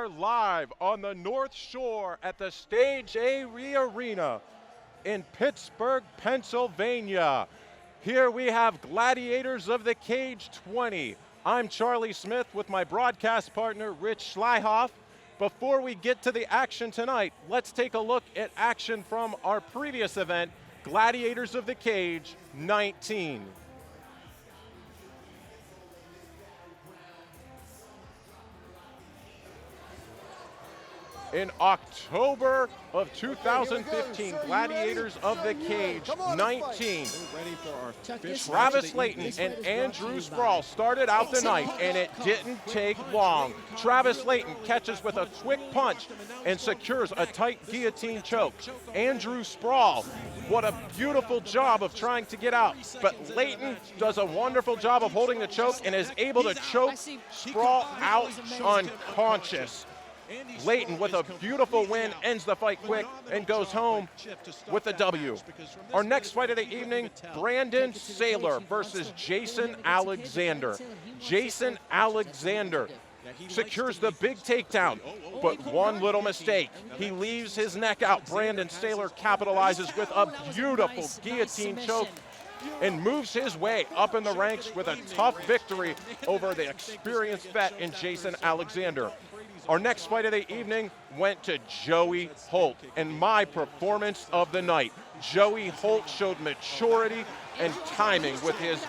are live on the North Shore at the Stage A Arena in Pittsburgh, Pennsylvania. Here we have Gladiators of the Cage 20. I'm Charlie Smith with my broadcast partner, Rich Schleihoff. Before we get to the action tonight, let's take a look at action from our previous event, Gladiators of the Cage 19. In October of 2015, Gladiators of the Cage 19. Travis Layton and Andrew Sproul started out the night, and it didn't take long. Travis Layton catches with a quick punch and secures a tight guillotine choke. Andrew Sproul, what a beautiful job of trying to get out. But Layton does a wonderful job of holding the choke and is able to choke Sproul out unconscious. Layton, with a beautiful win, ends the fight quick and goes home with a W. Our next fight of the evening, Brandon Saylor versus Jason Alexander. Jason Alexander secures the big takedown, but one little mistake. He leaves his neck out. Brandon Saylor capitalizes with a beautiful guillotine choke and moves his way up in the ranks with a tough victory over the experienced vet in Jason Alexander. Our next fight of the evening went to Joey Holt, and my performance of the night. Joey Holt showed maturity and timing with his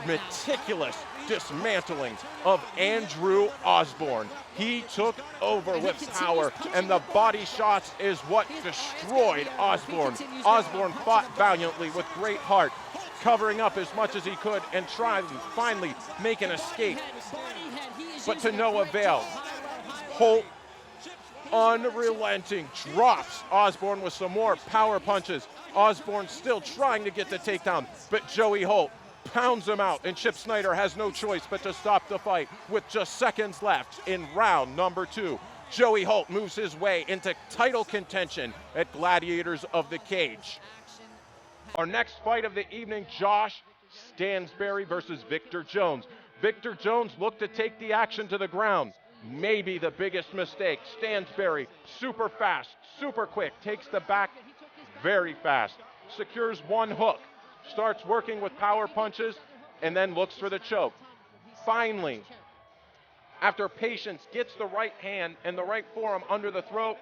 meticulous dismantling of Andrew Osborne. He took over with power, and the body shots is what destroyed Osborne. Osborne fought valiantly with great heart, covering up as much as he could and trying to finally make an escape, but to no avail. Holt, unrelenting, drops Osborne with some more power punches. Osborne still trying to get the takedown, but Joey Holt pounds him out, and Chip Snyder has no choice but to stop the fight with just seconds left in round number 2. Joey Holt moves his way into title contention at Gladiators of the Cage. Our next fight of the evening, Josh Stansberry versus Victor Jones. Victor Jones looked to take the action to the ground. Maybe the biggest mistake. Stansberry, super fast, super quick, takes the back very fast, secures one hook, starts working with power punches, and then looks for the choke. Finally, after patience, gets the right hand and the right forearm under the throat.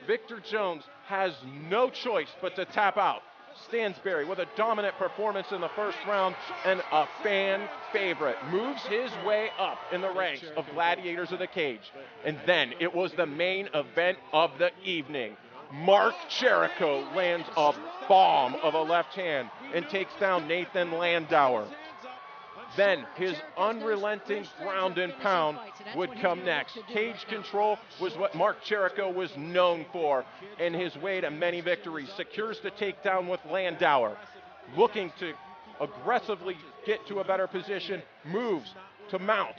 Victor Jones has no choice but to tap out. Stansberry, with a dominant performance in the first round and a fan favorite, moves his way up in the ranks of Gladiators of the Cage. And then it was the main event of the evening. Mark Jericho lands a bomb of a left hand and takes down Nathan Landauer. Then his unrelenting ground and pound would come next. Cage control was what Mark Jericho was known for, and his way to many victories. Secures the takedown with Landauer. Looking to aggressively get to a better position, moves to mount.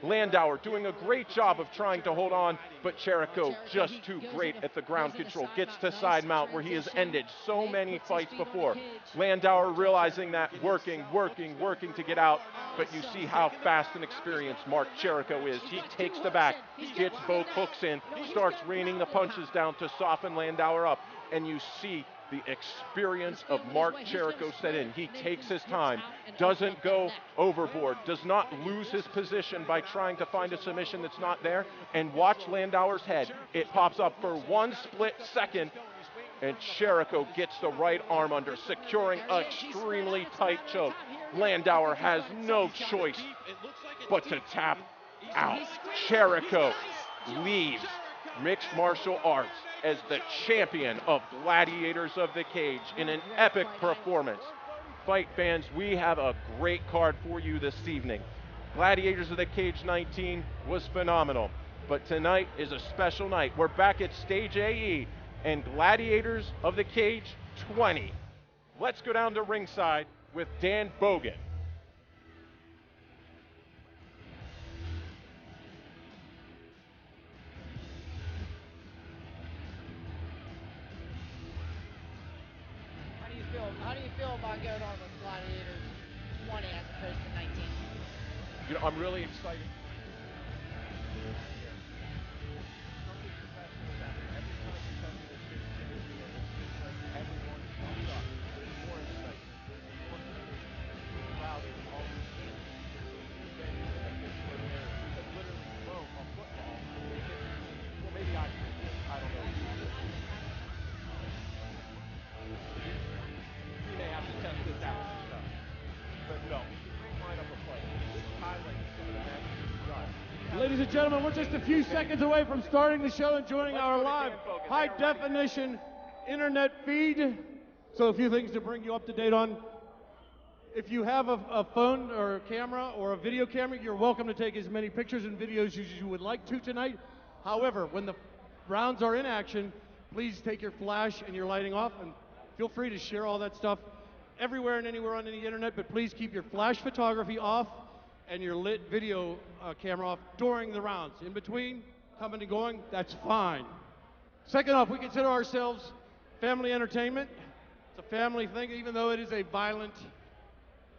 Landauer doing a great job of trying to hold on, but Jericho just too great at the ground control. Gets to side mount where he has ended so many fights before. Landauer realizing that, working to get out, but you see how fast and experienced Mark Jericho is. He takes the back, gets both hooks in, starts raining the punches down to soften Landauer up, and you see the experience of Mark Jericho set in. He takes his time, doesn't go overboard, does not lose his position by trying to find a submission that's not there, and watch Landauer's head. It pops up for one split second, and Jericho gets the right arm under, securing an extremely tight choke. Landauer has no choice but to tap out. Jericho leaves mixed martial arts as the champion of Gladiators of the Cage in an epic performance. Fight fans, we have a great card for you this evening. Gladiators of the Cage 19 was phenomenal, but tonight is a special night. We're back at Stage AE and Gladiators of the Cage 20. Let's go down to ringside with Dan Bogan. How do you feel about going on with Gladiators 20 as opposed to 19? You know, I'm really excited. and gentlemen, we're just a few seconds away from starting the show and joining our live high-definition internet feed. So a few things to bring you up to date on. If you have a phone or a camera or a video camera, you're welcome to take as many pictures and videos as you would like to tonight. However, when the rounds are in action, please take your flash and your lighting off, and feel free to share all that stuff everywhere and anywhere on the internet, but please keep your flash photography off and your lit video camera off during the rounds. In between, coming and going, that's fine. Second off, we consider ourselves family entertainment. It's a family thing, even though it is a violent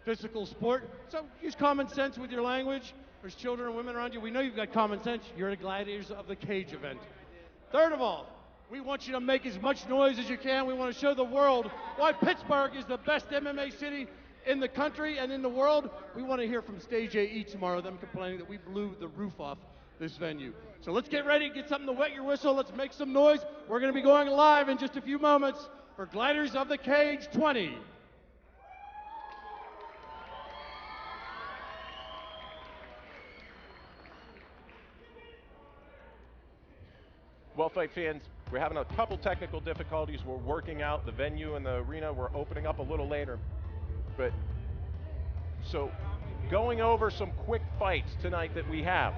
physical sport. So use common sense with your language. There's children and women around you. We know you've got common sense. You're at a Gladiators of the Cage event. Third of all, we want you to make as much noise as you can. We want to show the world why Pittsburgh is the best MMA city in the country and in the world. We want to hear from Stage AE tomorrow, them complaining that we blew the roof off this venue. So let's get ready, get something to wet your whistle. Let's make some noise. We're going to be going live in just a few moments for Gladiators of the Cage 20. Well, fight fans, we're having a couple technical difficulties. We're working out the venue and the arena. We're opening up a little later. But so going over some quick fights tonight that we have.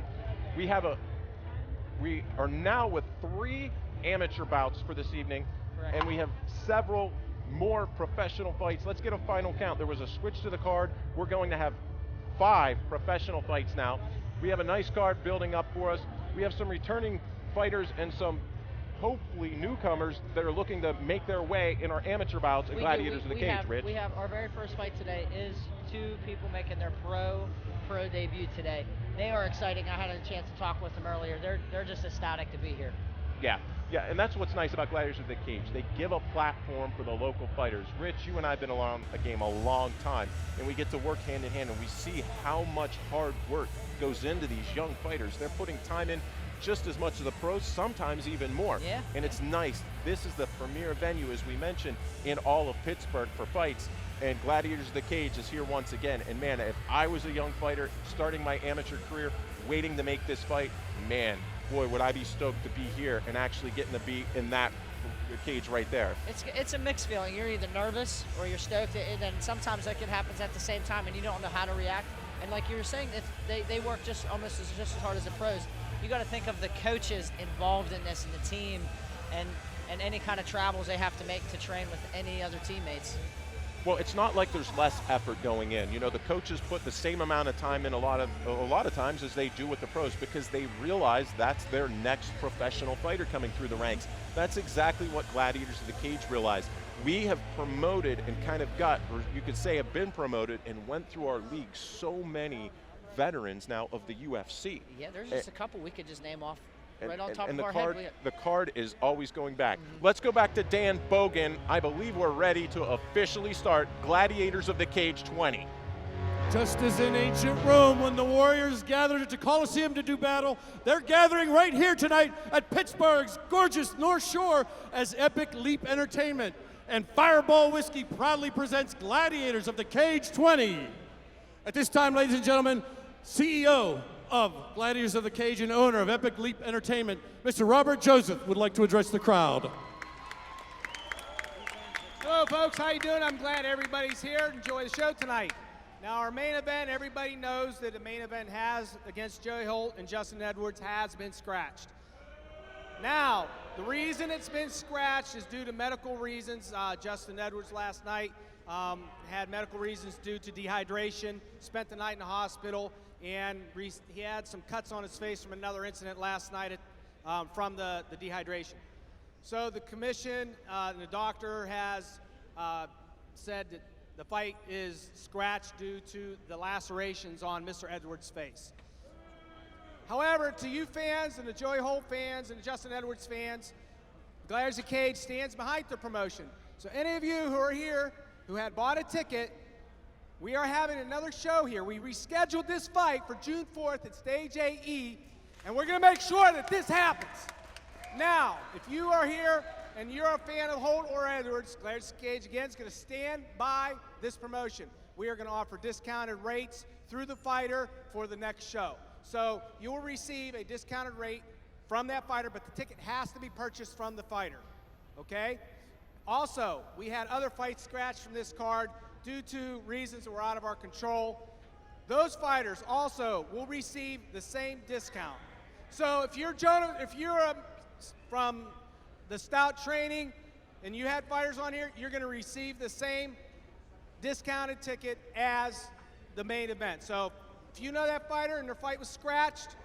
We are now with 3 amateur bouts for this evening, and we have several more professional fights. Let's get a final count. There was a switch to the card. We're going to have 5 professional fights now. We have a nice card building up for us. We have some returning fighters and some hopefully newcomers that are looking to make their way in our amateur bouts at Gladiators of the Cage, Rich. We have our very first fight today is 2 people making their pro debut today. They are exciting. I had a chance to talk with them earlier. They're just ecstatic to be here. Yeah, and that's what's nice about Gladiators of the Cage. They give a platform for the local fighters. Rich, you and I have been around a game a long time, and we get to work hand in hand, and we see how much hard work goes into these young fighters. They're putting time in just as much as the pros, sometimes even more. Yeah. And it's nice. This is the premier venue, as we mentioned, in all of Pittsburgh for fights. And Gladiators of the Cage is here once again. And man, if I was a young fighter starting my amateur career, waiting to make this fight, man, boy, would I be stoked to be here and actually getting to be in that cage right there. It's a mixed feeling. You're either nervous or you're stoked, and then sometimes that can happen at the same time, and you don't know how to react. And like you were saying, they work just as hard as the pros. You got to think of the coaches involved in this and the team, and any kind of travels they have to make to train with any other teammates. Well, it's not like there's less effort going in. You know, the coaches put the same amount of time in a lot of times as they do with the pros, because they realize that's their next professional fighter coming through the ranks. That's exactly what Gladiators of the Cage realized. We have promoted and kind of got, or you could say have been promoted and went through our league so many veterans now of the UFC. Yeah, there's just a couple we could just name off right on top of our head. The card is always going back. Let's go back to Dan Bogan. I believe we're ready to officially start Gladiators of the Cage 20. Just as in ancient Rome, when the warriors gathered at the Colosseum to do battle, they're gathering right here tonight at Pittsburgh's gorgeous North Shore as Epic Leap Entertainment and Fireball Whiskey proudly presents Gladiators of the Cage 20. At this time, ladies and gentlemen, CEO of Gladiators of the Cage and owner of Epic Leap Entertainment, Mr. Robert Joseph, would like to address the crowd. Hello, folks. How you doing? I'm glad everybody's here. Enjoy the show tonight. Now, our main event, everybody knows that the main event against Joey Holt and Justin Edwards has been scratched. Now, the reason it's been scratched is due to medical reasons. Justin Edwards last night had medical reasons due to dehydration, spent the night in the hospital, and he had some cuts on his face from another incident last night from the dehydration. So the commission and the doctor has said that the fight is scratched due to the lacerations on Mr. Edwards' face. However, to you fans and the Joey Holt fans and the Justin Edwards fans, Gladiators of the Cage stands behind the promotion. So any of you who are here who had bought a ticket, we are having another show here. We rescheduled this fight for June 4th at Stage AE, and we're going to make sure that this happens. Now, if you are here and you're a fan of Holt or Edwards, Gladiators of the Cage again is going to stand by this promotion. We are going to offer discounted rates through the fighter for the next show. So you will receive a discounted rate from that fighter, but the ticket has to be purchased from the fighter, okay? Also, we had other fights scratched from this card due to reasons that were out of our control. Those fighters also will receive the same discount. So if you're from the stout training and you had fighters on here, you're gonna receive the same discounted ticket as the main event. So if you know that fighter and their fight was scratched,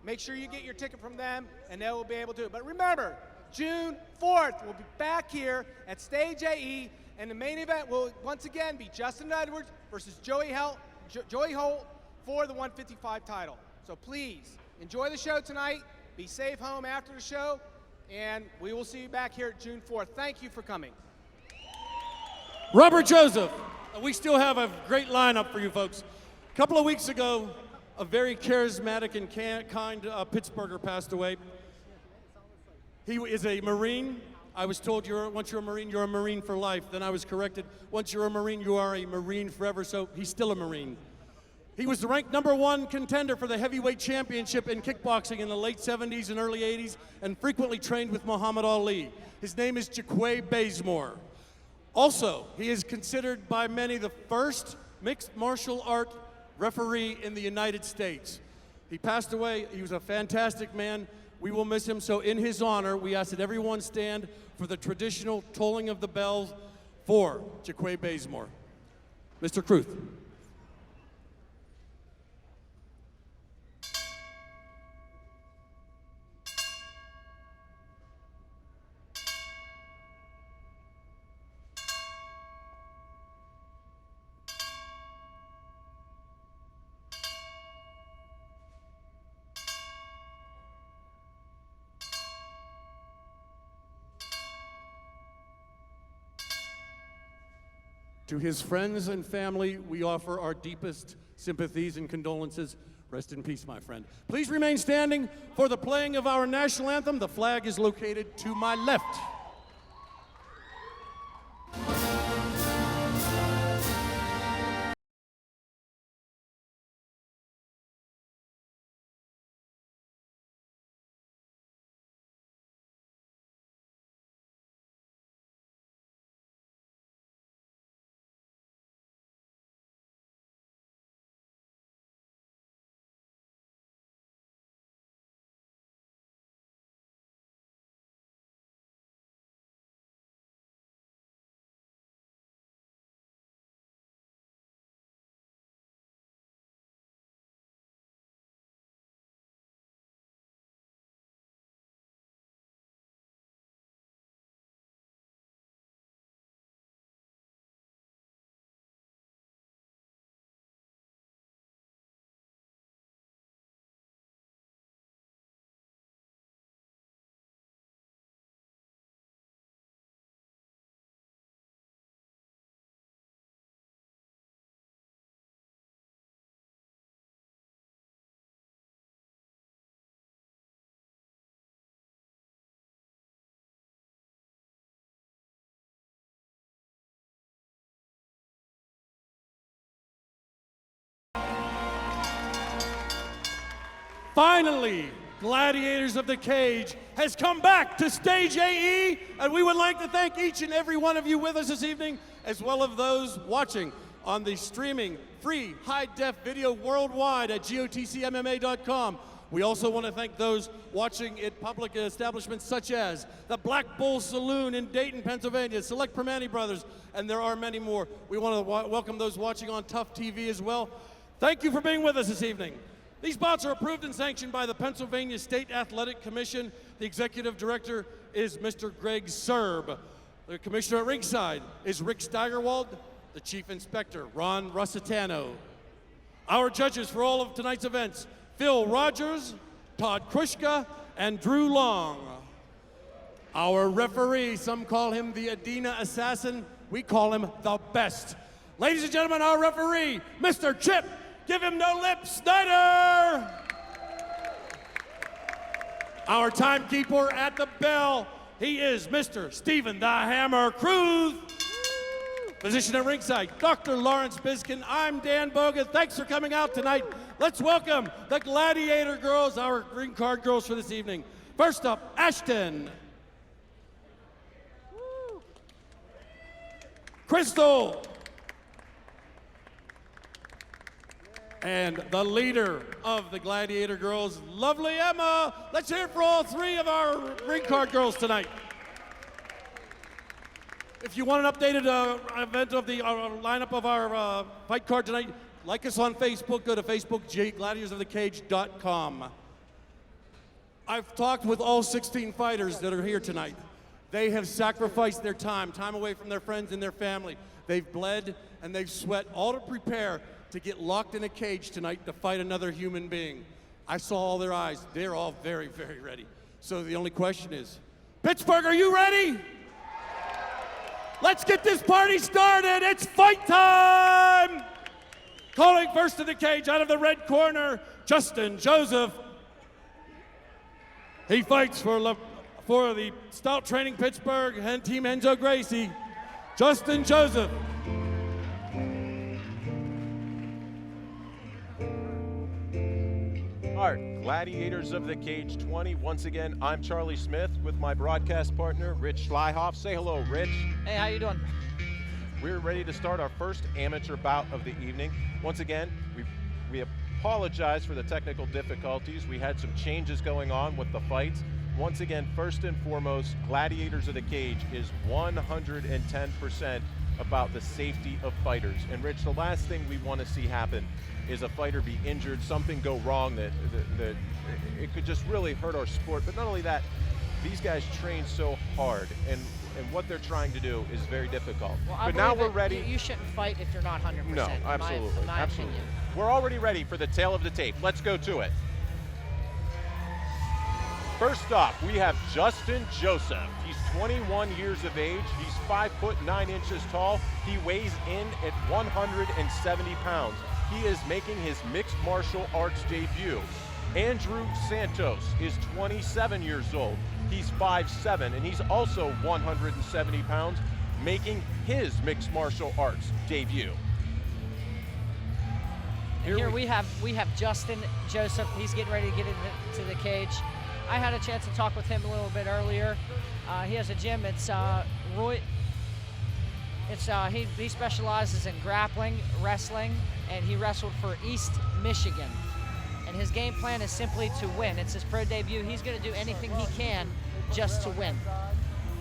make sure you get your ticket from them and they will be able to. But remember, June 4th, we'll be back here at Stage AE, and the main event will once again be Justin Edwards versus Joey Holt for the 155 title. So please, enjoy the show tonight, be safe home after the show, and we will see you back here at June 4th. Thank you for coming. Robert Joseph, we still have a great lineup for you folks. A couple of weeks ago, a very charismatic and kind Pittsburgher passed away. He is a Marine. I was told once you're a Marine for life. Then I was corrected. Once you're a Marine, you are a Marine forever, so he's still a Marine. He was the ranked #1 contender for the heavyweight championship in kickboxing in the late 70s and early 80s, and frequently trained with Muhammad Ali. His name is Jaquay Bazemore. Also, he is considered by many the first mixed martial art referee in the United States. He passed away. He was a fantastic man. We will miss him, so in his honor, we ask that everyone stand for the traditional tolling of the bells for Jaquay Bazemore. Mr. Kruth. To his friends and family, we offer our deepest sympathies and condolences. Rest in peace, my friend. Please remain standing for the playing of our national anthem. The flag is located to my left. Finally, Gladiators of the Cage has come back to Stage AE, and we would like to thank each and every one of you with us this evening, as well as those watching on the streaming free high-def video worldwide at GOTCMMA.com. We also want to thank those watching at public establishments such as the Black Bull Saloon in Dayton, Pennsylvania, Select Permani Brothers, and there are many more. We want to welcome those watching on Tough TV as well. Thank you for being with us this evening. These bouts are approved and sanctioned by the Pennsylvania State Athletic Commission. The executive director is Mr. Greg Serb. The commissioner at ringside is Rick Steigerwald. The chief inspector, Ron Rossitano. Our judges for all of tonight's events, Phil Rogers, Todd Krushka, and Drew Long. Our referee, some call him the Adina Assassin. We call him the best. Ladies and gentlemen, our referee, Mr. Chip, give him no lip, Snyder! Our timekeeper at the bell, he is Mr. Stephen the Hammer Cruz. Physician at ringside, Dr. Lawrence Biskin. I'm Dan Bogan. Thanks for coming out tonight. Let's welcome the Gladiator girls, our green card girls for this evening. First up, Ashton. Crystal. And the leader of the Gladiator girls, lovely Emma. Let's hear it for all three of our green card girls tonight. If you want an updated event of the lineup of our fight card tonight, like us on Facebook. Go to Facebook, gladiatorsofthecage.com. I've talked with all 16 fighters that are here tonight. They have sacrificed their time away from their friends and their family. They've bled and they've sweat, all to prepare to get locked in a cage tonight to fight another human being. I saw all their eyes. They're all very, very ready. So the only question is, Pittsburgh, are you ready? Let's get this party started. It's fight time! Calling first to the cage out of the red corner, Justin Joseph. He fights for the Stout Training Pittsburgh and Team Enzo Gracie. Justin Joseph. All right, Gladiators of the Cage 20. Once again, I'm Charlie Smith with my broadcast partner, Rich Schleihoff. Say hello, Rich. Hey, how you doing? We're ready to start our first amateur bout of the evening. Once again, we apologize for the technical difficulties. We had some changes going on with the fights. Once again, first and foremost, Gladiators of the Cage is 110% about the safety of fighters. And Rich, the last thing we want to see happen is a fighter be injured, something go wrong that it could just really hurt our sport. But not only that, these guys train so hard, and what they're trying to do is very difficult. Well, but now we're ready. You shouldn't fight if you're not 100%. No, absolutely, in my absolutely. opinion. We're already ready for the tail of the tape. Let's go to it. First off, we have Justin Joseph. He's 21 years of age. He's 5'9" tall. He weighs in at 170 pounds. He is making his mixed martial arts debut. Andrew Santos is 27 years old. He's 5'7", and he's also 170 pounds, making his mixed martial arts debut. Here we have Justin Joseph. He's getting ready to get into the cage. I had a chance to talk with him a little bit earlier. He has a gym. It's Roy. He specializes in grappling, wrestling, and he wrestled for East Michigan. And his game plan is simply to win. It's his pro debut. He's going to do anything he can just to win.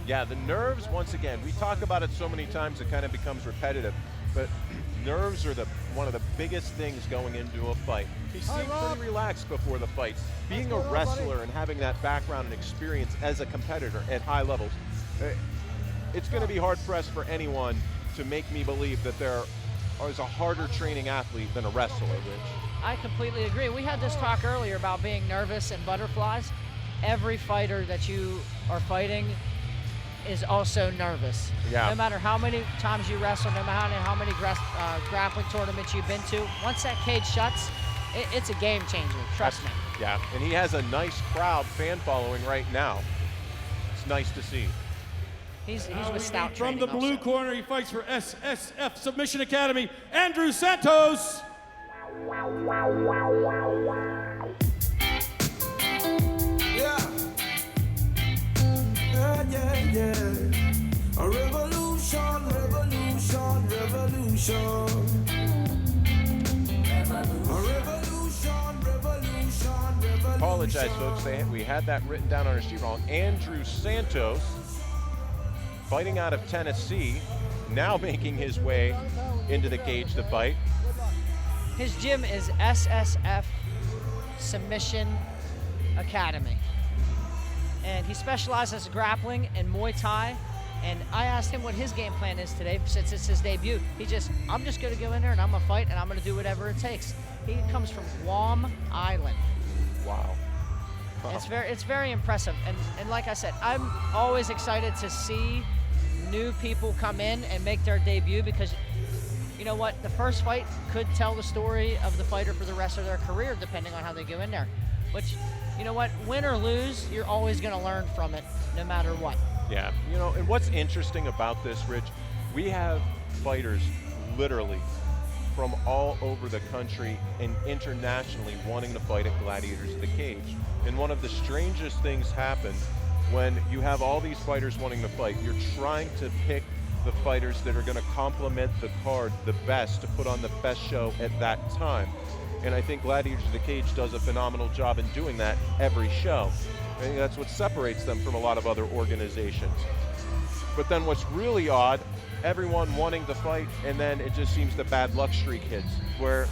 Yeah, the nerves, once again, we talk about it so many times it kind of becomes repetitive, but nerves are one of the biggest things going into a fight. He seemed pretty relaxed before the fight. Being a wrestler and having that background and experience as a competitor at high levels, it's going to be hard pressed for anyone to make me believe that there is a harder training athlete than a wrestler, Rich. I completely agree. We had this talk earlier about being nervous and butterflies. Every fighter that you are fighting is also nervous. Yeah. No matter how many times you wrestle, no matter how many grappling tournaments you've been to, once that cage shuts, it's a game changer, trust me. Yeah, and he has a nice crowd fan following right now. It's nice to see. He's with Stout Training From the blue also. corner, he fights for SSF Submission Academy, Andrew Santos. Yeah. A revolution. Apologize, folks. We had that written down on our sheet wrong. Andrew Santos, fighting out of Tennessee, now making his way into the cage to fight. His gym is SSF Submission Academy. And he specializes in grappling and Muay Thai. And I asked him what his game plan is today since it's his debut. I'm just going to go in there and I'm going to fight and I'm going to do whatever it takes. He comes from Guam Island. Wow. It's very impressive. And like I said, I'm always excited to see new people come in and make their debut because you know what? The first fight could tell the story of the fighter for the rest of their career depending on how they go in there. But you know what? Win or lose, you're always going to learn from it no matter what. Yeah, you know, and what's interesting about this, Rich, we have fighters literally from all over the country and internationally wanting to fight at Gladiators of the Cage. And one of the strangest things happens when you have all these fighters wanting to fight. You're trying to pick the fighters that are going to complement the card the best to put on the best show at that time. And I think Gladiators of the Cage does a phenomenal job in doing that every show. I think that's what separates them from a lot of other organizations. But then what's really odd, everyone wanting to fight, and then it just seems the bad luck streak hits, where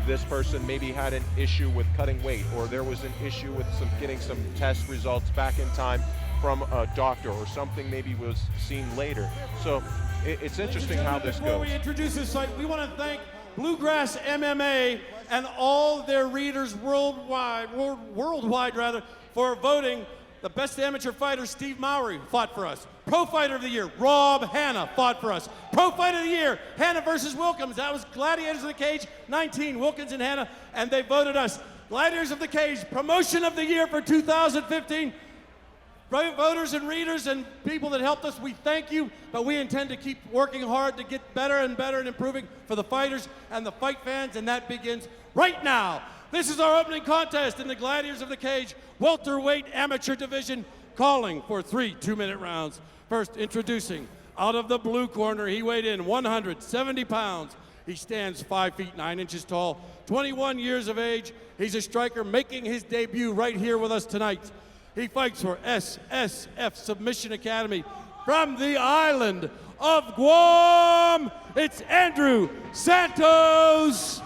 this person maybe had an issue with cutting weight, or there was an issue with getting some test results back in time from a doctor, or something maybe was seen later. So it's interesting how this goes. Before we introduce this site, we want to thank Bluegrass MMA and all their readers worldwide for voting the best amateur fighter. Steve Mowry fought for us. Pro Fighter of the Year, Rob Hanna fought for us. Pro Fighter of the Year, Hanna versus Wilkins. That was Gladiators of the Cage 19, Wilkins and Hanna, and they voted us. Gladiators of the Cage, Promotion of the Year for 2015. Voters and readers and people that helped us, we thank you, but we intend to keep working hard to get better and better and improving for the fighters and the fight fans, and that begins right now. This is our opening contest in the Gladiators of the Cage welterweight amateur division, calling for 3 2-minute rounds. First, introducing out of the blue corner, he weighed in 170 pounds. He stands 5 feet 9 inches tall, 21 years of age. He's a striker making his debut right here with us tonight. He fights for SSF Submission Academy from the island of Guam. It's Andrew Santos.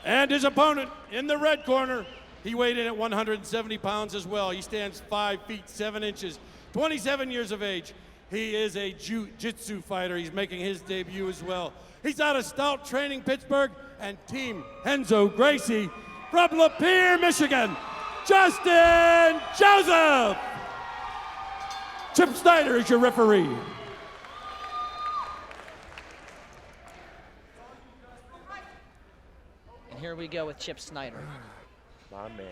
And his opponent in the red corner, he weighed in at 170 pounds as well. He stands 5 feet 7 inches, 27 years of age. He is a jiu-jitsu fighter. He's making his debut as well. He's out of Stout Training, Pittsburgh, and Team Renzo Gracie from Lapeer, Michigan, Justin Joseph. Chip Snyder is your referee. And here we go with Chip Snyder. My man.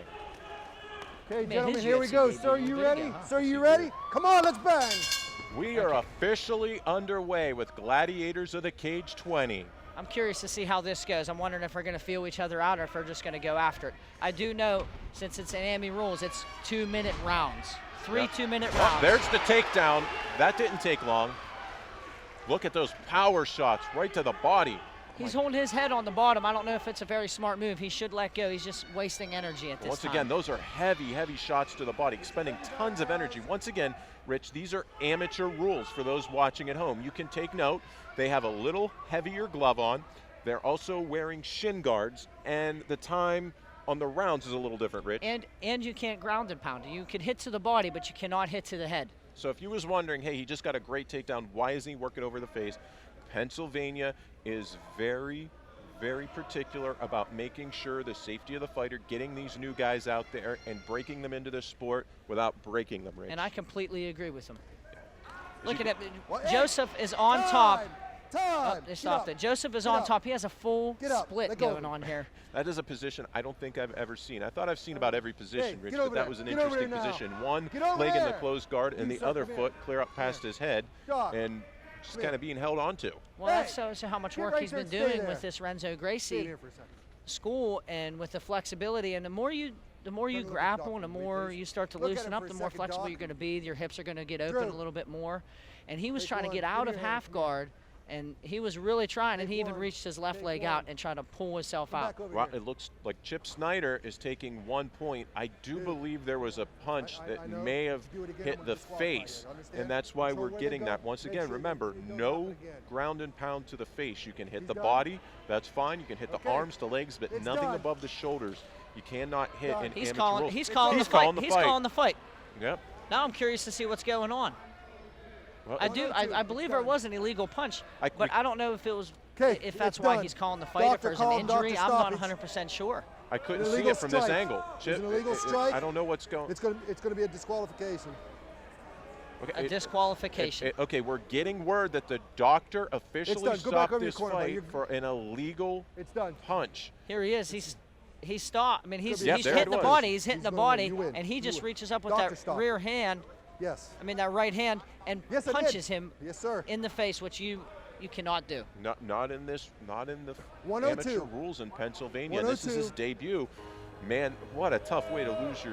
Okay, Man, gentlemen, his here we UFC go. debut Sir, was you good ready? again, huh? Sir, you ready? Come on, let's bang. We are officially underway with Gladiators of the Cage 20. I'm curious to see how this goes. I'm wondering if we're going to feel each other out or if we're just going to go after it. I do know, since it's AMI rules, it's 2-minute rounds. 3 2-minute rounds. There's the takedown. That didn't take long. Look at those power shots right to the body. He's holding his head on the bottom. I don't know if it's a very smart move. He should let go. He's just wasting energy at this Once time. again, those are heavy, heavy shots to the body, expending tons of energy. Once again, Rich, these are amateur rules for those watching at home. You can take note. They have a little heavier glove on. They're also wearing shin guards, and the time on the rounds is a little different, Rich. And you can't ground and pound. You can hit to the body, but you cannot hit to the head. So if you was wondering, hey, he just got a great takedown, why isn't he working over the face? Pennsylvania is very, very particular about making sure the safety of the fighter, getting these new guys out there and breaking them into the sport without breaking them, Rich. And I completely agree with him. Look you at it. Well, Joseph is on top. Time. Oh, they stopped it. Joseph is on top. He has a full split Let go. going on here. That is a position I don't think I've ever seen. I thought I've seen about every position, Hey, Rich, get but over that there. was an Get over interesting there now. position. One Get over leg in the there. closed guard and You the other suck, foot man. clear up past his head Stop. and just Come kind here. of being held onto. Well, that shows you how much Get work right he's there been and stay doing there. with this Renzo Stay Gracie here for a second. school and with the flexibility. And the more you Turn to look at the grapple and doctor, the please. more you start to Look at loosen him up, for the a more second, flexible Doc. you're going to be. Your hips are going to get open a Drew. little bit more. And he was Take trying to one. get Give out me of your hand. half Come here. guard, and he was really trying, and Take he even one. reached his left Take leg one. out and tried to pull himself Come out. back over Well, here. it looks like Chip Snyder is taking 1 point. I do Dude, believe there was a punch I that know. may have If you do it again, hit I'm the gonna disqualify you, face, understand? and that's why Control we're where they getting go. that. Once Make again, sure remember, you don't no drop it again. ground and pound to the face. You can hit He's the done. body, that's fine. You can hit the Okay. arms, the legs, but It's nothing done. above the shoulders. You cannot hit Done. in He's amateur calling. rules. He's calling He's the fight. calling the He's fight. calling the fight. Yep. Now I'm curious to see what's going on. Well, I do. I believe there was an illegal punch, but I don't know if it was. 'Kay, If that's it's why done. he's calling the fight, if Doctor there's an called, injury, doctor I'm not stoppage. 100% sure. I couldn't An see illegal it from this strike. angle. There's an illegal strike. I don't know what's going. It's gonna be a disqualification. A disqualification. Okay, we're getting word that the doctor officially done. Go back stopped over your this corner, buddy. fight You're- for an illegal It's done. punch. Here he is. He stopped. I mean, he's Yep, he's there hitting it the was. body. He's hitting He's the gonna win. body, You win. and he You just win. reaches up with Doctor, that stop. rear hand. Yes. I mean that right hand, and Yes, I did. punches him Yes, sir. in the face, which you you cannot do. Not in the 102. amateur rules in Pennsylvania. This is his debut. Man, what a tough way to lose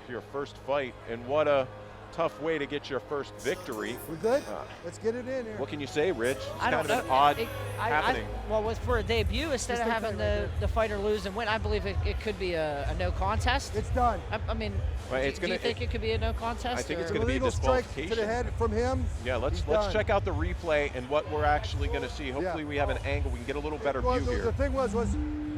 your first fight, and what a tough way to get your first victory. We're good? Let's get it in here. What can you say, Rich? It's I don't kind of know. an odd happening. Well, for a debut, instead of having the fighter lose and win, I believe it could be a no contest. It's done. I mean, Well, do you think it could be a no contest? I think it's or- going to be a Illegal strike disqualification. to the head from him. Yeah, let's done. check out the replay and what we're actually going to see. Hopefully we have an angle. We can get a little better Well, view the here. thing was,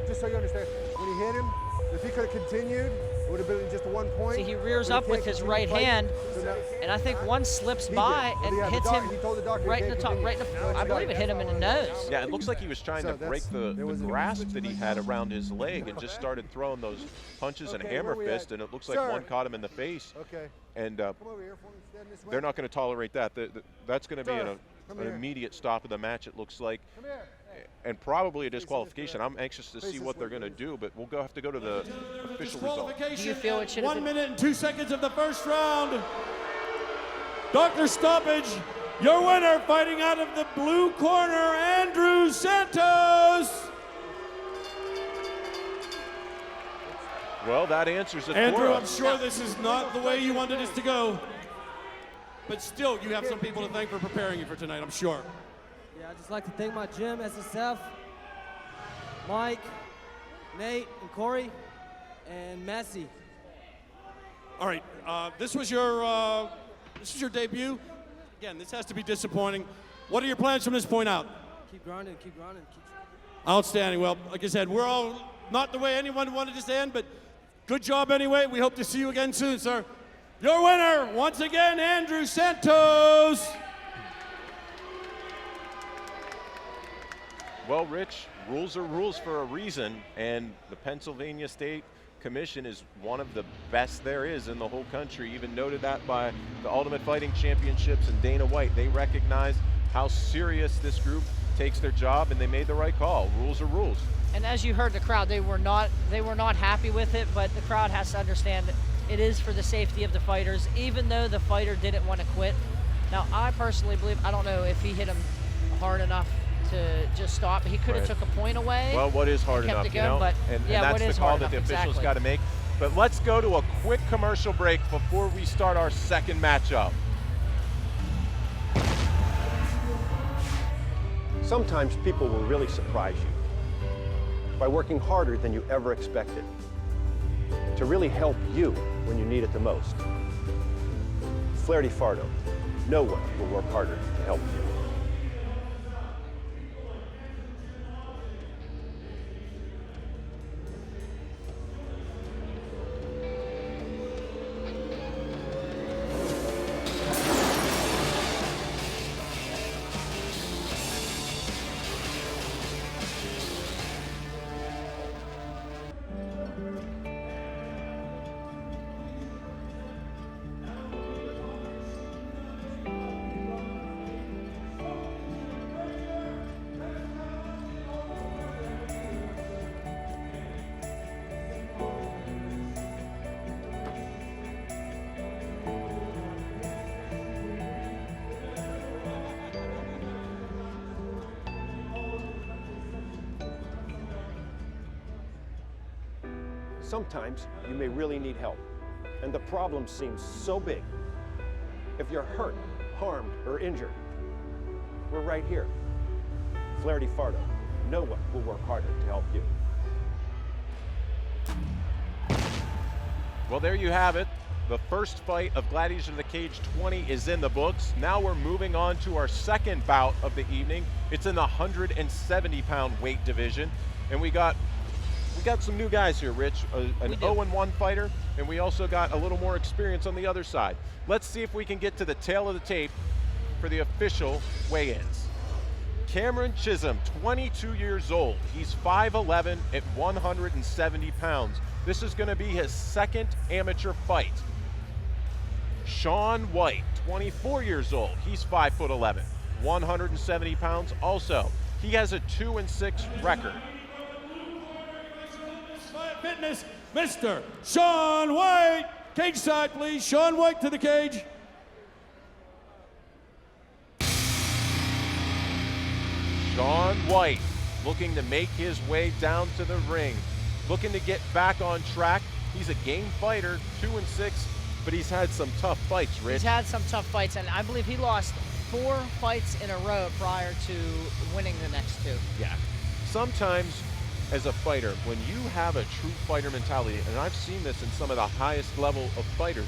just so you understand, when he hit him, if he could have continued, it would have been just 1 point. See, he rears But up he with can't his continue right fighting. hand, So now- and I think one slips He by did. and Yeah, hits the him he told the doctor he right in the can't top, continue. right in the. No, I it's believe done. it hit him in the nose. Yeah, it looks like he was trying So to break the there was a- grasp that he had around his leg and just started throwing those punches and Okay, hammer where we fist, at? and it looks like Sir. one caught him in the face. Okay. And Come over here for me. Stand this way. they're not going to tolerate that. That's going to be Sir, come an here. immediate stop of the match, it looks like, Come here. and probably a disqualification. I'm anxious to Face see this what way, they're going to do, but we'll have to go to the official result. Disqualification. Do you feel it should have 1 been- minute and 2 seconds of the first round. Doctor Stoppage, your winner, fighting out of the blue corner, Andrew Santos. Well, that answers it Andrew, for I'm us. sure this is not the way you wanted this to go. But still, you have some people to thank for preparing you for tonight, I'm sure. Yeah, I'd just like to thank my gym, SSF, Mike, Nate, and Corey, and Messi. All right, this was your debut. Again, this has to be disappointing. What are your plans from this point out? Keep grinding, keep grinding. Outstanding. Well, like I said, we're all not the way anyone wanted this to end, but good job anyway. We hope to see you again soon, sir. Your winner, once again, Andrew Santos. Well, Rich, rules are rules for a reason, and the Pennsylvania State Commission is one of the best there is in the whole country, even noted that by the Ultimate Fighting Championships and Dana White. They recognize how serious this group takes their job, and they made the right call. Rules are rules. And as you heard the crowd, they were not happy with it, but the crowd has to understand that it is for the safety of the fighters, even though the fighter didn't want to quit. Now, I personally believe, I don't know if he hit him hard enough to just stop. He could have Right. took a point away. Well, what is hard and kept enough, it you going, know? but And yeah, that's what the is call hard that the enough, officials exactly. got to make. But let's go to a quick commercial break before we start our second matchup. Sometimes people will really surprise you by working harder than you ever expected to really help you when you need it the most. Flaherty Fardo, no one will work harder to help you. Sometimes you may really need help, and the problem seems so big. If you're hurt, harmed, or injured, we're right here. Flaherty Fardo, no one will work harder to help you. Well, there you have it. The first fight of Gladiators of the Cage 20 is in the books. Now we're moving on to our second bout of the evening. It's in the 170-pound weight division, and we got some new guys here, Rich. An 0-1 fighter, and we also got a little more experience on the other side. Let's see if we can get to the tail of the tape for the official weigh-ins. Cameron Chisholm, 22 years old. He's 5'11" at 170 pounds. This is going to be his second amateur fight. Sean White, 24 years old. He's 5'11", 170 pounds also. He has a 2-6 record. Fitness, Mr. Sean White. Cage side, please. Sean White to the cage. Sean White looking to make his way down to the ring, looking to get back on track. He's a game fighter, 2-6, but he's had some tough fights, Rich. He's had some tough fights, and I believe he lost 4 fights in a row prior to winning the next 2. Yeah. Sometimes as a fighter, when you have a true fighter mentality, and I've seen this in some of the highest level of fighters,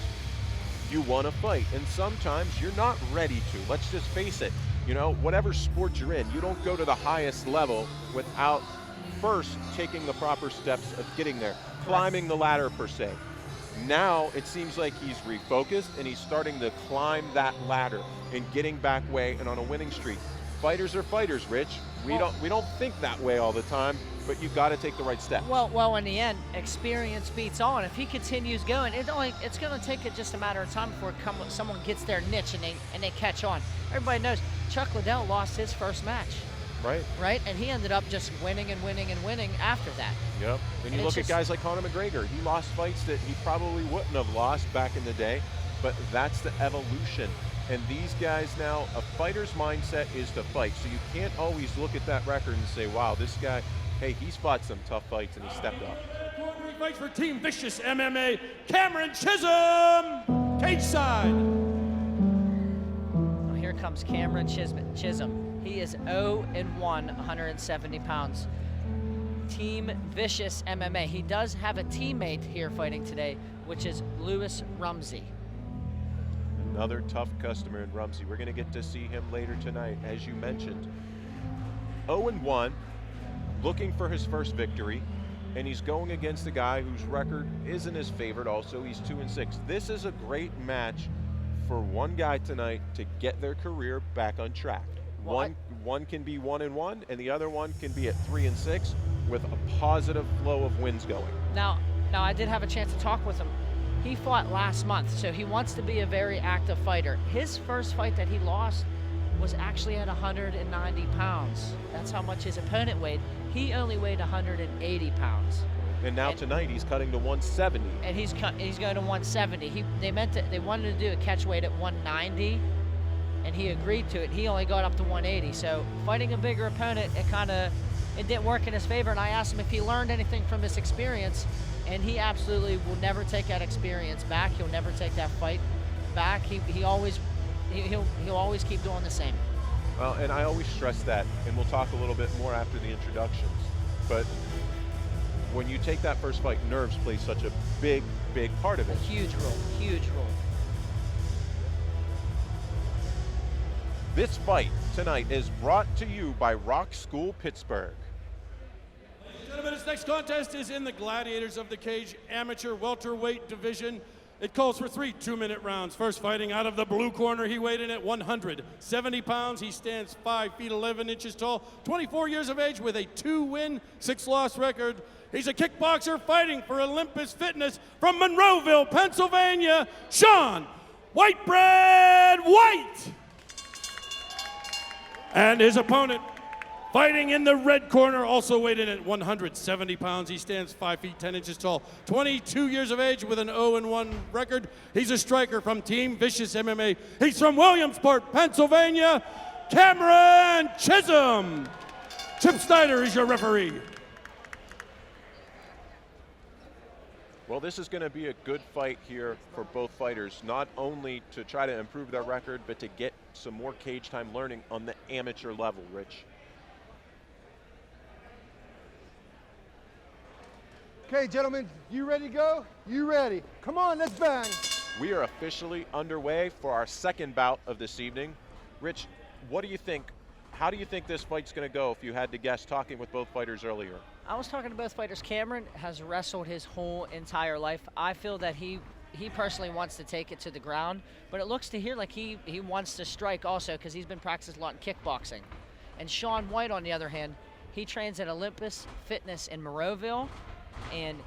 you want to fight, and sometimes you're not ready to. Let's just face it. You know, whatever sport you're in, you don't go to the highest level without first taking the proper steps of getting there, climbing the ladder per se. Now it seems like he's refocused and he's starting to climb that ladder and getting back way and on a winning streak. Fighters are fighters, Rich. We don't think that way all the time, but you've got to take the right steps. Well, in the end, experience beats all, and if he continues going, it's going to take just a matter of time before someone gets their niche and they catch on. Everybody knows Chuck Liddell lost his first match. Right? And he ended up just winning and winning and winning after that. Yep. And you look at guys like Conor McGregor. He lost fights that he probably wouldn't have lost back in the day, but that's the evolution. And these guys now, a fighter's mindset is to fight. So you can't always look at that record and say, wow, this guy, hey, he's fought some tough fights and he stepped up. He fights for Team Vicious MMA, Cameron Chisholm, cage side. Well, here comes Cameron Chisholm. He is 0-1, 170 pounds. Team Vicious MMA. He does have a teammate here fighting today, which is Lewis Rumsey. Another tough customer in Rumsey. We're going to get to see him later tonight, as you mentioned. 0-1, looking for his first victory, and he's going against a guy whose record isn't his favorite also. He's 2-6. This is a great match for one guy tonight to get their career back on track. One can be 1-1, and the other one can be at 3-6 with a positive flow of wins going. Now I did have a chance to talk with him. He fought last month, so he wants to be a very active fighter. His first fight that he lost was actually at 190 pounds. That's how much his opponent weighed. He only weighed 180 pounds. And now tonight he's cutting to 170. And he's going to 170. They wanted to do a catch weight at 190, and he agreed to it. He only got up to 180. So fighting a bigger opponent, it didn't work in his favor. And I asked him if he learned anything from his experience, and he absolutely will never take that experience back. He'll never take that fight back. He'll always keep doing the same. Well, and I always stress that, and we'll talk a little bit more after the introductions. But when you take that first fight, nerves play such a big part of it. A huge role. This fight tonight is brought to you by Rock School Pittsburgh. Ladies and gentlemen, this next contest is in the Gladiators of the Cage amateur welterweight division. It calls for 3 2-minute rounds. First fighting out of the blue corner, he weighed in at 170 pounds. He stands 5 feet 11 inches tall, 24 years of age with a 2-win, 6-loss record. He's a kickboxer fighting for Olympus Fitness from Monroeville, Pennsylvania, Sean Whitebread White. And his opponent, fighting in the red corner, also weighed in at 170 pounds. He stands 5 feet 10 inches tall, 22 years of age with an 0-1 record. He's a striker from Team Vicious MMA. He's from Williamsport, Pennsylvania, Cameron Chisholm. Chip Snyder is your referee. Well, this is going to be a good fight here for both fighters, not only to try to improve their record, but to get some more cage time learning on the amateur level, Rich. Okay, gentlemen, you ready to go? You ready? Come on, let's bang. We are officially underway for our second bout of this evening. Rich, what do you think? How do you think this fight's going to go if you had to guess, talking with both fighters earlier? I was talking to both fighters. Cameron has wrestled his whole entire life. I feel that he personally wants to take it to the ground, but it looks to here like he wants to strike also, because he's been practicing a lot in kickboxing. And Sean White, on the other hand, he trains at Olympus Fitness in Monroeville, and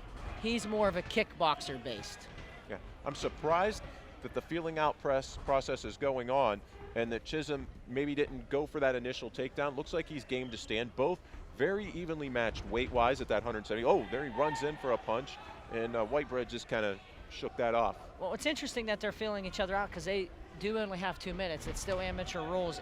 he's more of a kickboxer based. Yeah, I'm surprised that the feeling out process is going on, and that Chisholm maybe didn't go for that initial takedown. Looks like he's game to stand. Both very evenly matched weight-wise at that 170. Oh, there he runs in for a punch, and Whitebread just kind of shook that off. Well, it's interesting that they're feeling each other out, because they do only have 2 minutes. It's still amateur rules,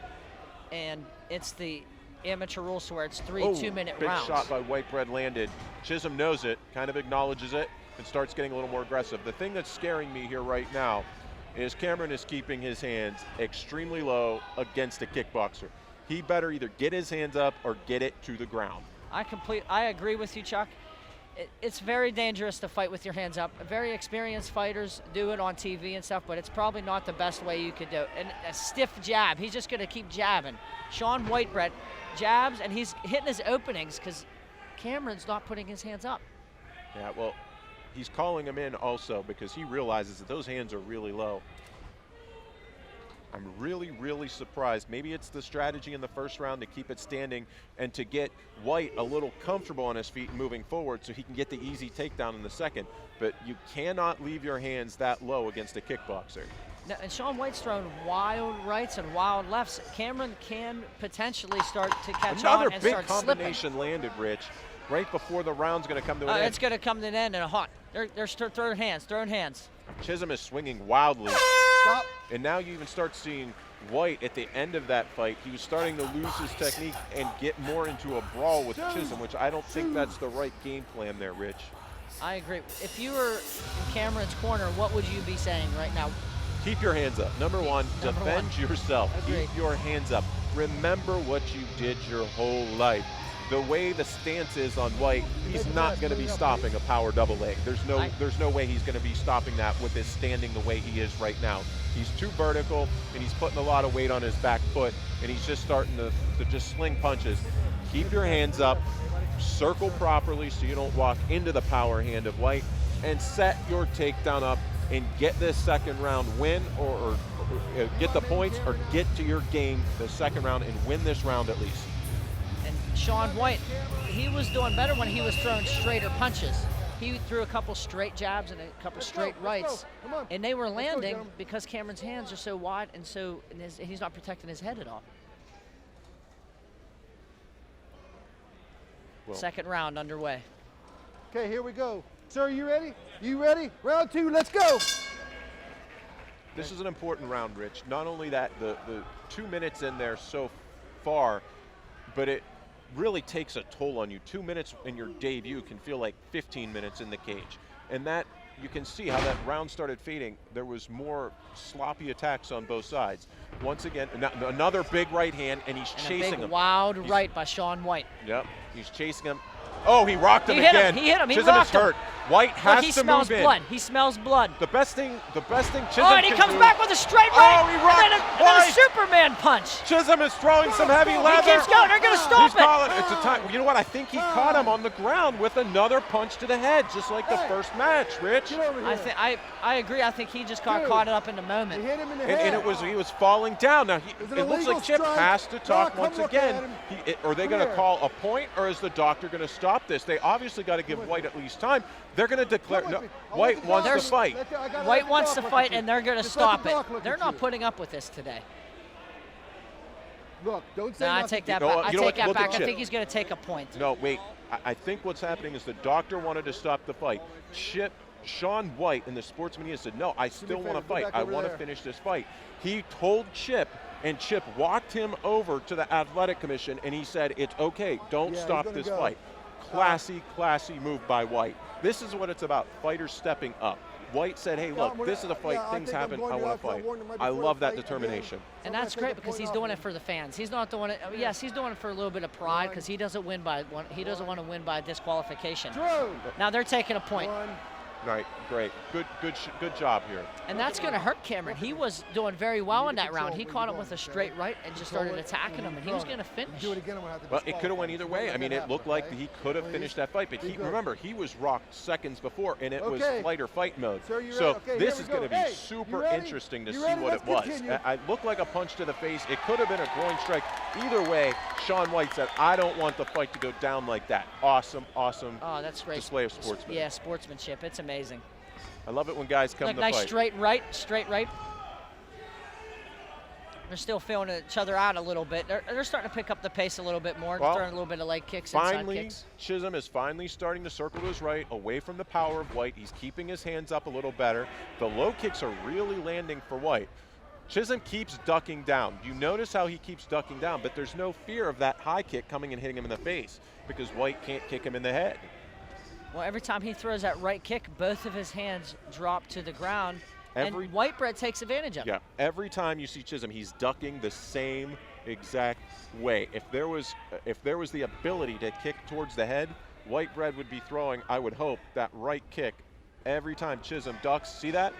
and it's the amateur rules to where it's 3 Oh, 2-minute big rounds. shot by Whitebread landed. Chisholm knows it, kind of acknowledges it, and starts getting a little more aggressive. The thing that's scaring me here right now is Cameron is keeping his hands extremely low against a kickboxer. He better either get his hands up or get it to the ground. I agree with you, Chuck. It's very dangerous to fight with your hands up. Very experienced fighters do it on TV and stuff, but it's probably not the best way you could do it. And a stiff jab, he's just gonna keep jabbing. Sean Whitebread jabs, and he's hitting his openings because Cameron's not putting his hands up. Yeah, well, he's calling him in also because he realizes that those hands are really low. I'm really, really surprised. Maybe it's the strategy in the first round to keep it standing and to get White a little comfortable on his feet and moving forward so he can get the easy takedown in the second. But you cannot leave your hands that low against a kickboxer. Now, and Sean White's thrown wild rights and wild lefts. Cameron can potentially start to catch Another on and big start combination slipping. landed, Rich, right before the round's going to come to an end. It's going to come to an end in a hot. They're throwing hands. Chisholm is swinging wildly. Stop. And now you even start seeing White at the end of that fight. He was starting to lose his technique and get more into a brawl with Chisholm, which I don't think that's the right game plan there, Rich. I agree. If you were in Cameron's corner, what would you be saying right now? Keep your hands up. Number one, defend yourself. Agreed. Keep your hands up. Remember what you did your whole life. The way the stance is on White, he's not going to be stopping a power double leg. There's no way he's going to be stopping that with his standing the way he is right now. He's too vertical, and he's putting a lot of weight on his back foot, and he's just starting to just sling punches. Keep your hands up, circle properly so you don't walk into the power hand of White, and set your takedown up and get this second round win or get the points or get to your game the second round and win this round at least. And Sean White, he was doing better when he was throwing straighter punches. He threw a couple straight jabs and a couple straight rights, and they were landing because Cameron's hands are so wide and he's not protecting his head at all. Well, second round underway. Okay, here we go. Sir, you ready? You ready? Round two, let's go. This is an important round, Rich. Not only that, the 2 minutes in there so far, but it really takes a toll on you. 2 minutes in your debut can feel like 15 minutes in the cage. And that, you can see how that round started fading. There was more sloppy attacks on both sides. Once again, another big right hand, and he's chasing him. Wild right by Sean White. Yep, he's chasing him. Oh, he rocked him He again. hit him. He Chisholm rocked is hurt. White has to move in. He smells blood. He smells blood. The best thing Chisholm Oh, and he comes back with a straight right. Oh, he rocked and then a Superman punch. Chisholm is throwing some heavy leather. He keeps going. They're going to stop He's it. calling. It's a time. You know what? I think he caught him on the ground with another punch to the head, just like the first match, Rich. I agree. I think he just got caught up in the moment. He hit him in the And he was falling down. Now it looks like Chip has to talk once again. Are they going to call a point, or is the doctor going to stop this? They obviously got to give White at least time. They're going to declare. No, White wants to fight. White wants to fight, and they're going to stop it. They're not putting up with this today. Look, don't say No, I nothing. take that You know back. what? I You know take what? that Look at back. I Chip. think he's going to take a point. No, wait. I think what's happening is the doctor wanted to stop the fight. Sean White in the sportsman he said, no, I still want to fight. I want to finish this fight. He told Chip, and Chip walked him over to the athletic commission, and he said, it's okay, don't stop this fight. Classy move by White. This is what it's about, fighters stepping up. White said, hey, look, this is a fight, things happen, I want to fight. I love that determination. And that's great because he's doing it for the fans. He's not doing it. Yes, he's doing it for a little bit of pride because he doesn't win by one. He doesn't want to win by disqualification. Now they're taking a point. Right, great. Good job here. And that's going to hurt Cameron. He was doing very well in that round. He caught him with a straight right and just started attacking him, and he was going to finish. Well, it could have went either way. I mean, it looked like he could have finished that fight, but remember, he was rocked seconds before, and it was flight or fight mode. So this is going to be super interesting to see what it was. It looked like a punch to the face. It could have been a groin strike. Either way, Sean White said, I don't want the fight to go down like that. Awesome that's great. display of sportsmanship. Yeah, sportsmanship. It's amazing. I love it when guys come to nice fight. straight right. They're still feeling each other out a little bit. They're starting to pick up the pace a little bit more, throwing a little bit of leg kicks, inside kicks. Chisholm is finally starting to circle to his right, away from the power of White. He's keeping his hands up a little better. The low kicks are really landing for White. Chisholm keeps ducking down. You notice how he keeps ducking down, but there's no fear of that high kick coming and hitting him in the face because White can't kick him in the head. Well, every time he throws that right kick, both of his hands drop to the ground, and Whitebread takes advantage of it. Yeah, every time you see Chisholm, he's ducking the same exact way. If there was the ability to kick towards the head, Whitebread would be throwing, I would hope, that right kick every time Chisholm ducks. See that?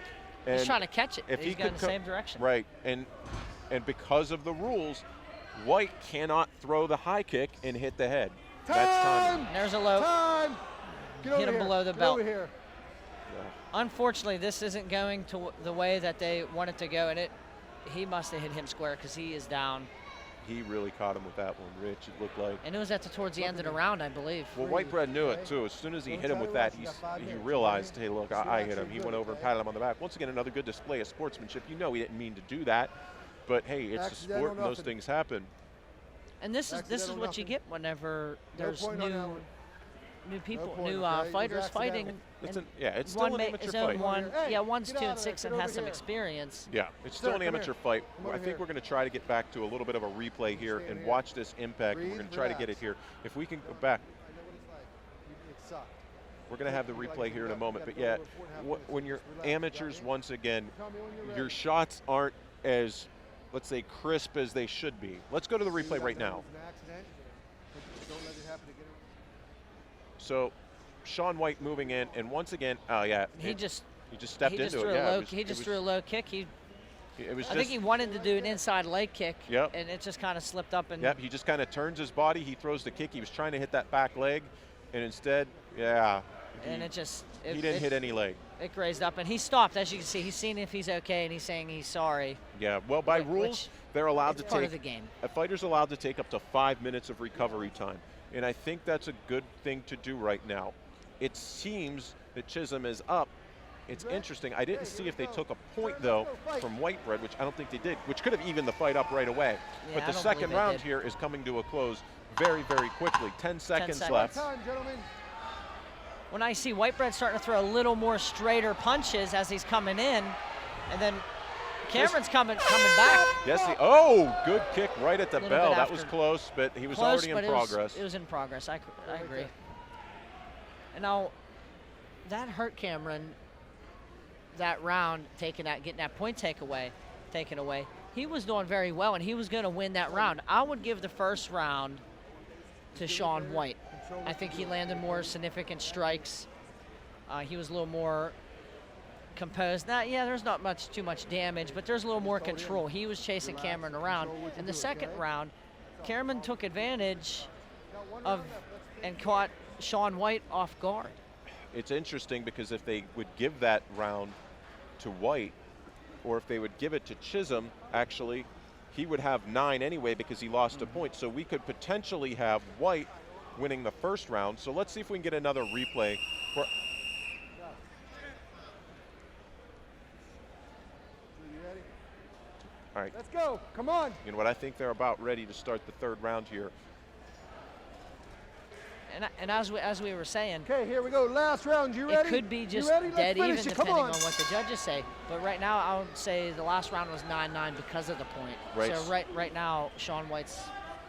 And he's trying to catch it. If he's going in the same direction. Right, and because of the rules, White cannot throw the high kick and hit the head. That's time. There's a low. Time. Hit him below the belt. Get over here. Unfortunately, this isn't going to the way that they want it to go, and he must have hit him square because he is down. He really caught him with that one, Rich, it looked like. And it was towards the end of the round, I believe. Well, Whitebread knew it, too. As soon as he hit him with that, he realized, hey, look, I hit him. He went over and patted him on the back. Once again, another good display of sportsmanship. You know he didn't mean to do that, but, hey, it's a sport and those things happen. And this is what you get whenever there's new people, new fighters fighting. It's still an amateur fight. One's 2 and 6 and has some experience. Yeah, it's still an amateur fight. I think we're going to try to get back to a little bit of a replay here and watch this impact. We're going to try to get it here. If we can go back, we're going to have the replay here in a moment. But yeah, when you're amateurs, once again, your shots aren't as, let's say, crisp as they should be. Let's go to the replay right now. So, Shaun White moving in, and once again, he just stepped into it. He just threw a low kick. I think he wanted to do an inside leg kick, yep. And it just kind of slipped up. And yep, he just kind of turns his body. He throws the kick. He was trying to hit that back leg, and instead, he didn't hit any leg. It grazed up, and he stopped. As you can see, he's seeing if he's okay, and he's saying he's sorry. Yeah, well, by rules, they're allowed to take. Part of the game. A fighter's allowed to take up to 5 minutes of recovery time. And I think that's a good thing to do right now. It seems that Chisholm is up. It's interesting. I didn't see if they took a point, though, from Whitebread, which I don't think they did, which could have evened the fight up right away. Yeah, but the second round here is coming to a close very, very quickly. 10 seconds left. When I see Whitebread starting to throw a little more straighter punches as he's coming in, and then Cameron's coming back. Yes, good kick right at the bell. That was close, but he was already in progress. It was in progress. I agree. And now, that hurt Cameron. That round, getting that point taken away. He was doing very well, and he was going to win that round. I would give the first round to Shaun White. I think he landed more significant strikes. He was a little more composed. There's not too much damage, but there's a little more control. He was chasing Cameron around. In the second round, Cameron took advantage of and caught Shaun White off guard. It's interesting because if they would give that round to White, or if they would give it to Chisholm, actually, he would have 9 anyway because he lost a point. So we could potentially have White winning the first round. So let's see if we can get another replay. All right. Let's go. Come on. You know what? I think they're about ready to start the third round here. And as we were saying, okay, here we go. Last round. You ready? It could be just dead even depending on what the judges say. But right now, I would say the last round was 9-9 because of the point. Right. So right now, Shaun White's.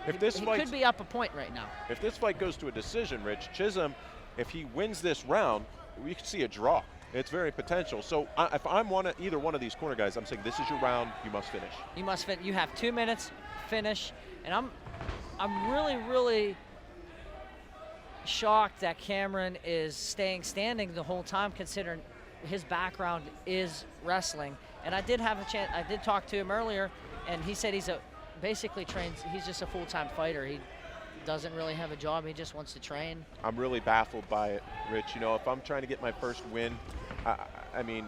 He could be up a point right now. If this fight goes to a decision, Rich, Chisholm, if he wins this round, we could see a draw. It's very potential. So if I'm either one of these corner guys, I'm saying this is your round. You must finish. You must finish. You have 2 minutes. Finish. And I'm really shocked that Cameron is staying standing the whole time, considering his background is wrestling. And I did have a chance. I did talk to him earlier, and he said he's basically trains. He's just a full-time fighter. He doesn't really have a job. He just wants to train. I'm really baffled by it, Rich. You know, if I'm trying to get my first win, I mean,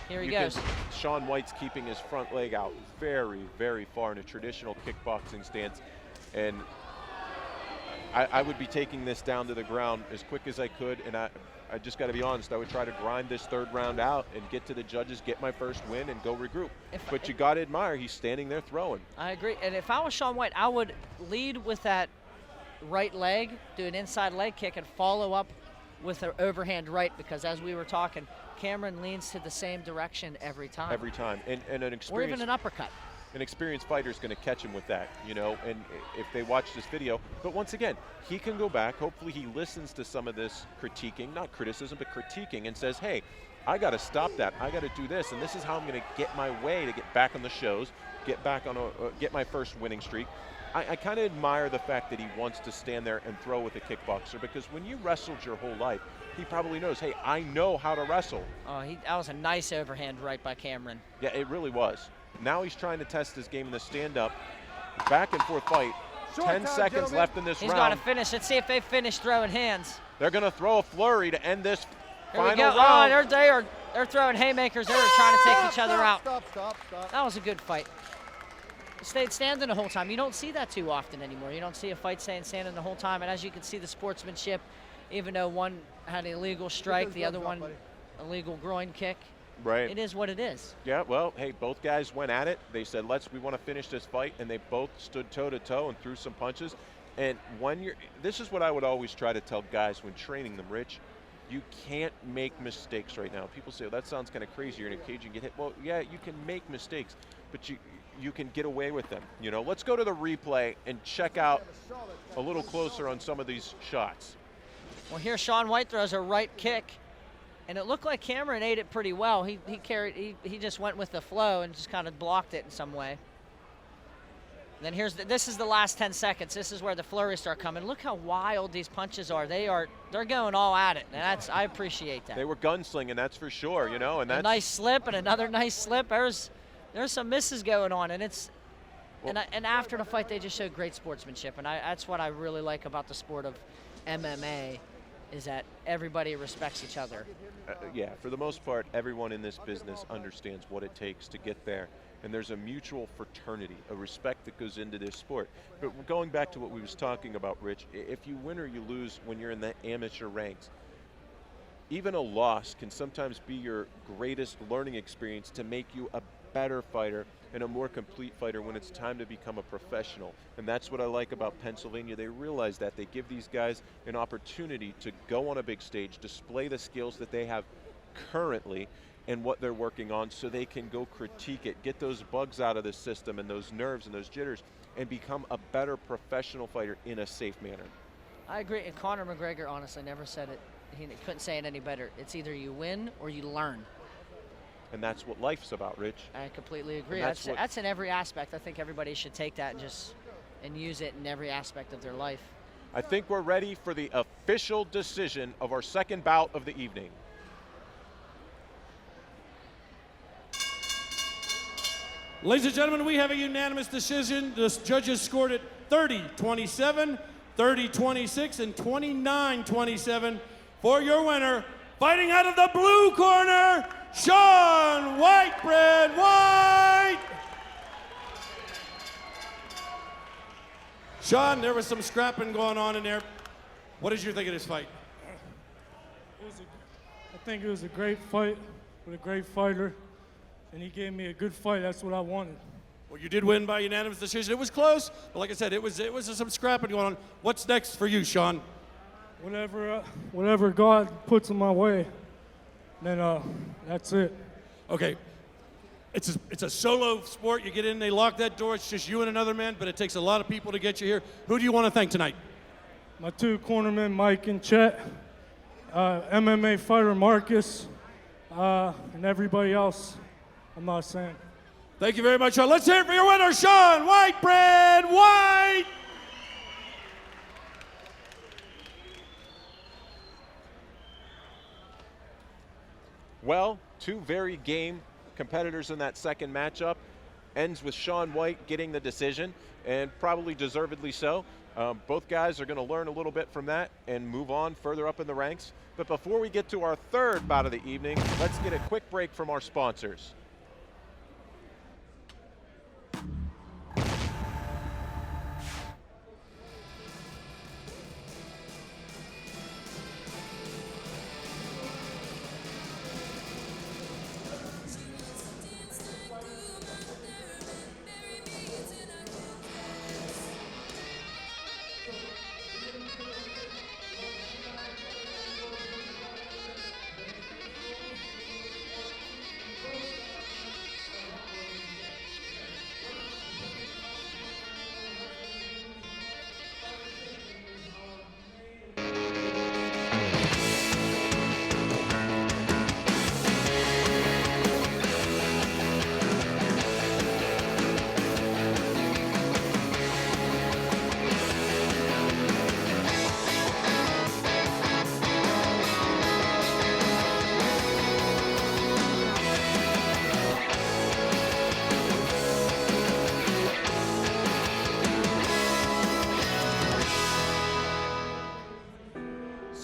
here he goes. Shaun White's keeping his front leg out very, very far in a traditional kickboxing stance, and I would be taking this down to the ground as quick as I could, and I just got to be honest, I would try to grind this third round out and get to the judges, get my first win, and go regroup. But you got to admire, he's standing there throwing. I agree, and if I was Shaun White, I would lead with that right leg, do an inside leg kick, and follow up with an overhand right, because as we were talking, Cameron leans to the same direction every time. Every time. And an Or even experienced, an uppercut. an experienced fighter is going to catch him with that, you know, and if they watch this video. But once again, he can go back. Hopefully he listens to some of this critiquing, not criticism, but critiquing, and says, hey, I got to stop that. I got to do this, and this is how I'm going to get my way to get back on the shows, get back on get my first winning streak. I kind of admire the fact that he wants to stand there and throw with a kickboxer, because when you wrestled your whole life, he probably knows, hey, I know how to wrestle. Oh, that was a nice overhand right by Cameron. Yeah, it really was. Now he's trying to test his game in the stand-up. Back and forth fight. 10 seconds left in this round. He's got to finish. Let's see if they finish throwing hands. They're going to throw a flurry to end this Here we final go. round. Oh, they're throwing haymakers. They were trying to take each other out. Stop. That was a good fight. Stayed standing the whole time. You don't see that too often anymore. You don't see a fight staying standing the whole time. And as you can see, the sportsmanship, even though one had an illegal strike, the other one illegal groin kick. Right. It is what it is. Yeah, well, hey, both guys went at it. They said, we want to finish this fight, and they both stood toe-to-toe and threw some punches. And this is what I would always try to tell guys when training them, Rich. You can't make mistakes right now. People say, that sounds kind of crazy. You're in a cage and get hit. Well, yeah, you can make mistakes, but you can get away with them. You know, let's go to the replay and check out a little closer on some of these shots. Well, here Shaun White throws a right kick, and it looked like Cameron ate it pretty well. He just went with the flow and just kind of blocked it in some way. Then this is the last 10 seconds. This is where the flurries start coming. Look how wild these punches are. They're going all at it, and I appreciate that. They were gunslinging, that's for sure, you know. And that's a nice slip and another nice slip. There's some misses going on, and and after the fight they just showed great sportsmanship, and that's what I really like about the sport of MMA, is that everybody respects each other. Yeah, for the most part, everyone in this business understands what it takes to get there. And there's a mutual fraternity, a respect that goes into this sport. But going back to what we was talking about, Rich, if you win or you lose when you're in the amateur ranks, even a loss can sometimes be your greatest learning experience to make you a better fighter and a more complete fighter when it's time to become a professional. And that's what I like about Pennsylvania. They realize that. They give these guys an opportunity to go on a big stage, display the skills that they have currently and what they're working on, so they can go critique it, get those bugs out of the system and those nerves and those jitters, and become a better professional fighter in a safe manner. I agree, and Conor McGregor honestly never said it. He couldn't say it any better. It's either you win or you learn. And that's what life's about, Rich. I completely agree. That's in every aspect. I think everybody should take that and use it in every aspect of their life. I think we're ready for the official decision of our second bout of the evening. Ladies and gentlemen, we have a unanimous decision. The judges scored it 30-27, 30-26, and 29-27 for your winner. Fighting out of the blue corner, Shaun Whitebread White. Shaun, there was some scrapping going on in there. What did you think of this fight? I think it was a great fight with a great fighter. And he gave me a good fight. That's what I wanted. Well, you did win by unanimous decision. It was close, but like I said, it was some scrapping going on. What's next for you, Shaun? Whatever God puts in my way, then that's it. Okay. It's a solo sport. You get in, they lock that door. It's just you and another man, but it takes a lot of people to get you here. Who do you want to thank tonight? My two cornermen, Mike and Chet, MMA fighter Marcus, and everybody else. I'm not saying. Thank you very much, Shaun. Let's hear it for your winner, Shaun Whitebread White. Well, two very game competitors in that second matchup. Ends with Shaun White getting the decision, and probably deservedly so. Both guys are going to learn a little bit from that and move on further up in the ranks. But before we get to our third bout of the evening, let's get a quick break from our sponsors.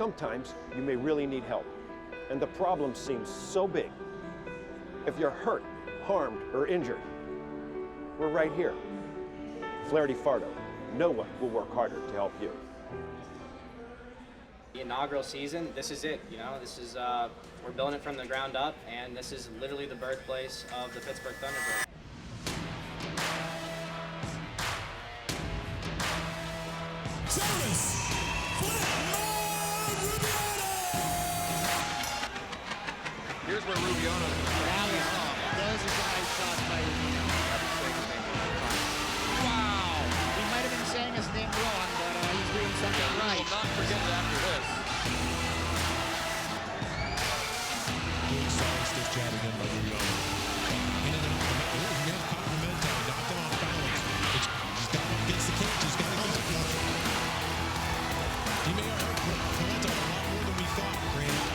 sometimes you may really need help, and the problem seems so big. If you're hurt, harmed, or injured, we're right here. Flaherty Fardo, no one will work harder to help you. The inaugural season, this is it, you know, this is, we're building it from the ground up, and this is literally the birthplace of the Pittsburgh Thunderbird. Here's where Rubiano Those are guys shot by Wow. He might have been saying his name wrong, but he's doing something right. He will not forget it after this. Big side stiff jab again by Rubiano. And then the Complimento knocked him off balance. He's got him against the cage. He's got to go. He may have hurt Complimento a lot more than we thought, Grant.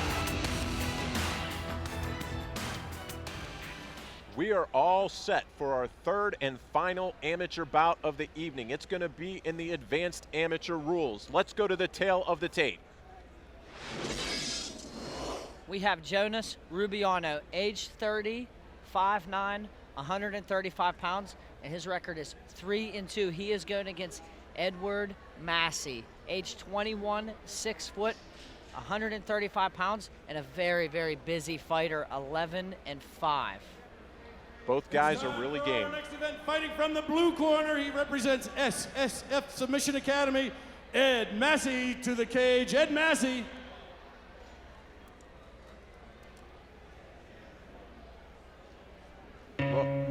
We are all set for our third and final amateur bout of the evening. It's going to be in the advanced amateur rules. Let's go to the tail of the tape. We have Jonas Rubiano, age 30, 5'9", 135 pounds, and his record is 3-2. He is going against Edward Massey, age 21, 6 foot, 135 pounds, and a very, very busy fighter, 11-5. Both guys are really game. Our next event, fighting from the blue corner, he represents SSF Submission Academy, Ed Massey to the cage. Ed Massey.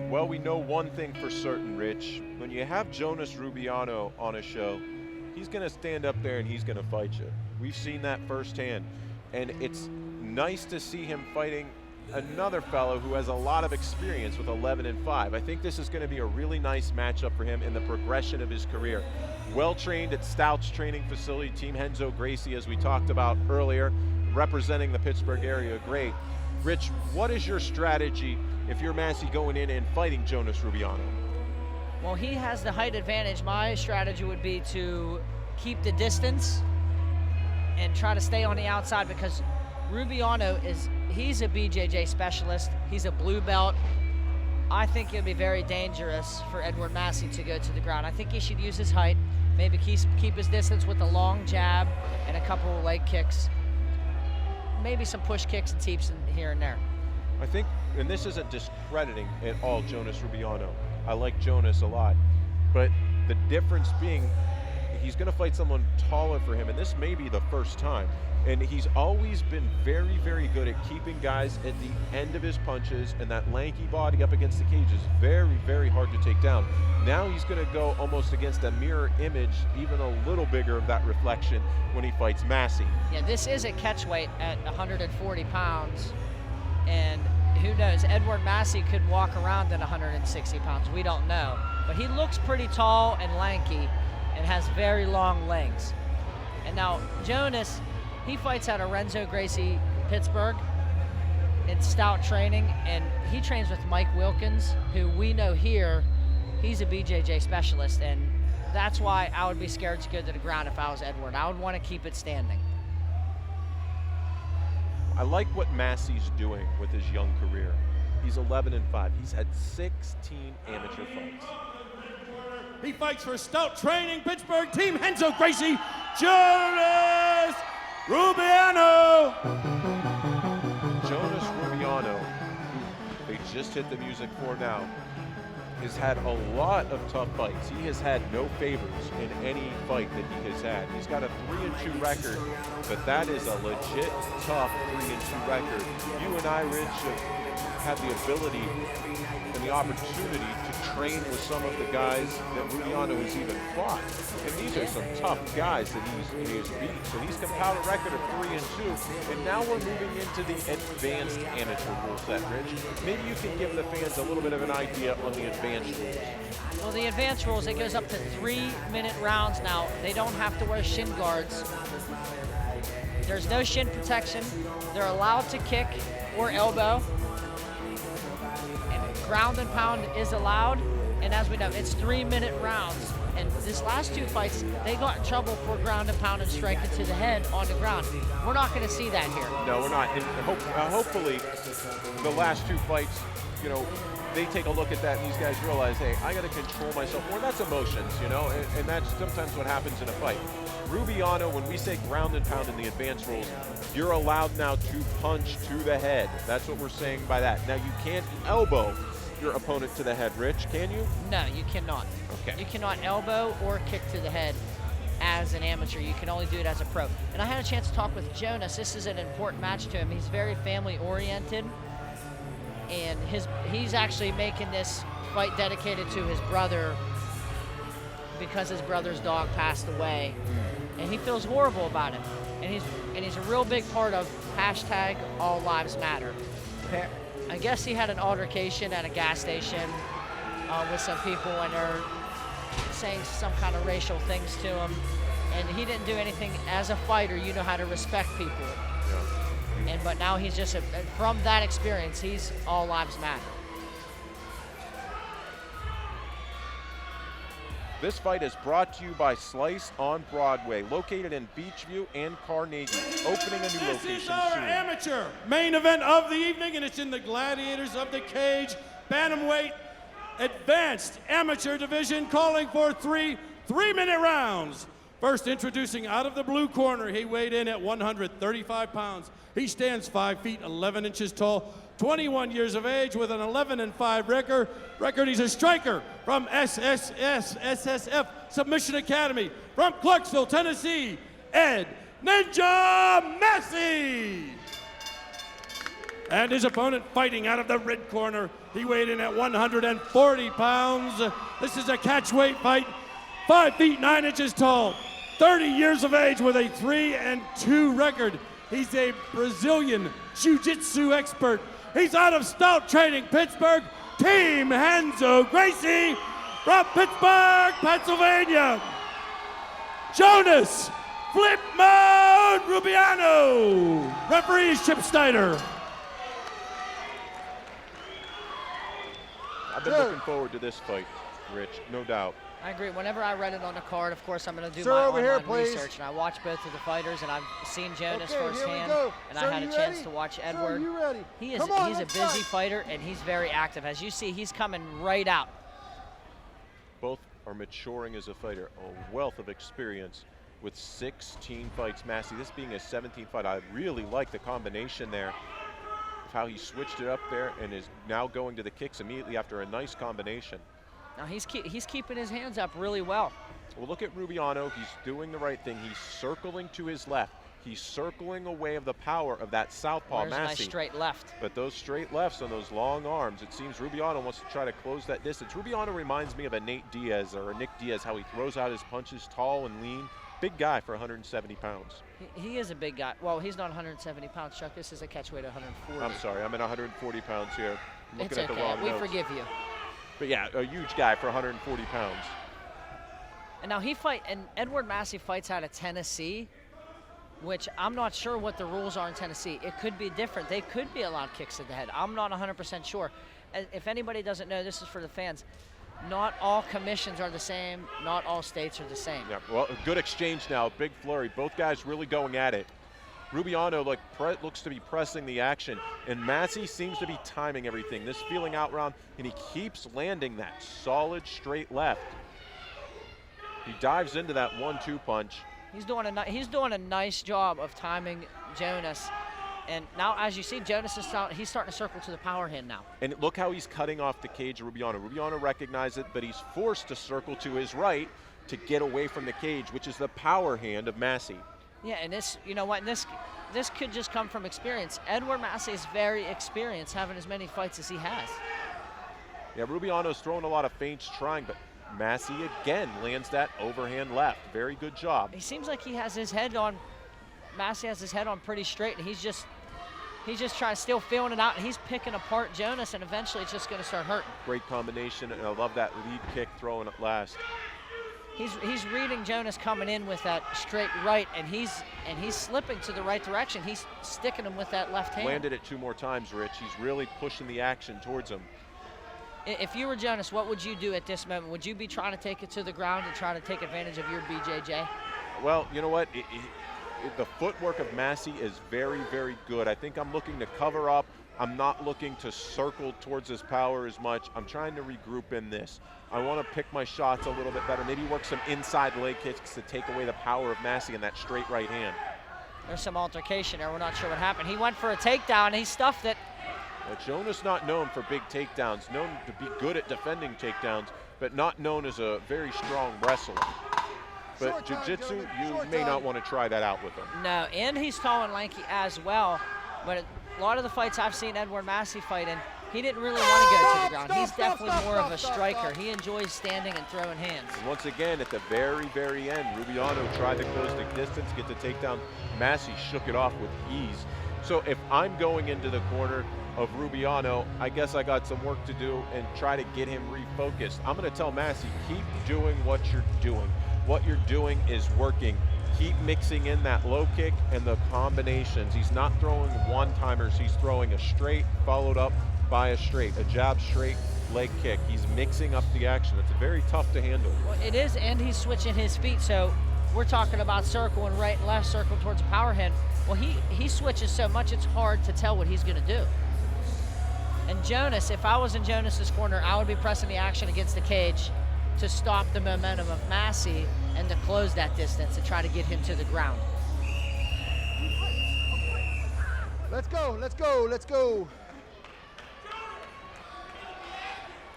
Well, we know one thing for certain, Rich. When you have Jonas Rubiano on a show, he's going to stand up there and he's going to fight you. We've seen that firsthand. And it's nice to see him fighting another fellow who has a lot of experience with 11-5. I think this is going to be a really nice matchup for him in the progression of his career. Well trained at Stout's training facility, Team Renzo Gracie, as we talked about earlier, representing the Pittsburgh area. Great. Rich, what is your strategy if you're Massey going in and fighting Jonas Rubiano? Well, he has the height advantage. My strategy would be to keep the distance and try to stay on the outside, because Rubiano he's a BJJ specialist. He's a blue belt. I think it'd be very dangerous for Edward Massey to go to the ground. I think he should use his height, maybe keep his distance with a long jab and a couple of leg kicks, maybe some push kicks and teeps here and there. I think, and this isn't discrediting at all Jonas Rubiano. I like Jonas a lot, but the difference being he's going to fight someone taller for him, and this may be the first time. And he's always been very, very good at keeping guys at the end of his punches, and that lanky body up against the cage is very, very hard to take down. Now he's going to go almost against a mirror image, even a little bigger of that reflection when he fights Massey. Yeah, this is a catch weight at 140 pounds, and who knows, Edward Massey could walk around at 160 pounds. We don't know. But he looks pretty tall and lanky and has very long legs. And now Jonas, he fights out of Renzo Gracie, Pittsburgh, in Stout training, and he trains with Mike Wilkins, who we know here, he's a BJJ specialist, and that's why I would be scared to go to the ground if I was Edward. I would want to keep it standing. I like what Massey's doing with his young career. He's 11-5. He's had 16 amateur fights. He fights for Stout Training, Pittsburgh, Team Renzo Gracie, Jonas Rubiano. Jonas Rubiano, who they just hit the music for now, has had a lot of tough fights. He has had no favors in any fight that he has had. He's got a 3-2 record, but that is a legit tough 3-2 record. You and I, Rich, have had the ability and the opportunity to train with some of the guys that Rubiano has even fought. And these are some tough guys that he's beaten. So he's compiled a record of 3-2. And now we're moving into the advanced amateur rule set, Rich. Maybe you can give the fans a little bit of an idea on the advanced rules. Well, the advanced rules, it goes up to 3-minute rounds now. They don't have to wear shin guards. There's no shin protection. They're allowed to kick or elbow. And ground and pound is allowed. And as we know, it's 3-minute rounds. And these last 2 fights, they got in trouble for ground and pound and striking to the head on the ground. We're not going to see that here. No, we're not. And hopefully, the last 2 fights, you know, they take a look at that and these guys realize, hey, I got to control myself more. That's emotions, you know, and that's sometimes what happens in a fight. Rubiano, when we say ground and pound in the advanced rules, you're allowed now to punch to the head. That's what we're saying by that. Now, you can't elbow your opponent to the head, Rich, can you? No, you cannot. Okay. You cannot elbow or kick to the head as an amateur. You can only do it as a pro. And I had a chance to talk with Jonas. This is an important match to him. He's very family oriented, and he's actually making this fight dedicated to his brother because his brother's dog passed away, and he feels horrible about it. And he's a real big part of hashtag All Lives Matter. I guess he had an altercation at a gas station with some people, and they're saying some kind of racial things to him. And he didn't do anything. As a fighter, you know how to respect people. Yeah. But now he's just, from that experience, he's All Lives Matter. This fight is brought to you by Slice on Broadway, located in Beachview and Carnegie, opening a new location soon. This is our amateur main event of the evening, and it's in the Gladiators of the Cage Bantamweight Advanced Amateur Division, calling for 3 3-minute rounds. First, introducing out of the blue corner, he weighed in at 135 pounds. He stands 5 feet 11 inches tall, 21 years of age with an 11-5 record. He's a striker from SSF Submission Academy from Clarksville, Tennessee, Ed Ninja Massey. And his opponent fighting out of the red corner, he weighed in at 140 pounds. This is a catchweight fight, 5 feet 9 inches tall, 30 years of age with a 3-2 record. He's a Brazilian jiu-jitsu expert. He's out of Stout Training, Pittsburgh. Team Renzo Gracie from Pittsburgh, Pennsylvania. Jonas Flip Mode Rubiano. Referee is Chip Snyder. I've been looking forward to this fight, Rich, no doubt. I agree. Whenever I read it on the card, of course, I'm going to do Sir, my over here, online please. research, and I watched both of the fighters, and I've seen Jonas Okay, here we firsthand, go. and Sir, I had a you chance ready? to watch Sir, Edward. you ready? He's Come on, a let's busy fight. fighter, and he's very active. As you see, he's coming right out. Both are maturing as a fighter, a wealth of experience with 16 fights. Massey, this being his 17th fight, I really like the combination there of how he switched it up there and is now going to the kicks immediately after a nice combination. Now he's keeping his hands up really well. Well, look at Rubiano. He's doing the right thing. He's circling to his left. He's circling away of the power of that southpaw There's a Massey. nice straight left. But those straight lefts on those long arms, it seems Rubiano wants to try to close that distance. Rubiano reminds me of a Nate Diaz or a Nick Diaz, how he throws out his punches, tall and lean. Big guy for 170 pounds. He is a big guy. Well, he's not 170 pounds, Chuck. This is a catchweight of 140. I'm sorry, I'm at 140 pounds here. I'm It's looking at the okay. wrong We notes. forgive you. But yeah, a huge guy for 140 pounds. And now Edward Massey fights out of Tennessee, which I'm not sure what the rules are in Tennessee. It could be different. They could be allowed kicks to the head. I'm not 100% sure. If anybody doesn't know, this is for the fans. Not all commissions are the same. Not all states are the same. Yeah, well, a good exchange now, big flurry. Both guys really going at it. Rubiano looks to be pressing the action, and Massey seems to be timing everything. This feeling out round, and he keeps landing that solid straight left. He dives into that 1-2 punch. He's doing a nice job of timing Jonas. And now, as you see, Jonas he's starting to circle to the power hand now. And look how he's cutting off the cage of Rubiano. Rubiano recognizes it, but he's forced to circle to his right to get away from the cage, which is the power hand of Massey. Yeah, and this, you know what, this could just come from experience. Edward Massey is very experienced, having as many fights as he has. Yeah, Rubiano's throwing a lot of feints trying, but Massey again lands that overhand left. Very good job. He seems like he has his head on, Massey has his head on pretty straight, and he's just trying, still feeling it out, and he's picking apart Jonas, and eventually it's just going to start hurting. Great combination, and I love that lead kick throwing it last. He's reading Jonas coming in with that straight right, and he's slipping to the right direction. He's sticking him with that left hand. Landed it 2 more times, Rich. He's really pushing the action towards him. If you were Jonas, what would you do at this moment? Would you be trying to take it to the ground and try to take advantage of your BJJ? Well, you know what? The footwork of Massey is very, very good. I think I'm looking to cover up. I'm not looking to circle towards his power as much. I'm trying to regroup in this. I want to pick my shots a little bit better. Maybe work some inside leg kicks to take away the power of Massey in that straight right hand. There's some altercation there. We're not sure what happened. He went for a takedown. He stuffed it. Well, Jonas not known for big takedowns, known to be good at defending takedowns, but not known as a very strong wrestler. But jiu-jitsu, you may not want to try that out with him. No, and he's tall and lanky as well. But a lot of the fights I've seen Edward Massey fight in, he didn't really want to go to the ground. He's definitely more of a striker. He enjoys standing and throwing hands. And once again, at the very, very end, Rubiano tried to close the distance, get the takedown. Massey shook it off with ease. So if I'm going into the corner of Rubiano, I guess I got some work to do and try to get him refocused. I'm going to tell Massey, keep doing what you're doing. What you're doing is working. Keep mixing in that low kick and the combinations. He's not throwing one-timers. He's throwing a straight followed up by a straight, a jab, straight, leg kick. He's mixing up the action. It's very tough to handle. Well, it is, and he's switching his feet. So we're talking about circle and right and left, circle towards a power hand. Well, he switches so much it's hard to tell what he's going to do. And Jonas, if I was in Jonas's corner, I would be pressing the action against the cage to stop the momentum of Massey and to close that distance and try to get him to the ground. Let's go, let's go, let's go.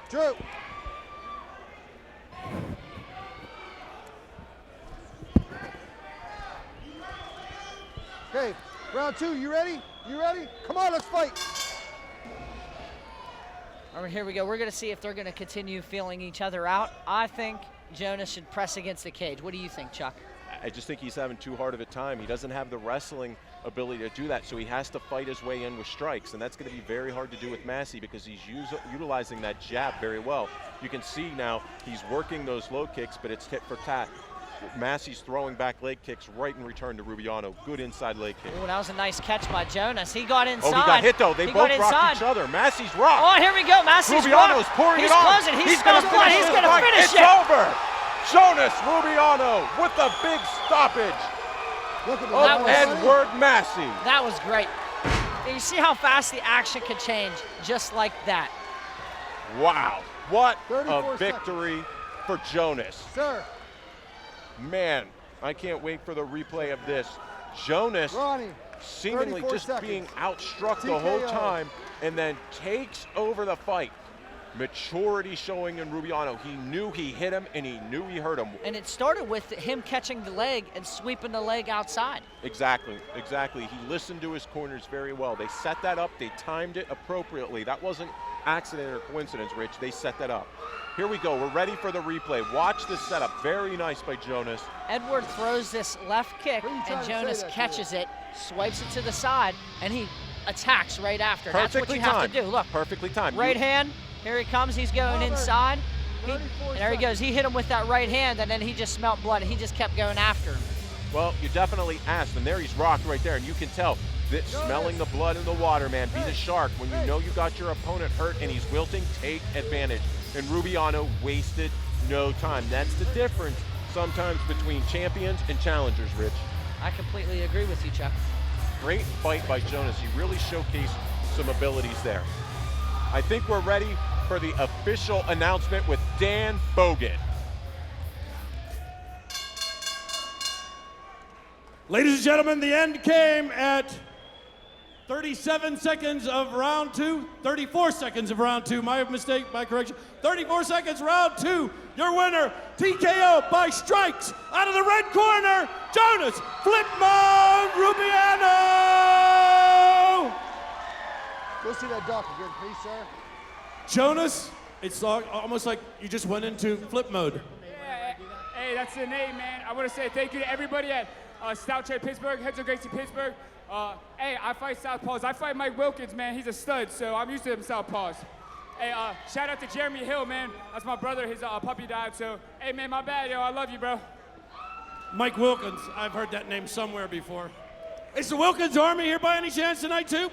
Drew. Okay, round two, you ready? You ready? Come on, let's fight. All right, here we go. We're going to see if they're going to continue feeling each other out. I think Jonas should press against the cage. What do you think, Chuck? I just think he's having too hard of a time. He doesn't have the wrestling ability to do that, so he has to fight his way in with strikes, and that's going to be very hard to do with Massey because he's utilizing that jab very well. You can see now he's working those low kicks, but it's tit for tat. Massey's throwing back leg kicks right in return to Rubiano. Good inside leg kick. Oh, that was a nice catch by Jonas. He got inside. Oh, he got hit though. They both rocked each other. Massey's rocked. Oh, here we go. Massey's Rubiano's pouring it on. Closing. He's going to finish. He's going to finish it. It's over. Jonas Rubiano with a big stoppage of Edward Massey. That was great. You see how fast the action could change just like that. Wow. What a victory for Jonas. Sir. Man, I can't wait for the replay of this. Jonas seemingly just being outstruck the whole time and then takes over the fight. Maturity showing in Rubiano. He knew he hit him and he knew he hurt him. And it started with him catching the leg and sweeping the leg outside. Exactly, exactly. He listened to his corners very well. They set that up, they timed it appropriately. That wasn't accident or coincidence, Rich. They set that up. Here we go, we're ready for the replay. Watch this setup, very nice by Jonas. Edward throws this left kick and Jonas catches it, swipes it to the side, and he attacks right after. That's what you have to do, look. Perfectly timed. Right hand, here he comes, he's going inside. And there he goes, he hit him with that right hand and then he just smelled blood. He just kept going after him. Well, you definitely asked, and there he's rocked right there, and you can tell that smelling the blood in the water, man. Be the shark. When you know you got your opponent hurt and he's wilting, take advantage. And Rubiano wasted no time. That's the difference sometimes between champions and challengers, Rich. I completely agree with you, Chuck. Great fight by Jonas. He really showcased some abilities there. I think we're ready for the official announcement with Dan Bogan. Ladies and gentlemen, the end came at 37 seconds of round two, 34 seconds of round two. My mistake, my correction. 34 seconds, round two. Your winner, TKO by strikes out of the red corner, Jonas Flip Mode Rubiano. Go see that doc again, please, sir. Jonas, it's almost like you just went into flip mode. Yeah, hey, that's the name, man. I want to say thank you to everybody at Stout Trade Pittsburgh, Heads of Gracie Pittsburgh. Hey, I fight southpaws. I fight Mike Wilkins, man. He's a stud, so I'm used to them southpaws. Hey, shout out to Jeremy Hill, man. That's my brother. His puppy died, so hey, man, my bad, yo. I love you, bro. Mike Wilkins, I've heard that name somewhere before. Is the Wilkins Army here by any chance tonight, too?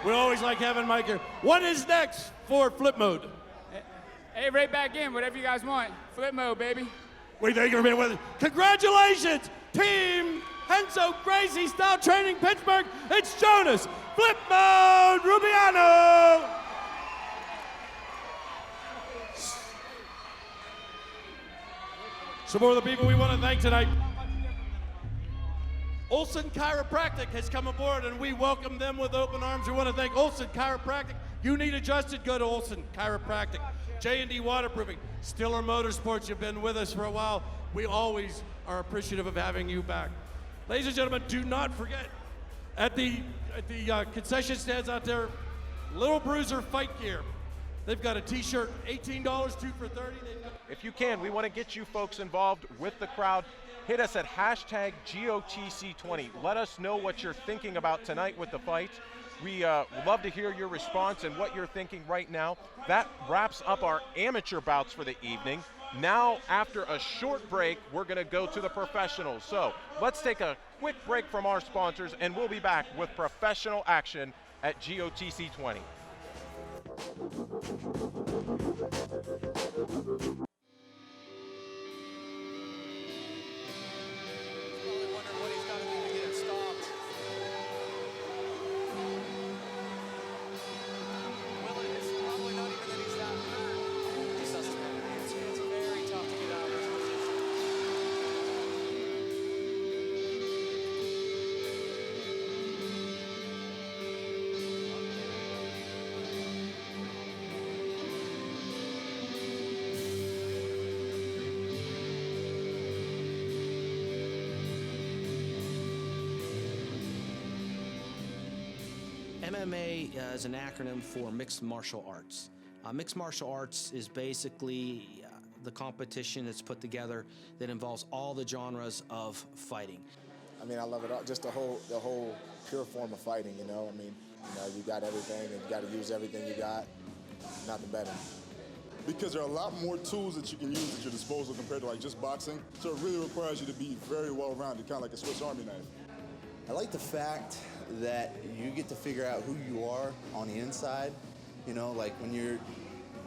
We always like having Mike here. What is next for Flip Mode? Hey, right back in, whatever you guys want. Flip mode, baby. We thank you for being with us. Congratulations, Team Henso Gracie Style Training Pittsburgh. It's Jonas Flip Mode Rubiano. Some more of the people we want to thank tonight. Olson Chiropractic has come aboard, and we welcome them with open arms. We want to thank Olson Chiropractic. You need adjusted, go to Olson Chiropractic. J&D Waterproofing, Stiller Motorsports, you've been with us for a while. We always are appreciative of having you back. Ladies and gentlemen, do not forget, at the concession stands out there, Little Bruiser Fight Gear. They've got a t-shirt, $18, 2 for $30. If you can, we want to get you folks involved with the crowd. Hit us at hashtag GOTC20. Let us know what you're thinking about tonight with the fights. We love to hear your response and what you're thinking right now. That wraps up our amateur bouts for the evening. Now, after a short break, we're going to go to the professionals. So let's take a quick break from our sponsors, and we'll be back with professional action at GOTC 20. MMA is an acronym for Mixed Martial Arts. Mixed Martial Arts is basically the competition that's put together that involves all the genres of fighting. I mean, I love it all, just the whole pure form of fighting, you know? I mean, you got everything and you got to use everything you got, nothing better. Because there are a lot more tools that you can use at your disposal compared to like just boxing. So it really requires you to be very well-rounded, kind of like a Swiss Army knife. I like the fact that you get to figure out who you are on the inside. You know, like when you're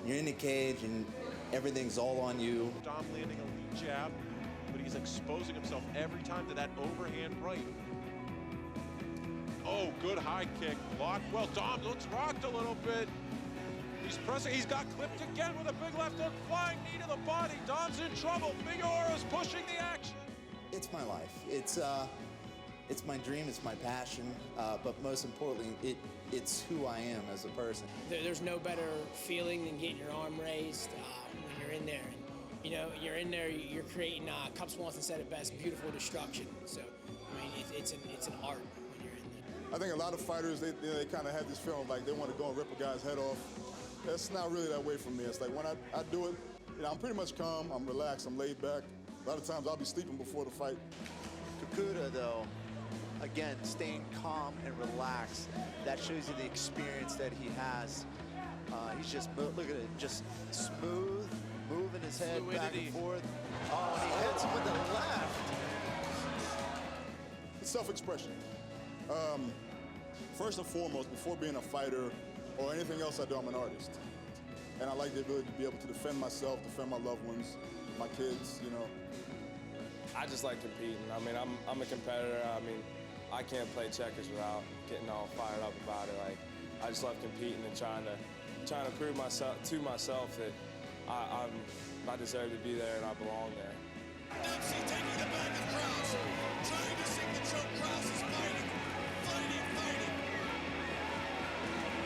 in the cage and everything's all on you. Dom landing a lead jab, but he's exposing himself every time to that overhand right. Oh, good high kick. Blocked well. Dom looks rocked a little bit. He's pressing. He's got clipped again with a big left hook. Flying knee to the body. Dom's in trouble. Figueroa's pushing the action. It's my life. It's my dream, it's my passion, but most importantly, it's who I am as a person. There's no better feeling than getting your arm raised when you're in there. And, you know, you're in there, you're creating, Cub Swanson said it best, beautiful destruction. So, I mean, it's an art when you're in there. I think a lot of fighters, they kind of have this feeling like they want to go and rip a guy's head off. That's not really that way for me. It's like when I do it, you know, I'm pretty much calm, I'm relaxed, I'm laid back. A lot of times I'll be sleeping before the fight. Kakuta, though, again, staying calm and relaxed. That shows you the experience that he has. He's just, look at it, just smooth, moving his head back and forth. Oh, and he hits him with the left. It's self-expression. First and foremost, before being a fighter or anything else I do, I'm an artist. And I like the ability to be able to defend myself, defend my loved ones, my kids, you know. I just like competing. I mean, I'm a competitor. I mean, I can't play checkers without getting all fired up about it. Like, I just love competing and trying to prove to myself that I deserve to be there and I belong there. MC taking the back of Krause, trying to sink the choke. Krause is fighting.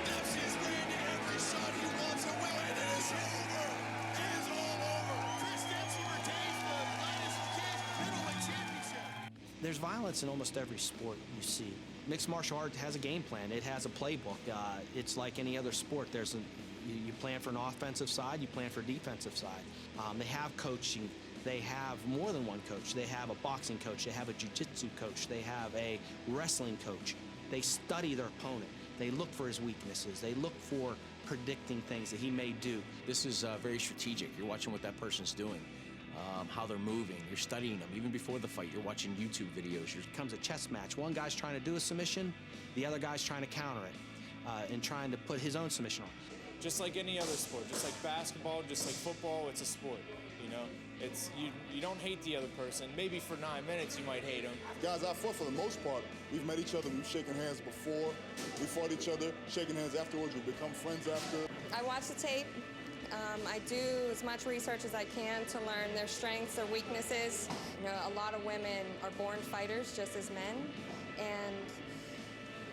MC is landing every shot he wants to win. It is over. It is all over. Chris Dempsey retains the Gladiators Middleweight Championship. There's violence in almost every sport you see. Mixed martial art has a game plan. It has a playbook. It's like any other sport. You plan for an offensive side, you plan for a defensive side. They have coaching. They have more than one coach. They have a boxing coach. They have a jiu-jitsu coach. They have a wrestling coach. They study their opponent. They look for his weaknesses. They look for predicting things that he may do. This is very strategic. You're watching what that person's doing. How they're moving, you're studying them. Even before the fight, you're watching YouTube videos. Here comes a chess match. One guy's trying to do a submission, the other guy's trying to counter it and trying to put his own submission on. just like any other sport, just like basketball, just like football, it's a sport, you know? It's, you don't hate the other person. Maybe for 9 minutes you might hate them. Guys, I fought for the most part. We've met each other, we've shaken hands before, we fought each other, shaking hands afterwards, we've become friends after. I watch the tape. I do as much research as I can to learn their strengths, their weaknesses. You know, a lot of women are born fighters just as men, and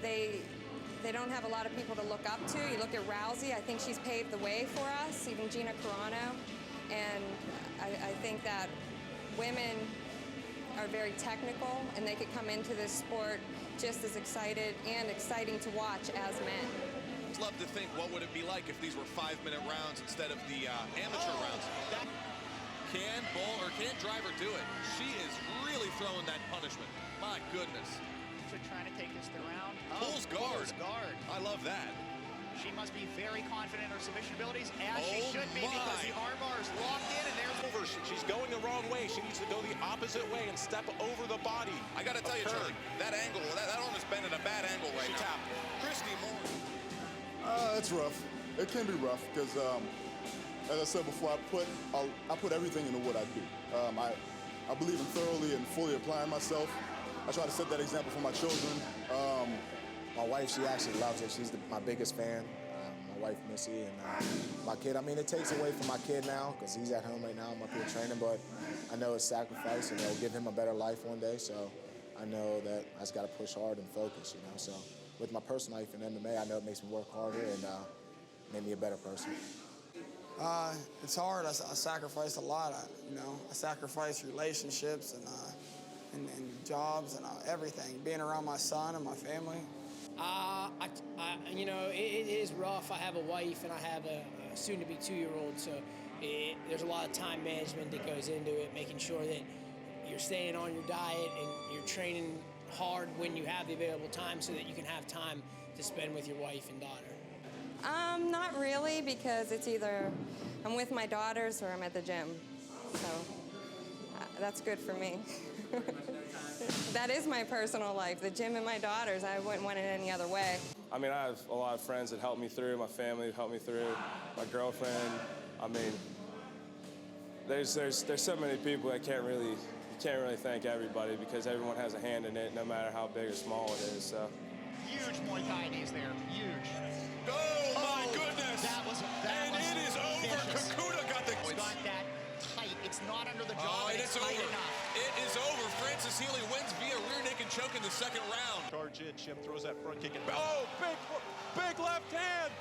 they don't have a lot of people to look up to. You look at Rousey, I think she's paved the way for us, even Gina Carano. And I think that women are very technical, and they could come into this sport just as excited and exciting to watch as men. I'd love to think what would it be like if these were 5-minute rounds instead of the amateur rounds. Can Driver do it? She is really throwing that punishment. My goodness. So trying to take this to round. Pulls guard. Pulls guard. I love that. She must be very confident in her submission abilities, as she should be, because the armbar is locked in, and there's over. She's going the wrong way. She needs to go the opposite way and step over the body. I got to tell you, Charlie, that angle, that arm is bent at a bad angle right now. She tapped. Christy Moore. It's rough. It can be rough because, as I said before, I put everything into what I do. I believe in thoroughly and fully applying myself. I try to set that example for my children. My wife, she actually loves it. She's my biggest fan. My wife, Missy, and my kid. I mean, it takes away from my kid now because he's at home right now. I'm up here training, but I know it's sacrifice, and it'll give him a better life one day. So I know that I just got to push hard and focus, you know. So with my personal life in MMA, I know it makes me work harder and make me a better person. It's hard. I sacrificed a lot. I sacrificed relationships and jobs and everything. Being around my son and my family. It is rough. I have a wife and I have a soon-to-be 2-year-old, so there's a lot of time management that goes into it, making sure that you're staying on your diet and you're training hard when you have the available time so that you can have time to spend with your wife and daughter. Not really, because it's either I'm with my daughters or I'm at the gym. So that's good for me. That is my personal life, the gym and my daughters. I wouldn't want it any other way. I mean, I have a lot of friends that help me through, my family helped me through, my girlfriend. I mean, there's so many people that can't really thank everybody because everyone has a hand in it, no matter how big or small it is. So. huge Muay Thai knees there, huge. Oh my goodness! That was it is over. vicious. Kakuta got the. It's got that tight. It's not under the jaw, and it's it's tight over. enough. It is over. Francis Healy wins via rear naked choke in the second round. Charge in. Shim throws that front kick and oh, big left hand.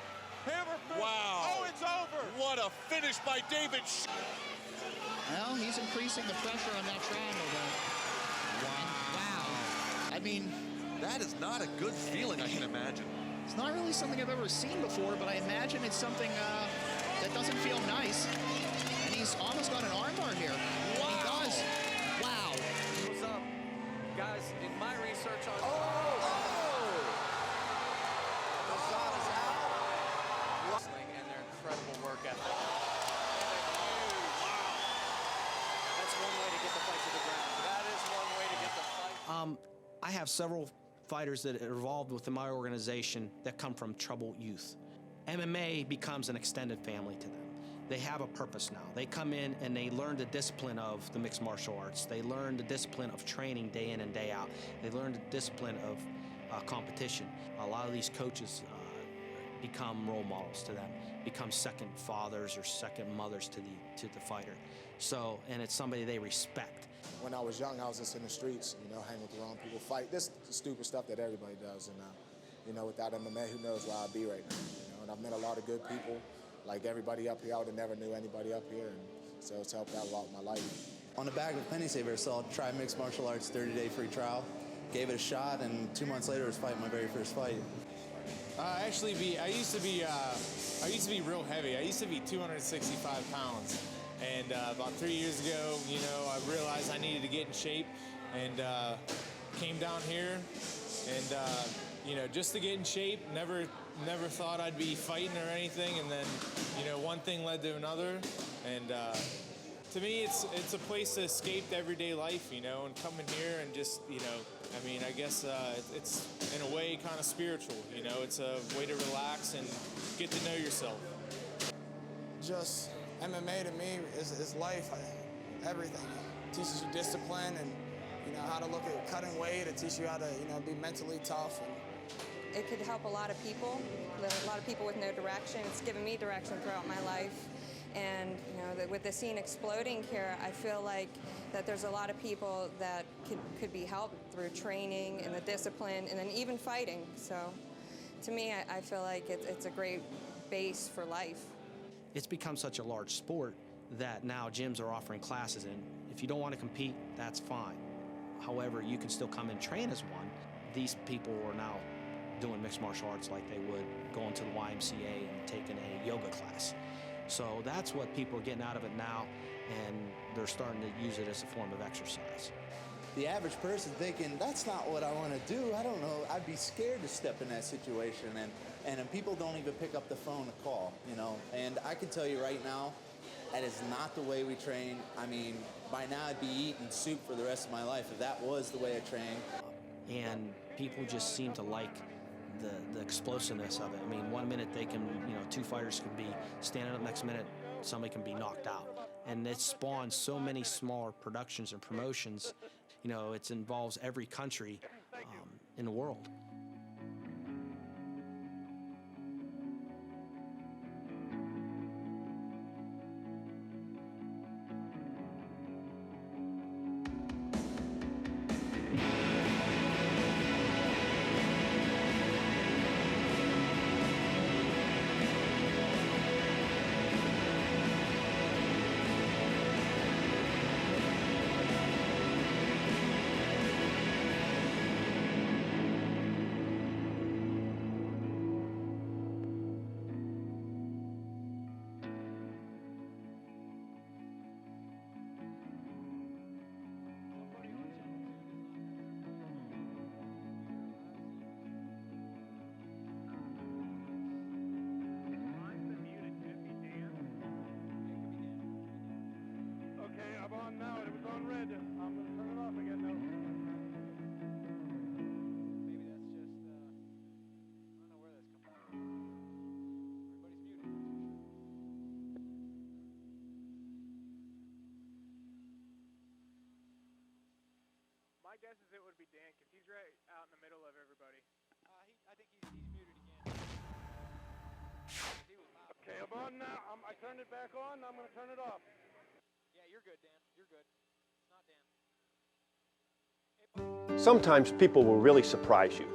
Hammer fist. Wow. Oh, it's over. What a finish by David. Well, he's increasing the pressure on that triangle there. Wow. I mean, that is not a good feeling, I can imagine. It's not really something I've ever seen before, but I imagine it's something that doesn't feel nice. And he's almost got an armbar here. Wow. He does. Wow. What's up? Guys, in my research on... Lozada's out. Wrestling and their incredible work ethic. That's one way to get the fight to the ground. That is one way to get the fight. I have several fighters that are involved within my organization that come from troubled youth. MMA becomes an extended family to them. They have a purpose now. They come in and they learn the discipline of the mixed martial arts. They learn the discipline of training day in and day out. They learn the discipline of competition. A lot of these coaches become role models to them, become second fathers or second mothers to the fighter. So, and it's somebody they respect. When I was young, I was just in the streets, hanging with the wrong people, fight. This stupid stuff that everybody does. And, without MMA, who knows where I'd be right now. And I've met a lot of good people. Like everybody up here, I would have never knew anybody up here. And so it's helped out a lot in my life. On the back of Penny Saver, so I tried mixed martial arts 30-day free trial. Gave it a shot, and 2 months later, I was fighting my very first fight. I used to be real heavy. I used to be 265 pounds. And about 3 years ago, I realized I needed to get in shape and came down here and, just to get in shape, never thought I'd be fighting or anything. And then, one thing led to another. And to me, it's a place to escape the everyday life, and coming here and just, I guess it's in a way kind of spiritual, it's a way to relax and get to know yourself. just MMA to me is life, everything. It teaches you discipline and how to look at cutting weight. It teaches you how to be mentally tough. And it could help a lot of people with no direction. It's given me direction throughout my life. And with the scene exploding here, I feel like that there's a lot of people that could be helped through training and the discipline and then even fighting. So to me, I feel like it's a great base for life. It's become such a large sport that now gyms are offering classes, and if you don't want to compete, that's fine. However, you can still come and train as one. These people are now doing mixed martial arts like they would going to the YMCA and taking a yoga class. So that's what people are getting out of it now, and they're starting to use it as a form of exercise. The average person thinking, that's not what I want to do. I don't know. I'd be scared to step in that situation. And people don't even pick up the phone to call, And I can tell you right now, that is not the way we train. I mean, by now I'd be eating soup for the rest of my life if that was the way I trained. And people just seem to like the explosiveness of it. I mean, 1 minute they can, two fighters can be standing up, next minute somebody can be knocked out. And it spawns so many smaller productions and promotions. It involves every country in the world. My guess is it would be Dan, because he's right out in the middle of everybody. I think he's muted again. Okay, I'm on now. I turned it back on. I'm going to turn it off. Yeah, you're good, Dan. You're good. It's not Dan. Sometimes people will really surprise you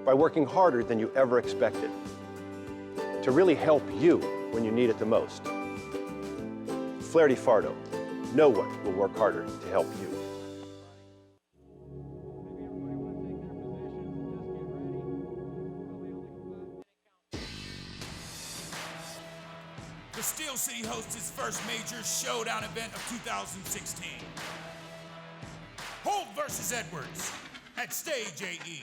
by working harder than you ever expected to really help you when you need it the most. Flaherty Fardo, no one will work harder to help you. The Steel City hosts its first major showdown event of 2016. Holt versus Edwards at Stage AE.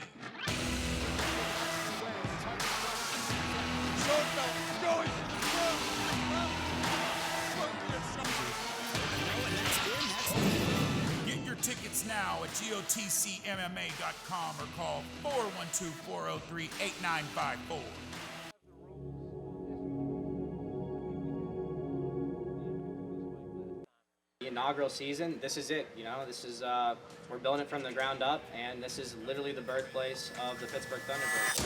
Get your tickets now at GOTCMMA.com or call 412-403-8954. The inaugural season, this is it, this is, we're building it from the ground up, and this is literally the birthplace of the Pittsburgh Thunderbirds.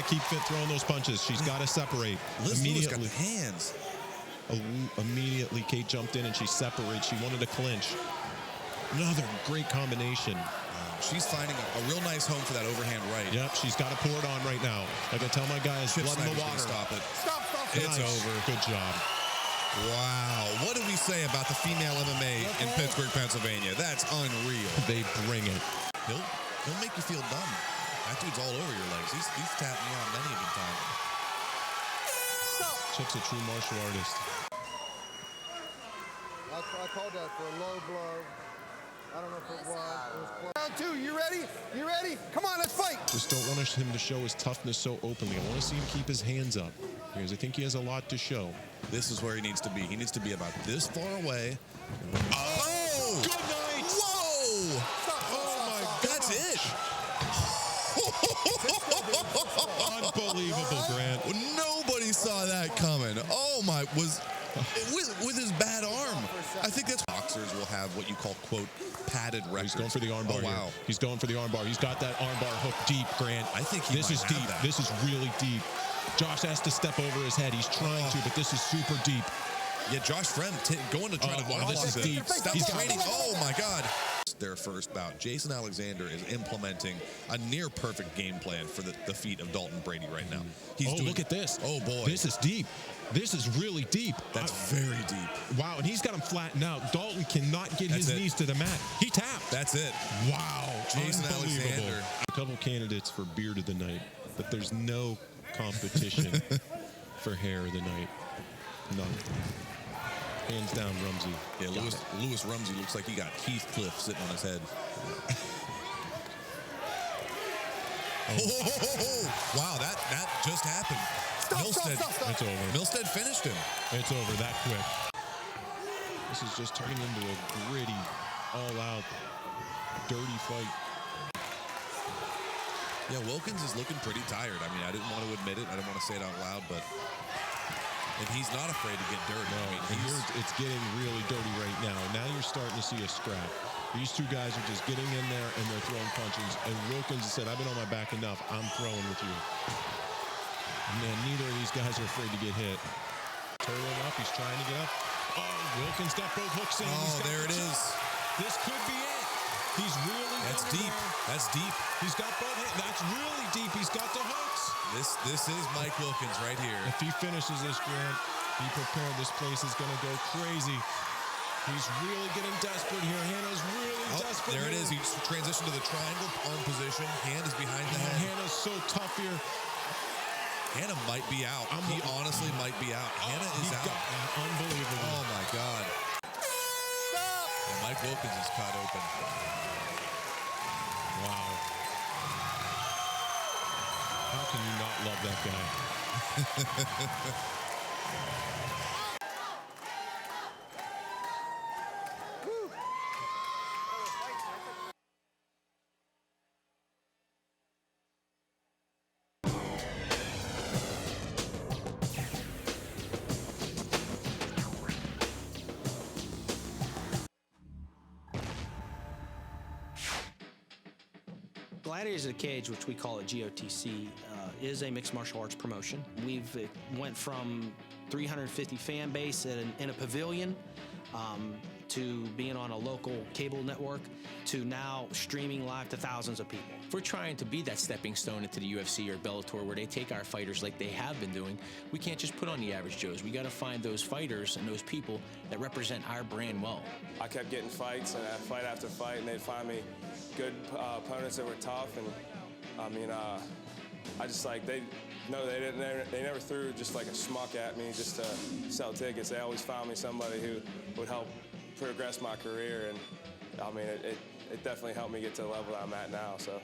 keep throwing those punches. She's got to separate. Liz Lewis got Immediately. the hands. Immediately, Kate jumped in and she separated. She wanted to clinch. Another great combination. She's finding a real nice home for that overhand right. Yep, she's got to pour it on right now. Like I tell my guys, Chip blood in the Snyder's water. gonna stop it. Stop. It's over. Good job. Wow. What do we say about the female MMA in Pittsburgh, Pennsylvania? That's unreal. They bring it. He'll make you feel dumb. That dude's all over your legs. He's tapped me out many a good time. Chip's a true martial artist. I called that for a low blow. I don't know if it was. It was close. Round two, you ready? You ready? Come on, let's fight. Just don't want him to show his toughness so openly. I want to see him keep his hands up because I think he has a lot to show. This is where he needs to be. He needs to be about this far away. Oh! Good night! Whoa! Oh, my God. That's it. Unbelievable, Grant. Nobody saw that coming. Oh, my. With his bad arm. I think that's boxers will have what you call, quote, padded records. He's going for the arm bar. Oh, wow. Here. He's going for the arm bar. He's got that arm bar hooked deep, Grant. I think this is deep. This is really deep. Josh has to step over his head. He's trying to, but this is super deep. Yeah, Josh Friend going to try to wow, this is deep. Stop training. Oh, my God. Their first bout. Jason Alexander is implementing a near perfect game plan for the feat of Dalton Brady right now. Look at this. Oh, boy. This is deep. This is really deep. That's very deep. Wow, and he's got him flattened out. Dalton cannot get his knees to the mat. He tapped. That's it. Wow. Jason Unbelievable. Alexander. A couple candidates for beard of the night, but there's no competition for hair of the night. None. Hands down, Rumsey. Yeah, Lewis Rumsey looks like he got Heathcliff sitting on his head. Wow, that just happened. Milstead. It's over. Milstead finished him. It's over that quick. This is just turning into a gritty, all-out, dirty fight. Yeah, Wilkins is looking pretty tired. I mean, I didn't want to admit it. I didn't want to say it out loud, but... And he's not afraid to get dirty. No, I mean, it's getting really dirty right now. Now you're starting to see a scrap. These two guys are just getting in there and they're throwing punches. And Wilkins has said, I've been on my back enough. I'm throwing with you. And man, neither of these guys are afraid to get hit. Turtling up. He's trying to get up. Oh, Wilkins got both hooks in. Oh, there it is. This could be it. He's really That's deep. There. That's deep. He's got both hands. That's really deep. He's got the hooks. This is Mike Wilkins right here. If he finishes this, Grant, be prepared. This place is going to go crazy. He's really getting desperate here. Hannah's really desperate. There it is. He's transitioned to the triangle arm position. Hand is behind the head. Hannah's so tough here. Hannah might be out. He honestly might be out. Hannah is out. Unbelievable. Oh, my God. And Mike Wilkins is cut open. Wow. How can you not love that guy? Gladiators of the Cage, which we call it GOTC, is a mixed martial arts promotion. We've went from 350 fan base in a pavilion to being on a local cable network to now streaming live to thousands of people. If we're trying to be that stepping stone into the UFC or Bellator where they take our fighters like they have been doing, we can't just put on the average Joes. We got to find those fighters and those people that represent our brand well. I kept getting fights and fight after fight, and they'd find me good opponents that were tough. And I mean, I just like they never threw just like a schmuck at me just to sell tickets. They always found me somebody who would help progress my career, and I mean, it definitely helped me get to the level that I'm at now. So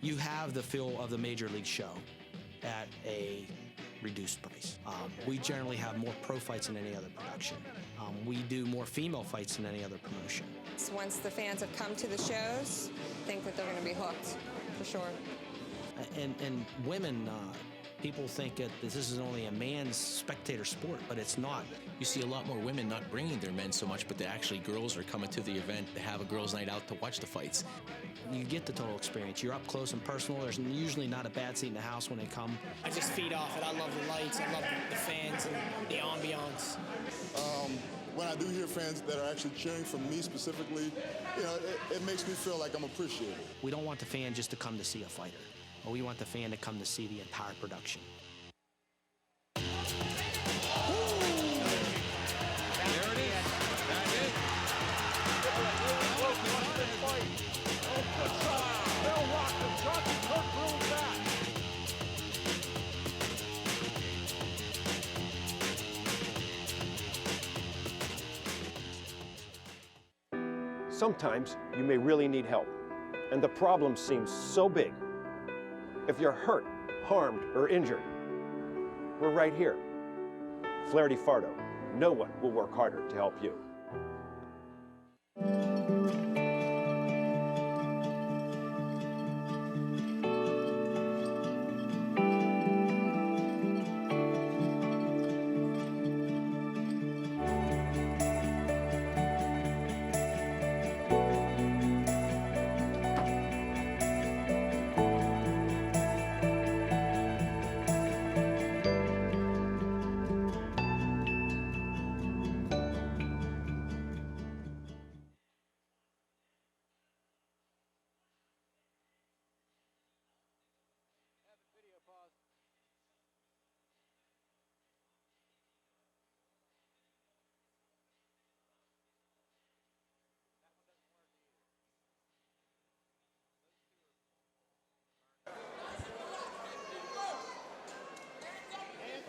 you have the feel of the major league show at a reduced price. We generally have more pro fights than any other production. We do more female fights than any other promotion. Once the fans have come to the shows, I think that they're going to be hooked, for sure. And women People think that this is only a man's spectator sport, but it's not. You see a lot more women not bringing their men so much, but actually girls are coming to the event to have a girls' night out to watch the fights. You get the total experience. You're up close and personal. There's usually not a bad seat in the house when they come. I just feed off it. I love the lights. I love the fans and the ambiance. When I do hear fans that are actually cheering for me specifically, it makes me feel like I'm appreciated. We don't want the fan just to come to see a fighter. We want the fan to come to see the entire production. There it is. That's it. Bill Rockman, Johnson, Kurt Bruin back. Sometimes you may really need help, and the problem seems so big. If you're hurt, harmed, or injured, we're right here. Flaherty Fardo, no one will work harder to help you.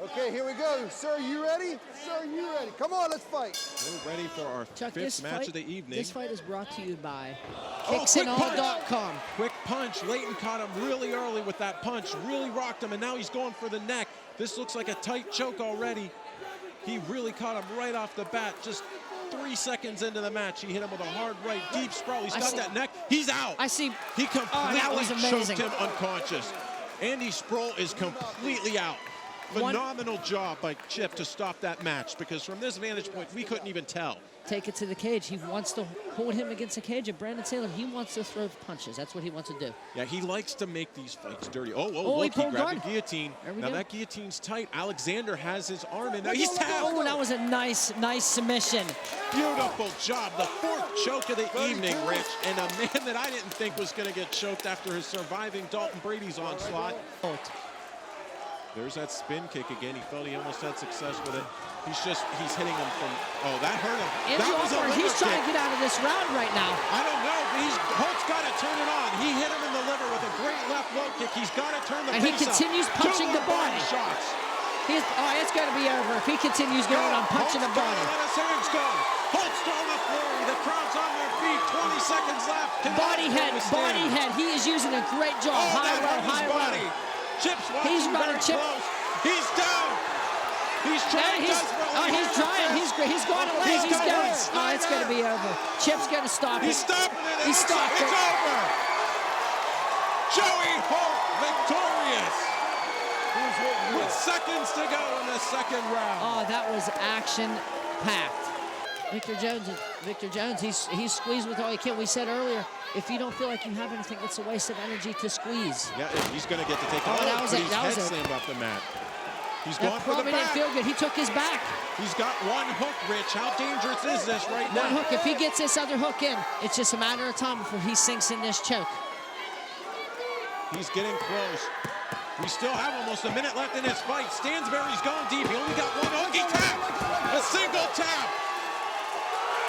Okay, here we go. Sir, you ready? Sir, you ready? Come on, let's fight. We're ready for our fifth match of the evening. This fight is brought to you by KicksandAll.com. Quick punch. Leighton caught him really early with that punch. Really rocked him, and now he's going for the neck. This looks like a tight choke already. He really caught him right off the bat. Just 3 seconds into the match, he hit him with a hard right, deep sprawl. He's got that neck. He's out. I see. He completely that was amazing. choked him unconscious. Andy Sproul is completely out. Phenomenal job by Chip to stop that match, because from this vantage point, we couldn't even tell. Take it to the cage. He wants to hold him against the cage. And Brandon Taylor, he wants to throw punches. That's what he wants to do. Yeah, he likes to make these fights dirty. Oh, look, he grabbed guard. the guillotine. Now that guillotine's tight. Alexander has his arm in there. He's tapped. Oh, that was a nice submission. Beautiful job. The fourth choke of the evening, Rich. And a man that I didn't think was going to get choked after his surviving Dalton Brady's onslaught. There's that spin kick again. He felt he almost had success with it. He's hitting him from, that hurt him. That was a liver he's trying kick. to get out of this round right now. I don't know, but Holt's got to turn it on. He hit him in the liver with a great left low kick. He's got to turn the pace up. And he continues punching the body. Shots. It's going to be over if he continues going on punching the body. Let his hands go. Holt's throwing a flurry. The crowd's on their feet. 20 seconds left. Body head. He is using a great job. High row. Chip's watching. He's running Chip. He's down. He's trying. He's trying. He's going away. He's going. It's going to be over. Chip's going to stop it. He's stopping it. He stopped it. It's over. Joey Holt victorious. With seconds to go in the second round. Oh, that was action-packed. Victor Jones, he's squeezed with all he can. We said earlier, if you don't feel like you have anything, it's a waste of energy to squeeze. Yeah, he's going to get to take it. That was it. He's head slammed off the mat. He's going for the back. Didn't feel good. He took his back. He's got one hook, Rich. How dangerous is this right now? One hook. If he gets this other hook in, it's just a matter of time before he sinks in this choke. He's getting close. We still have almost a minute left in this fight. Stansberry's going deep. He only got one hook. He tapped. A single tap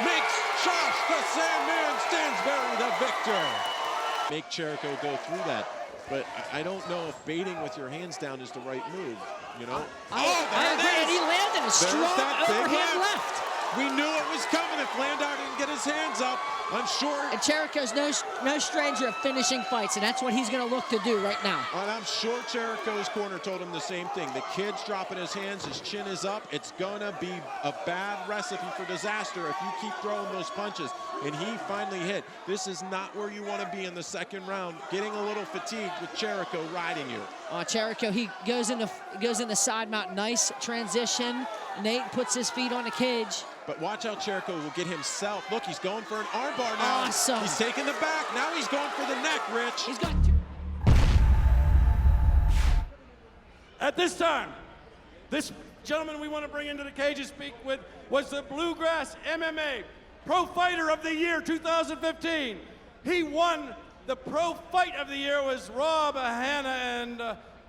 makes Josh the Sandman Stansberry the victor. Make Cherico go through that. But I don't know if baiting with your hands down is the right move, you know? I agree, and he landed a strong overhand left. We knew it was coming if Landau didn't get his hands up. I'm sure. And Cherico's no stranger of finishing fights, and that's what he's going to look to do right now. And I'm sure Cherico's corner told him the same thing. The kid's dropping his hands, his chin is up. It's going to be a bad recipe for disaster if you keep throwing those punches. And he finally hit. This is not where you want to be in the second round, getting a little fatigued with Cherico riding you. Cherico, he goes into side mount. Nice transition. Nate puts his feet on the cage. But watch how Cherico will get himself. Look, he's going for an armbar now. Awesome. He's taking the back. Now he's going for the neck, Rich. He's got At this time, this gentleman we want to bring into the cage to speak with was the Bluegrass MMA Pro Fighter of the Year 2015. He won the Pro Fight of the Year was Rob Hanna and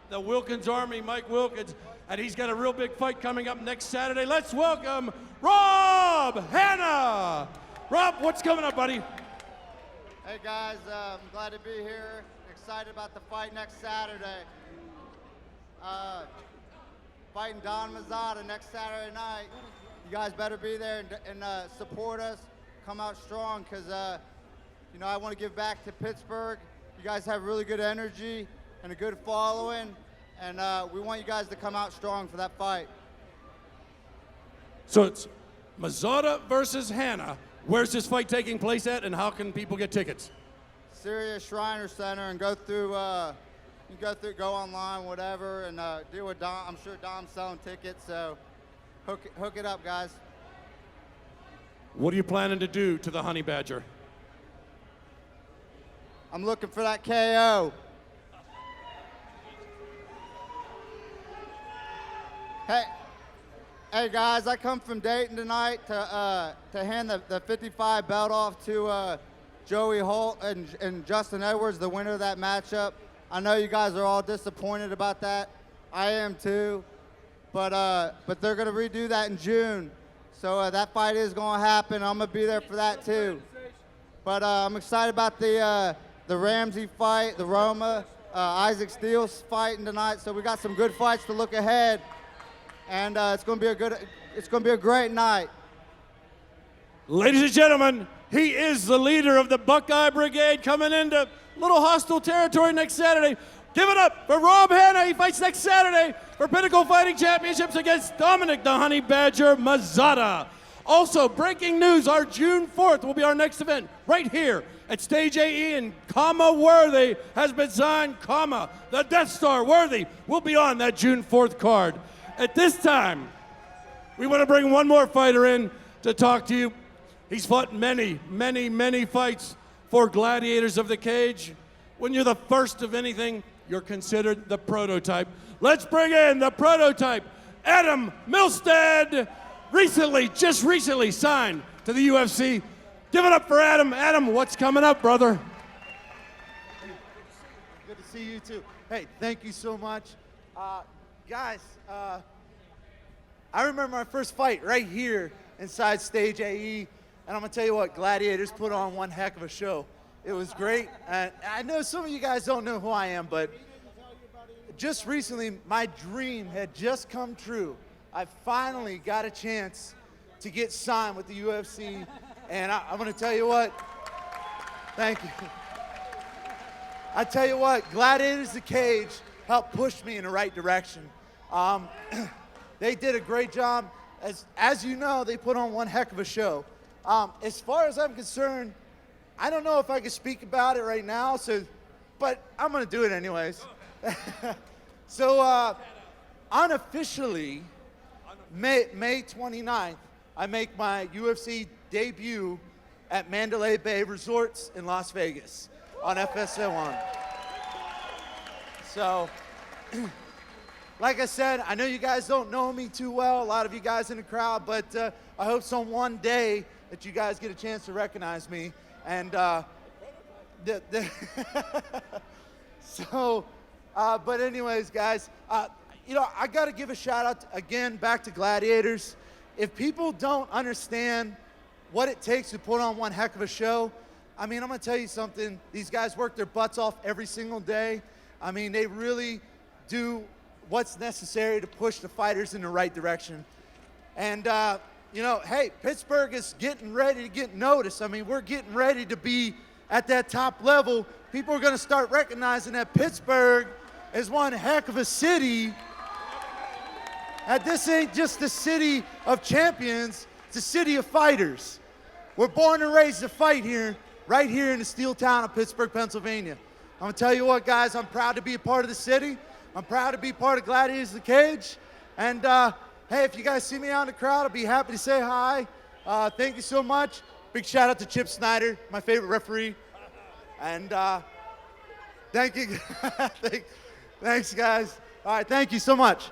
the Wilkins Army, Mike Wilkins. And he's got a real big fight coming up next Saturday. Let's welcome Rob Hanna. Rob, what's coming up, buddy? Hey guys, I'm glad to be here. Excited about the fight next Saturday. Fighting Don Mazzata next Saturday night. You guys better be there and support us. Come out strong, because you know, I want to give back to Pittsburgh. You guys have really good energy and a good following, and we want you guys to come out strong for that fight. So it's Mazzata versus Hanna. Where's this fight taking place at, and how can people get tickets? Syria Shriner Center, and go through, go online, whatever, and deal with Dom. I'm sure Dom's selling tickets, so hook it up, guys. What are you planning to do to the Honey Badger? I'm looking for that KO. Hey guys, I come from Dayton tonight to hand the 55 belt off to Joey Holt and Justin Edwards, the winner of that matchup. I know you guys are all disappointed about that. I am too, but they're gonna redo that in June, so that fight is gonna happen. I'm gonna be there for that too. But I'm excited about the Ramsey fight, the Roma, Isaac Steele's fighting tonight. So we got some good fights to look ahead, and it's gonna be a great night. Ladies and gentlemen, he is the leader of the Buckeye Brigade, coming into a little hostile territory next Saturday. Give it up for Rob Hanna. He fights next Saturday for Pinnacle Fighting Championships against Dominic the Honey Badger Mazzata. Also, breaking news, our June 4th will be our next event right here at Stage AE, and Worthy has been signed, the Death Star Worthy will be on that June 4th card. At this time, we want to bring one more fighter in to talk to you. He's fought many, many, many fights for Gladiators of the Cage. When you're the first of anything, you're considered the prototype. Let's bring in the prototype, Adam Milstead, just recently signed to the UFC. Give it up for Adam. Adam, what's coming up, brother? Good to see you too. Hey, thank you so much. Guys, I remember my first fight right here inside Stage AE, and I'm gonna tell you what, Gladiators put on one heck of a show. It was great, and I know some of you guys don't know who I am, but just recently, my dream had just come true. I finally got a chance to get signed with the UFC, and I'm gonna tell you what, thank you. I tell you what, Gladiators of the Cage helped push me in the right direction. They did a great job. As you know, they put on one heck of a show. As far as I'm concerned, I don't know if I can speak about it right now, but I'm gonna do it anyways. So unofficially, May 29th, I make my UFC debut at Mandalay Bay Resorts in Las Vegas on FS1. So, like I said, I know you guys don't know me too well, a lot of you guys in the crowd, but I hope one day that you guys get a chance to recognize me. And but anyways, guys, you know, I got to give a shout out again back to Gladiators. If people don't understand what it takes to put on one heck of a show, I mean, I'm going to tell you something. These guys work their butts off every single day. I mean, they really do what's necessary to push the fighters in the right direction. And you know, hey, Pittsburgh is getting ready to get noticed. I mean, we're getting ready to be at that top level. People are going to start recognizing that Pittsburgh is one heck of a city. And this ain't just the city of champions, it's a city of fighters. We're born and raised to fight here, right here in the steel town of Pittsburgh, Pennsylvania. I'm going to tell you what, guys, I'm proud to be a part of the city. I'm proud to be part of Gladiators of the Cage. And, hey, if you guys see me out in the crowd, I'll be happy to say hi. Thank you so much. Big shout out to Chip Snyder, my favorite referee. And thank you. Thanks, guys. All right, thank you so much.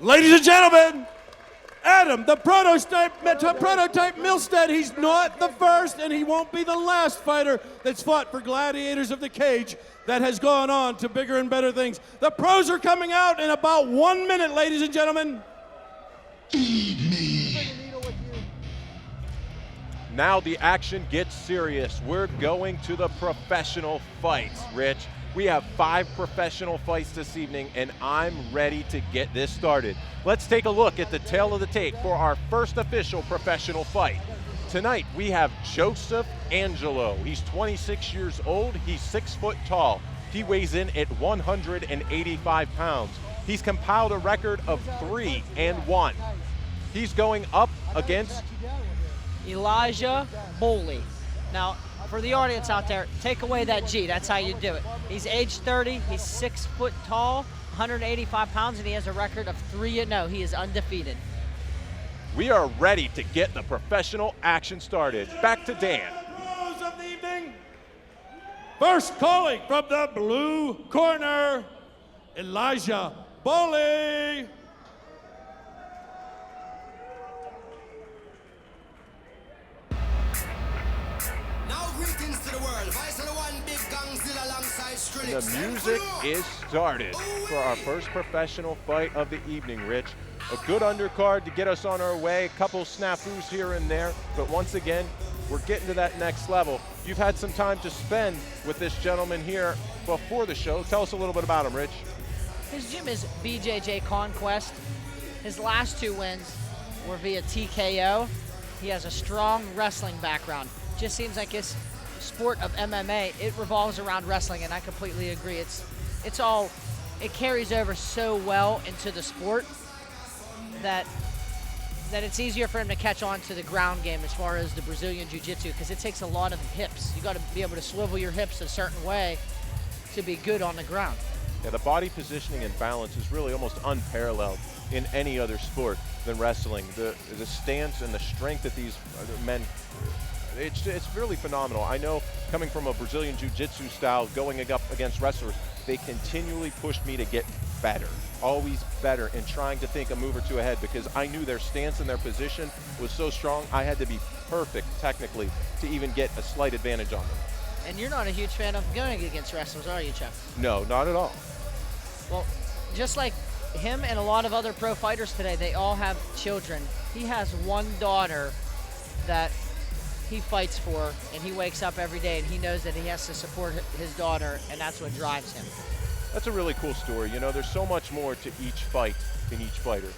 Ladies and gentlemen, Adam, the prototype Milstead. He's not the first, and he won't be the last fighter that's fought for Gladiators of the Cage that has gone on to bigger and better things. The pros are coming out in about 1 minute, ladies and gentlemen. Now the action gets serious. We're going to the professional fights, Rich. We have 5 professional fights this evening, and I'm ready to get this started. Let's take a look at the tail of the tape for our first official professional fight. Tonight, we have Joseph Angelo. He's 26 years old. He's 6 foot tall. He weighs in at 185 pounds. He's compiled a record of 3-1. He's going up against Elijah Boley. Now, for the audience out there, take away that G. That's how you do it. He's age 30. He's 6 foot tall, 185 pounds, and he has a record of 3-0. He is undefeated. We are ready to get the professional action started. Back to Dan. Pros of the evening. First calling from the blue corner, Elijah Boley. The music is started for our first professional fight of the evening, Rich. A good undercard to get us on our way, a couple snafus here and there, but once again, we're getting to that next level. You've had some time to spend with this gentleman here before the show. Tell us a little bit about him, Rich. His gym is BJJ Conquest. His last 2 wins were via TKO. He has a strong wrestling background. Just seems like his sport of MMA, it revolves around wrestling, and I completely agree. It carries over so well into the sport that it's easier for him to catch on to the ground game as far as the Brazilian Jiu-Jitsu, because it takes a lot of hips. You got to be able to swivel your hips a certain way to be good on the ground. Yeah, the body positioning and balance is really almost unparalleled in any other sport than wrestling. The stance and the strength that these men, it's really phenomenal. I know, coming from a Brazilian Jiu-Jitsu style, going up against wrestlers, they continually pushed me to get better, always better, and trying to think a move or two ahead, because I knew their stance and their position was so strong, I had to be perfect technically to even get a slight advantage on them. And you're not a huge fan of going against wrestlers, are you, Chuck? No, not at all. Well, just like him and a lot of other pro fighters today, they all have children. He has one daughter that he fights for, and he wakes up every day and he knows that he has to support his daughter, and that's what drives him. That's a really cool story. You know, there's so much more to each fight in each fighter.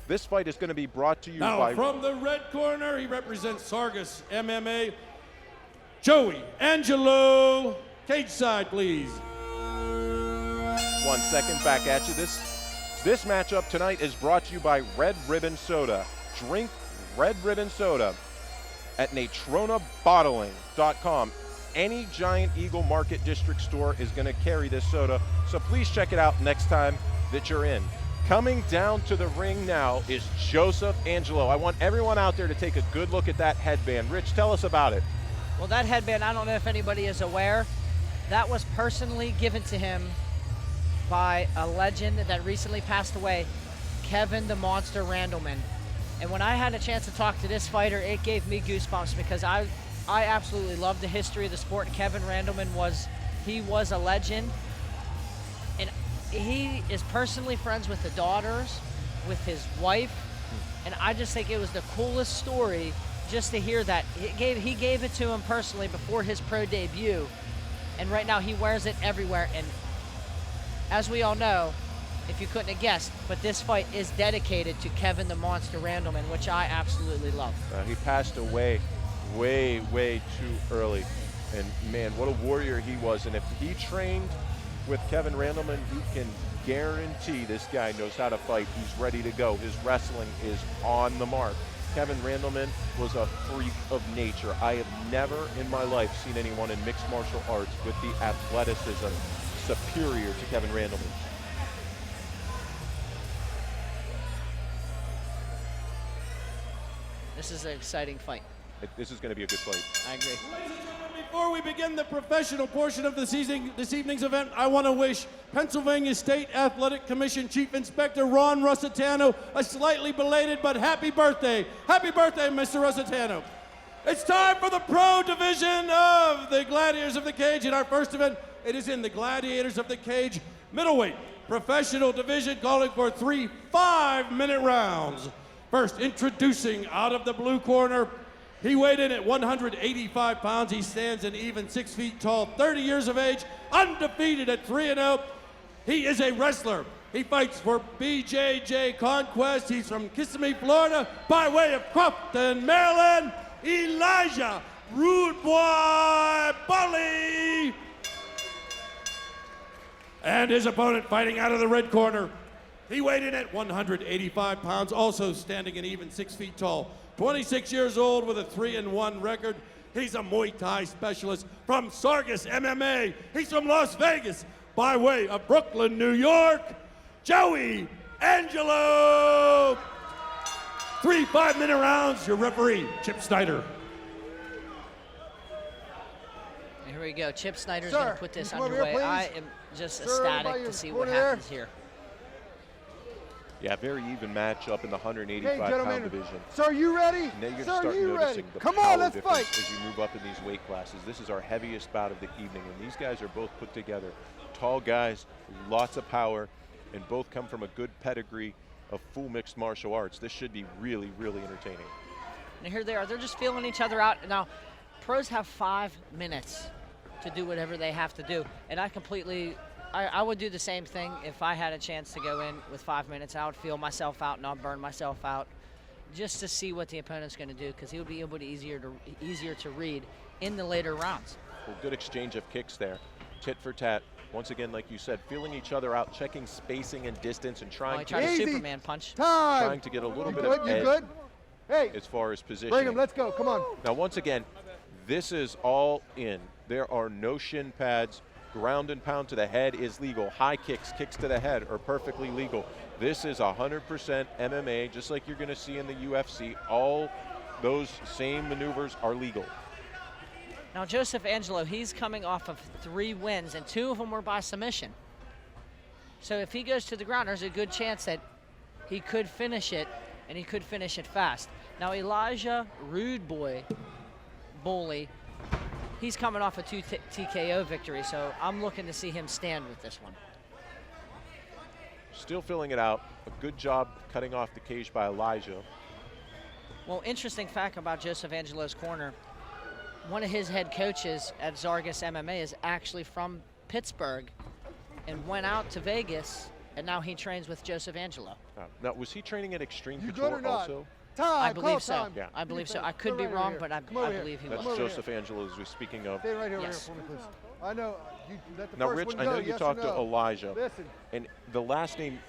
This fight is going to be brought to you by... Now, from the red corner, he represents Sargus MMA, Joey Angelo. Cage side, please. 1 second, back at you. This matchup tonight is brought to you by Red Ribbon Soda. Drink Red Ribbon Soda at natronabottling.com. Any Giant Eagle Market District store is going to carry this soda, so please check it out next time that you're in. Coming down to the ring now is Joseph Angelo. I want everyone out there to take a good look at that headband. Rich, tell us about it. Well, that headband, I don't know if anybody is aware, that was personally given to him by a legend that recently passed away, Kevin the Monster Randleman. And when I had a chance to talk to this fighter, it gave me goosebumps, because I absolutely love the history of the sport. Kevin Randleman was a legend, and he is personally friends with the daughters, with his wife, and I just think it was the coolest story just to hear that. He gave it to him personally before his pro debut, and right now he wears it everywhere. And as we all know, if you couldn't have guessed, but this fight is dedicated to Kevin the Monster Randleman, which I absolutely love. He passed away way too early. And man, what a warrior he was. And if he trained with Kevin Randleman, you can guarantee this guy knows how to fight. He's ready to go. His wrestling is on the mark. Kevin Randleman was a freak of nature. I have never in my life seen anyone in mixed martial arts with the athleticism superior to Kevin Randleman. This is an exciting fight. This is going to be a good fight. I agree. Before we begin the professional portion of this evening's event, I want to wish Pennsylvania State Athletic Commission Chief Inspector Ron Russitano a slightly belated but happy birthday. Happy birthday, Mr. Russitano. It's time for the pro division of the Gladiators of the Cage. In our first event, it is in the Gladiators of the Cage middleweight professional division, calling for 3 5-minute rounds. First, introducing out of the blue corner, he weighed in at 185 pounds. He stands an even 6 feet tall, 30 years of age, undefeated at 3-0. He is a wrestler. He fights for BJJ Conquest. He's from Kissimmee, Florida, by way of Crofton, Maryland. Elijah Rude Boy Bully. And his opponent fighting out of the red corner. He weighed in at 185 pounds, also standing an even 6 feet tall. 26 years old with a 3-1 record. He's a Muay Thai specialist from Sargus MMA. He's from Las Vegas by way of Brooklyn, New York. Joey Angelo. 3 5-minute rounds. Your referee, Chip Snyder. Here we go. Chip Snyder's going to put this underway. I am just ecstatic to see what happens here. Yeah, very even matchup in the 185-pound division. Sir, you ready? Now you're Sir, starting you noticing ready? the Come power on, let's difference fight. as you move up in these weight classes. This is our heaviest bout of the evening, and these guys are both put together. Tall guys, lots of power, and both come from a good pedigree of full mixed martial arts. This should be really entertaining. And here they are. They're just feeling each other out. Now, pros have 5 minutes to do whatever they have to do, and I would do the same thing if I had a chance to go in with 5 minutes. I would feel myself out and I'll burn myself out just to see what the opponent's going to do, because he would be able to easier to read in the later rounds. Well, good exchange of kicks there, tit for tat. Once again, like you said, feeling each other out, checking spacing and distance, and trying to a Superman punch. Trying to get a little bit of edge Hey, as far as positioning. bring him. Let's go. Come on. Now, once again, this is all in. There are no shin pads. Ground and pound to the head is legal. High kicks, kicks to the head are perfectly legal. This is 100% MMA, just like you're going to see in the UFC. All those same maneuvers are legal. Now, Joseph Angelo, he's coming off of 3 wins, and 2 of them were by submission. So if he goes to the ground, there's a good chance that he could finish it, and he could finish it fast. Now, Elijah Rude Boy Bully, he's coming off a 2 TKO victory, so I'm looking to see him stand with this one. Still filling it out. A good job cutting off the cage by Elijah. Well, interesting fact about Joseph Angelo's corner, one of his head coaches at Sargus MMA is actually from Pittsburgh and went out to Vegas, and now he trains with Joseph Angelo. Now, was he training at Extreme Couture also? I believe so. Time. Yeah. I believe so. I could be wrong, but I believe he That's was. Joseph Angelo, as we're speaking of. Stay right here, Yes. for me, please. I know. You let the Now, first Rich, one I go, know you yes or talked to no? Elijah, Listen. and the last name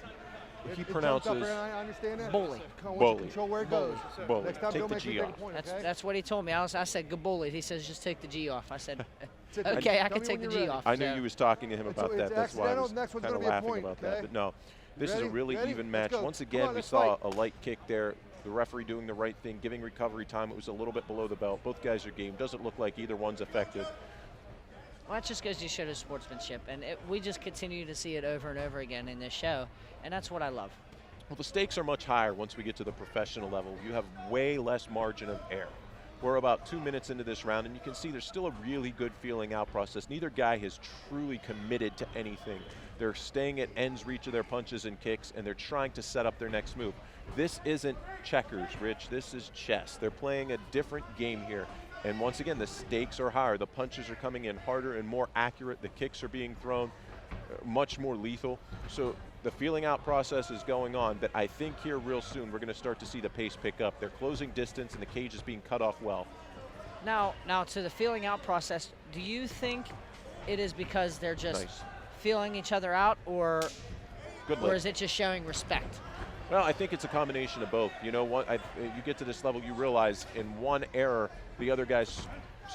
he It jumped up pronounces there, I understand that. Bully. I want you to Bully. control where it goes. Bully. Next time, Take don't the make me G take off. a point, okay? That's what he told me. I said Gabulli. He says just take the G off. I said, Tell okay, I me can when take the you're G ready. off. I knew so. you was talking to him about it's that. That's why I accidental. was Next one's kind of gonna be a laughing point, about that. okay? But no, this is a Ready? really Ready? even Let's match. go. Once Come again, on, we let's saw fight. a light kick there. The referee doing the right thing, giving recovery time. It was a little bit below the belt. Both guys are game. Doesn't look like either one's affected. Well, that just goes to show the sportsmanship, and we just continue to see it over and over again in this show, and that's what I love. Well, the stakes are much higher once we get to the professional level. You have way less margin of error. We're about 2 minutes into this round, and you can see there's still a really good feeling out process. Neither guy has truly committed to anything. They're staying at ends reach of their punches and kicks, and they're trying to set up their next move. This isn't checkers, Rich. This is chess. They're playing a different game here. And once again, the stakes are higher. The punches are coming in harder and more accurate. The kicks are being thrown much more lethal. So the feeling out process is going on, but I think here real soon we're going to start to see the pace pick up. They're closing distance, and the cage is being cut off well. Now to the feeling out process, do you think it is because they're just feeling each other out, or is it just showing respect? Well, I think it's a combination of both. You know, you get to this level, you realize in one error, the other guy's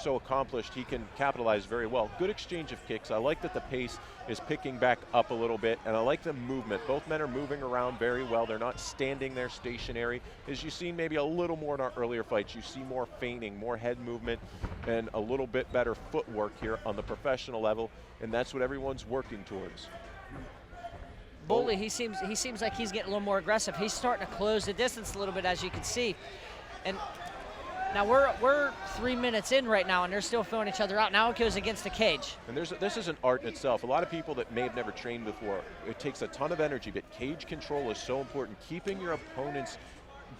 so accomplished, he can capitalize very well. Good exchange of kicks. I like that the pace is picking back up a little bit, and I like the movement. Both men are moving around very well. They're not standing there stationary. As you've seen maybe a little more in our earlier fights, you see more feigning, more head movement, and a little bit better footwork here on the professional level, and that's what everyone's working towards. Boley, he seems like he's getting a little more aggressive. He's starting to close the distance a little bit, as you can see. And now we're 3 minutes in right now, and they're still filling each other out. Now it goes against the cage. And this is an art in itself. A lot of people that may have never trained before, it takes a ton of energy, but cage control is so important. Keeping your opponent's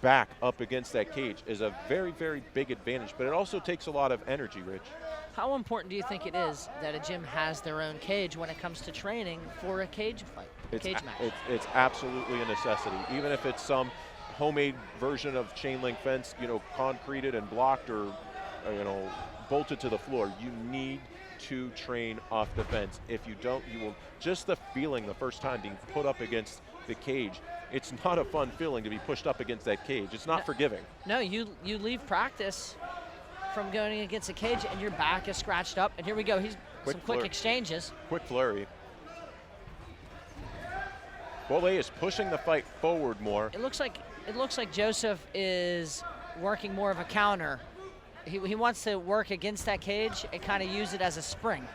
back up against that cage is a very, very big advantage, but it also takes a lot of energy, Rich. How important do you think it is that a gym has their own cage when it comes to training for a cage fight, cage match? It's absolutely a necessity, even if it's some homemade version of chain link fence, you know, concreted and blocked or, you know, bolted to the floor. You need to train off the fence. If you don't, you will, just the feeling the first time being put up against the cage, it's not a fun feeling to be pushed up against that cage. It's not forgiving. No, you leave practice from going against a cage and your back is scratched up. And here we go. Some quick exchanges. Quick flurry. Boley is pushing the fight forward more. It looks like Joseph is working more of a counter. He wants to work against that cage and kind of use it as a spring.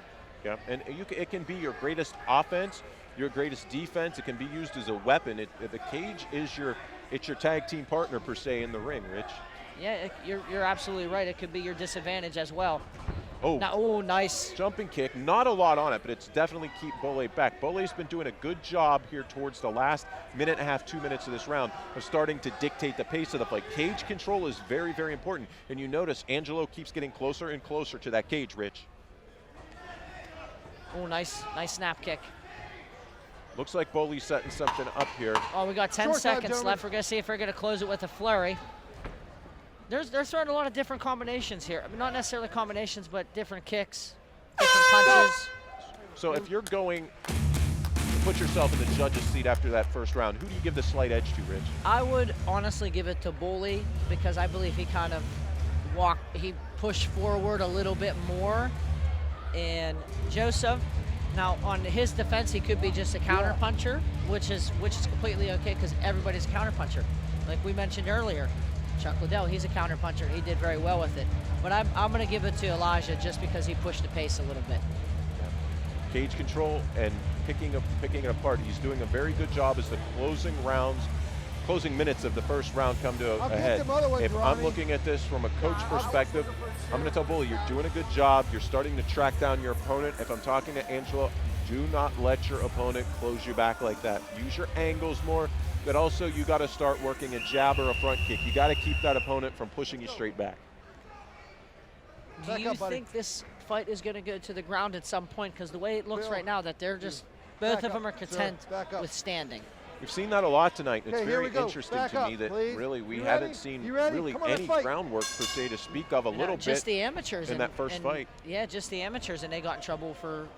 Yeah, and it can be your greatest offense, your greatest defense. It can be used as a weapon. The cage is your tag team partner per se in the ring, Rich. Yeah, you're absolutely right. It could be your disadvantage as well. Oh, nice. Jumping kick, not a lot on it, but it's definitely keep Boley back. Boley's been doing a good job here towards the last minute and a half, 2 minutes of this round of starting to dictate the pace of the fight. Cage control is very, very important. And you notice Angelo keeps getting closer and closer to that cage, Rich. Oh, nice snap kick. Looks like Boley's setting something up here. Oh, we got 10 seconds left. We're going to see if we're going to close it with a flurry. They're throwing a lot of different combinations here. I mean, not necessarily combinations, but different kicks, different punches. So if you're going to put yourself in the judge's seat after that first round, who do you give the slight edge to, Rich? I would honestly give it to Boley because I believe he kind of he pushed forward a little bit more. And Joseph, now on his defense, he could be just a counter puncher, which is completely okay because everybody's a counter puncher. Like we mentioned earlier, Chuck Liddell, he's a counter puncher. He did very well with it. But I'm going to give it to Elijah just because he pushed the pace a little bit. Yeah. Cage control and picking it apart. He's doing a very good job as the closing minutes of the first round come to a head. If I'm looking at this from a coach perspective, I'm going to tell Boley, you're doing a good job. You're starting to track down your opponent. If I'm talking to Angelo, do not let your opponent close you back like that. Use your angles more. But also, you got to start working a jab or a front kick. You got to keep that opponent from pushing you straight back. Do you think this fight is going to go to the ground at some point? Because the way it looks right now, that they're just both of them are content with standing. We've seen that a lot tonight. It's very interesting to me that really we haven't seen really any groundwork per se to speak of a little bit. Just the amateurs in that first fight. Yeah, just the amateurs, and they got in trouble for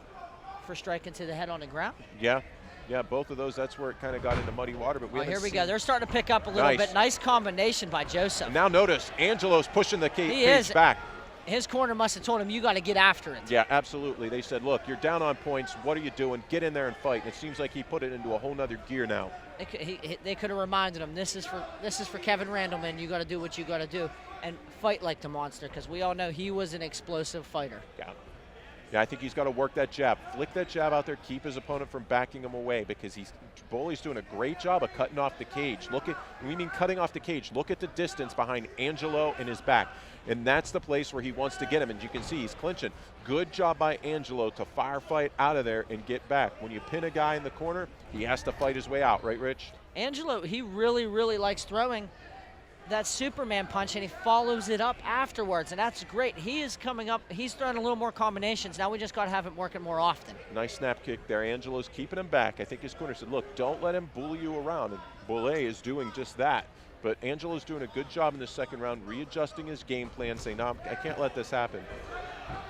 striking to the head on the ground. Yeah, both of those, that's where it kind of got into muddy water. But here we go. They're starting to pick up a little bit. Nice combination by Joseph. And now notice, Angelo's pushing the cage back. His corner must have told him, you got to get after it. Yeah, absolutely. They said, look, you're down on points. What are you doing? Get in there and fight. And it seems like he put it into a whole nother gear now. They could have reminded him, this is for Kevin Randleman. You got to do what you got to do and fight like the monster, because we all know he was an explosive fighter. Yeah. Yeah, I think he's got to work that jab. Flick that jab out there, keep his opponent from backing him away, because Boley's doing a great job of cutting off the cage. We mean cutting off the cage. Look at the distance behind Angelo and his back. And that's the place where he wants to get him. And you can see he's clinching. Good job by Angelo to firefight out of there and get back. When you pin a guy in the corner, he has to fight his way out, right, Rich? Angelo, he really, really likes throwing that Superman punch, and he follows it up afterwards, and that's great. He is coming up. He's throwing a little more combinations. Now we just got to have him working more often. Nice snap kick there. Angelo's keeping him back. I think his corner said, look, don't let him bully you around. And Boley is doing just that. But Angelo's doing a good job in the second round, readjusting his game plan, saying, no, I can't let this happen.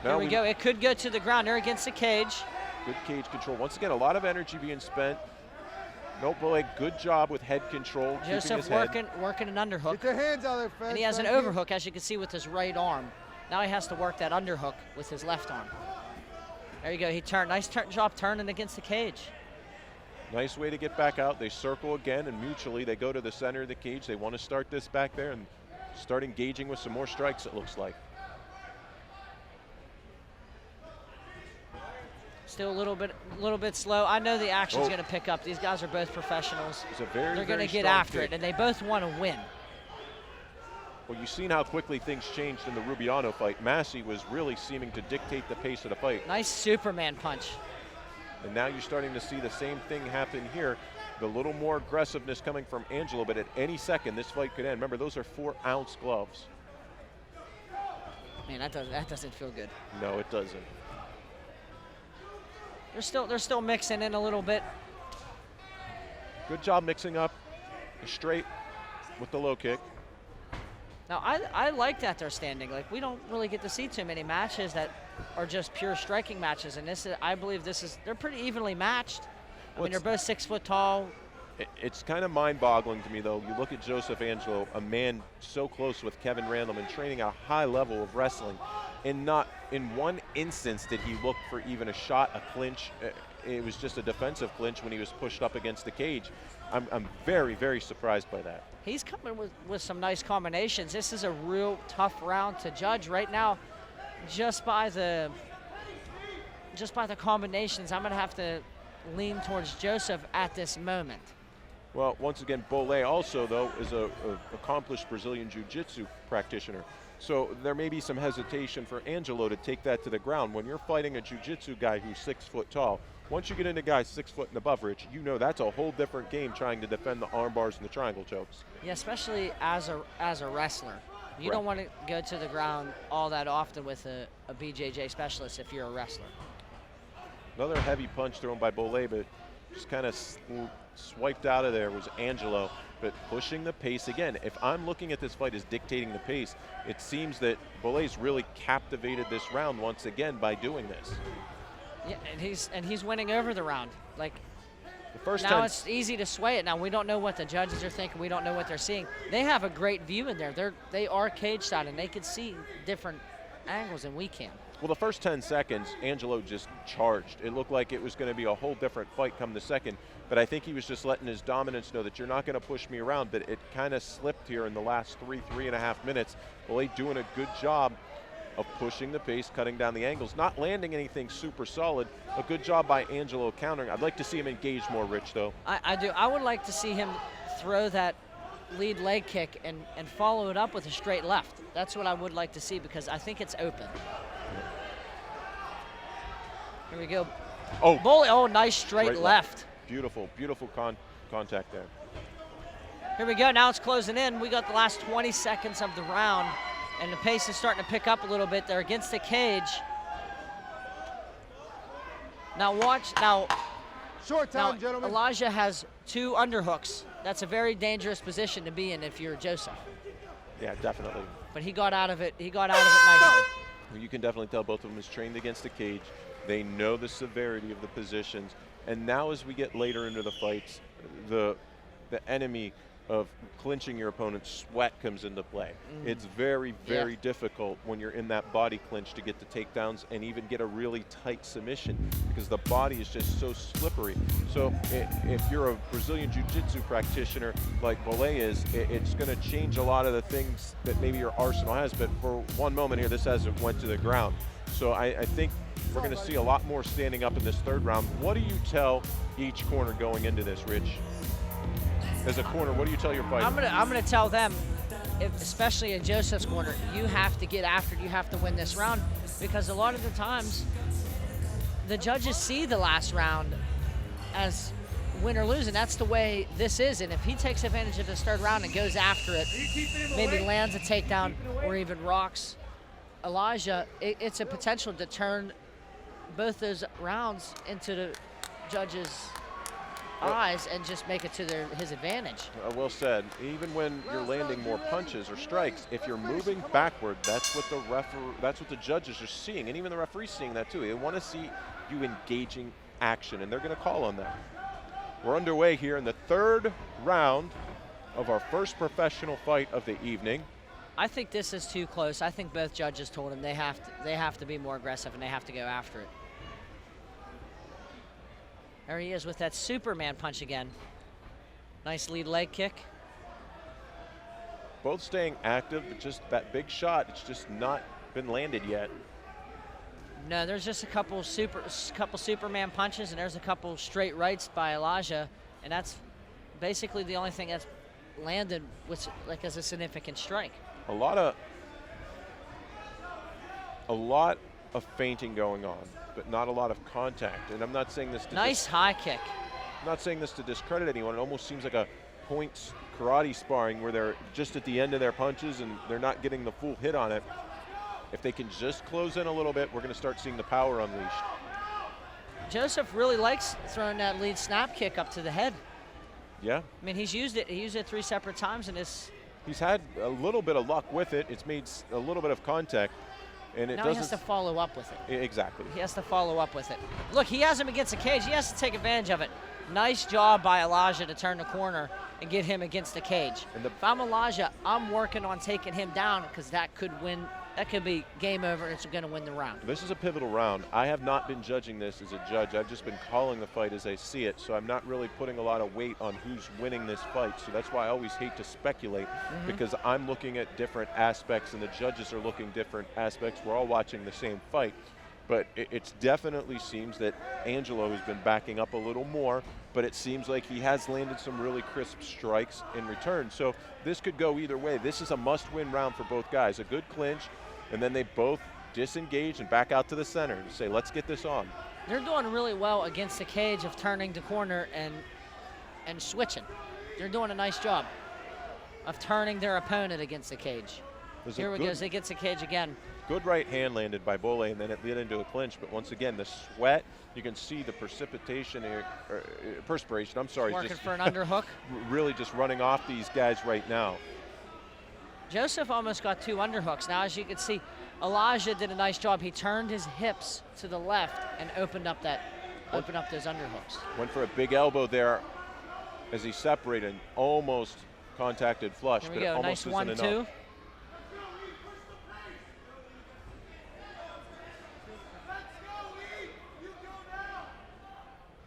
Now Here we go. It could go to the ground. They're against the cage. Good cage control. Once again, a lot of energy being spent. No, Boley, good job with head control. Joseph working an underhook. Get your hands out there, fans. And he has an overhook, as you can see, with his right arm. Now he has to work that underhook with his left arm. There you go. He turned. Nice job turning against the cage. Nice way to get back out. They circle again, and mutually they go to the center of the cage. They want to start this back there and start engaging with some more strikes, it looks like. Still a little bit slow. I know the action's going to pick up. These guys are both professionals. They're going to get after it, and they both want to win. Well, you've seen how quickly things changed in the Rubiano fight. Massey was really seeming to dictate the pace of the fight. Nice Superman punch. And now you're starting to see the same thing happen here. The little more aggressiveness coming from Angelo, but at any second, this fight could end. Remember, those are 4-ounce gloves. Man, that doesn't feel good. No, it doesn't. They're still mixing in a little bit. Good job mixing up the straight with the low kick. Now, I like that they're standing. Like, we don't really get to see too many matches that are just pure striking matches. And I believe they're pretty evenly matched. I mean, they're both 6 foot tall. It's kind of mind-boggling to me, though. You look at Joseph Angelo, a man so close with Kevin Randleman, training at a high level of wrestling, and not in one instance did he look for even a shot, a clinch. It was just a defensive clinch when he was pushed up against the cage. I'm very, very surprised by that. He's coming with some nice combinations. This is a real tough round to judge right now. Just by the combinations, I'm going to have to lean towards Joseph at this moment. Well, once again, Boley also, though, is a accomplished Brazilian Jiu-Jitsu practitioner. So there may be some hesitation for Angelo to take that to the ground. When you're fighting a Jiu-Jitsu guy who's 6 foot tall, once you get into guys 6 foot and above, Rich, you know that's a whole different game trying to defend the arm bars and the triangle chokes. Yeah, especially as a wrestler. You don't want to go to the ground all that often with a BJJ specialist if you're a wrestler. Another heavy punch thrown by Boley, but just kind of swiped out of there was Angelo. But pushing the pace again. If I'm looking at this fight as dictating the pace, it seems that Boley's really captivated this round once again by doing this. Yeah, and he's winning over the round. Like, the first now it's easy to sway it. Now we don't know what the judges are thinking. We don't know what they're seeing. They have a great view in there. They are cage side, and they can see different angles than we can. Well, the first 10 seconds, Angelo just charged. It looked like it was going to be a whole different fight come the second, but I think he was just letting his dominance know that you're not going to push me around, but it kind of slipped here in the last 3.5 minutes. Boley doing a good job of pushing the pace, cutting down the angles, not landing anything super solid. A good job by Angelo countering. I'd like to see him engage more, Rich, though. I do. I would like to see him throw that lead leg kick and follow it up with a straight left. That's what I would like to see, because I think it's open. Here we go. Oh, Boley, nice straight left. Beautiful, beautiful contact there. Here we go. Now it's closing in. We got the last 20 seconds of the round, and the pace is starting to pick up a little bit. They're against the cage. Now watch. Now, short time, gentlemen. Elijah has 2 underhooks. That's a very dangerous position to be in if you're Joseph. Yeah, definitely. But he got out of it. He got out of it nicely. You can definitely tell both of them is trained against the cage. They know the severity of the positions. And now as we get later into the fights, the enemy of clinching your opponent's sweat comes into play. It's very, very difficult when you're in that body clinch to get the takedowns and even get a really tight submission, because the body is just so slippery. So if you're a Brazilian Jiu-Jitsu practitioner like Boley is, it's going to change a lot of the things that maybe your arsenal has. But for one moment here, this hasn't went to the ground. So I think We're going to see a lot more standing up in this third round. What do you tell each corner going into this, Rich? As a corner, what do you tell your fighter? I'm gonna tell them, especially in Joseph's corner, you have to get after it. You have to win this round, because a lot of the times the judges see the last round as win or lose, and that's the way this is. And if he takes advantage of this third round and goes after it, maybe lands a takedown or even rocks Elijah, it's a potential to turn both those rounds into the judges' eyes and just make it to his advantage. Well said. Even when you're landing more punches or strikes, if you're moving backward, that's what the judges are seeing, and even the referee's seeing that too. They want to see you engaging action, and they're going to call on that. We're underway here in the third round of our first professional fight of the evening. I think this is too close. I think both judges told him they have to be more aggressive and they have to go after it. There he is with that Superman punch again. Nice lead leg kick. Both staying active, but just that big shot, it's just not been landed yet. No, there's just a couple Superman punches, and there's a couple straight rights by Elijah, and that's basically the only thing that's landed with as a significant strike. A lot of feinting going on, but not a lot of contact. And I'm not saying this to nice high kick. I'm not saying this to discredit anyone. It almost seems like a points karate sparring where they're just at the end of their punches and they're not getting the full hit on it. If they can just close in a little bit, we're going to start seeing the power unleashed. Joseph really likes throwing that lead snap kick up to the head. Yeah. I mean, he's used it. He used it 3 separate times in this. He's had a little bit of luck with it. It's made a little bit of contact, and it now doesn't. He has to follow up with it. Exactly. He has to follow up with it. Look, he has him against the cage. He has to take advantage of it. Nice job by Elijah to turn the corner and get him against the cage. If I'm Elijah, I'm working on taking him down because that could win. That could be game over, and it's going to win the round. This is a pivotal round. I have not been judging this as a judge. I've just been calling the fight as I see it, so I'm not really putting a lot of weight on who's winning this fight. So that's why I always hate to speculate, because I'm looking at different aspects, and the judges are looking different aspects. We're all watching the same fight. But it definitely seems that Angelo has been backing up a little more, but it seems like he has landed some really crisp strikes in return. So this could go either way. This is a must-win round for both guys. A good clinch, and then they both disengage and back out to the center and say, let's get this on. They're doing really well against the cage of turning the corner and switching. They're doing a nice job of turning their opponent against the cage. Here we go, they get the cage again. Good right hand landed by Bole, and then it led into a clinch. But once again, the sweat, you can see the precipitation, perspiration, I'm sorry. Working just for an underhook. Really just running off these guys right now. Joseph almost got 2 underhooks. Now, as you can see, Elijah did a nice job. He turned his hips to the left and opened up those underhooks. Went for a big elbow there as he separated, almost contacted flush, Here we but go. it almost Nice isn't 1-2. enough.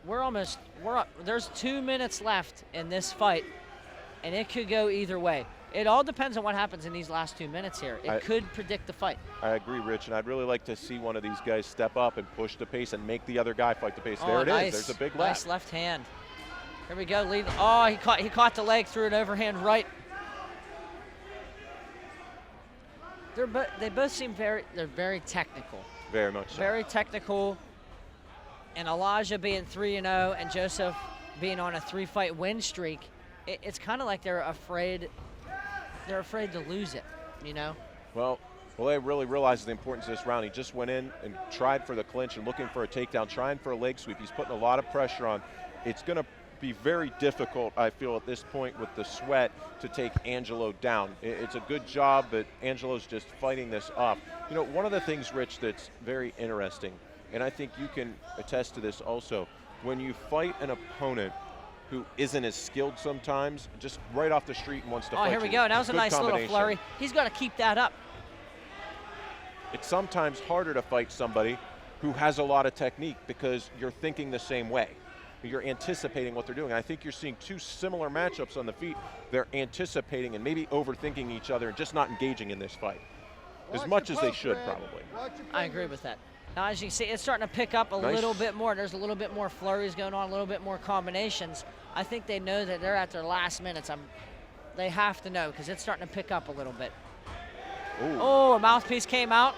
We're up. There's 2 minutes left in this fight, and it could go either way. It all depends on what happens in these last 2 minutes here. It could predict the fight. I agree, Rich, and I'd really like to see one of these guys step up and push the pace and make the other guy fight the pace. There it is. There's a big left. Nice left hand. Here we go. Lead. Oh, he caught the leg through an overhand right. They both seem very technical. Very much so. Very technical. And Elijah being 3-0 and Joseph being on a 3-fight win streak, it's kind of like they're afraid to lose it, you know? Well, they really realizes the importance of this round. He just went in and tried for the clinch and looking for a takedown, trying for a leg sweep. He's putting a lot of pressure on. It's going to be very difficult, I feel, at this point with the sweat to take Angelo down. It's a good job, but Angelo's just fighting this off. You know, one of the things, Rich, that's very interesting, and I think you can attest to this also, when you fight an opponent who isn't as skilled sometimes, just right off the street and wants to fight you. Oh, here we go. That was a nice little flurry. He's got to keep that up. It's sometimes harder to fight somebody who has a lot of technique because you're thinking the same way. You're anticipating what they're doing. I think you're seeing 2 similar matchups on the feet. They're anticipating and maybe overthinking each other and just not engaging in this fight as much as they should, probably. I agree with that. Now, as you can see, it's starting to pick up a little bit more. There's a little bit more flurries going on, a little bit more combinations. I think they know that they're at their last minutes. They have to know because it's starting to pick up a little bit. Ooh. Oh, a mouthpiece came out.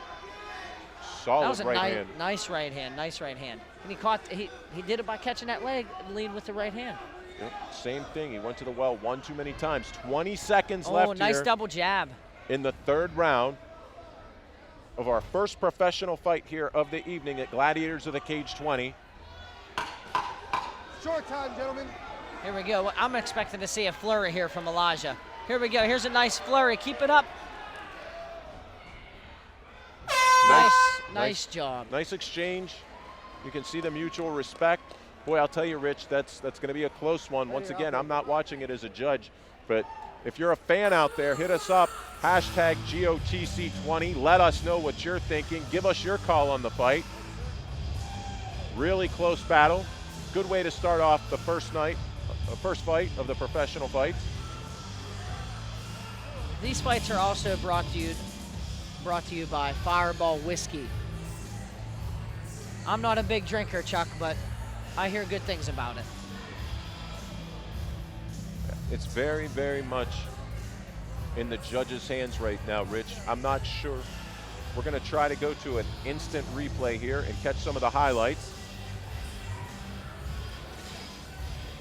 Solid that was a right hand. Nice right hand, nice right hand. And he did it by catching that leg and lead with the right hand. Yep. Same thing. He went to the well one too many times. 20 seconds left. Oh, nice here double jab. In the third round of our first professional fight here of the evening at Gladiators of the Cage 20. Short time, gentlemen. Here we go. I'm expecting to see a flurry here from Elijah. Here we go. Here's a nice flurry. Keep it up. Nice job. Nice exchange. You can see the mutual respect. Boy, I'll tell you, Rich, that's going to be a close one. Once again, I'm not watching it as a judge, but if you're a fan out there, hit us up, hashtag GOTC20. Let us know what you're thinking. Give us your call on the fight. Really close battle. Good way to start off the first fight of the professional fights. These fights are also brought to you by Fireball Whiskey. I'm not a big drinker, Chuck, but I hear good things about it. It's very, very much in the judges' hands right now, Rich. I'm not sure. We're going to try to go to an instant replay here and catch some of the highlights.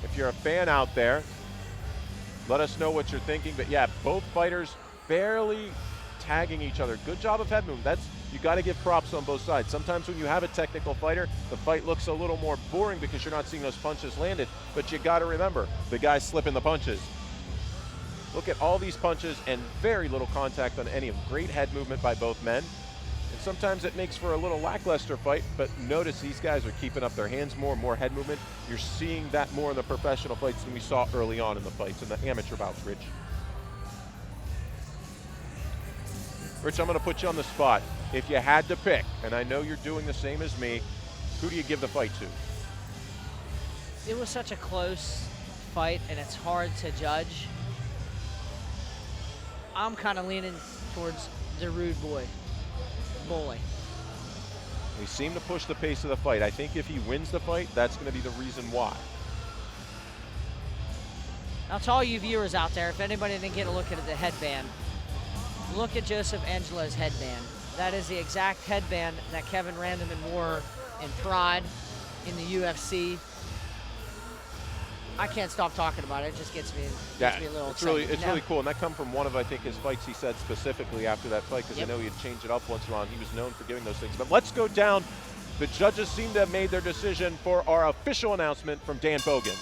If you're a fan out there, let us know what you're thinking. But yeah, both fighters barely tagging each other. Good job of head movement. You got to give props on both sides. Sometimes when you have a technical fighter, the fight looks a little more boring because you're not seeing those punches landed. But you got to remember, the guy's slipping the punches. Look at all these punches and very little contact on any of them. Great head movement by both men. And sometimes it makes for a little lackluster fight, but notice these guys are keeping up their hands more head movement. You're seeing that more in the professional fights than we saw early on in the fights, in the amateur bouts, Rich. Rich, I'm going to put you on the spot. If you had to pick, and I know you're doing the same as me, who do you give the fight to? It was such a close fight, and it's hard to judge. I'm kind of leaning towards the rude boy, Bully. He seemed to push the pace of the fight. I think if he wins the fight, that's going to be the reason why. Now, to all you viewers out there, if anybody didn't get a look at the headband, look at Joseph Angelo's headband. That is the exact headband that Kevin Randleman wore in Pride in the UFC. I can't stop talking about it. It just gets me a little excited. It's really cool. And that come from one of, I think, his fights he said specifically after that fight, because I know he'd change it up once in a while, and he was known for giving those things. But let's go down. The judges seem to have made their decision for our official announcement from Dan Bogan.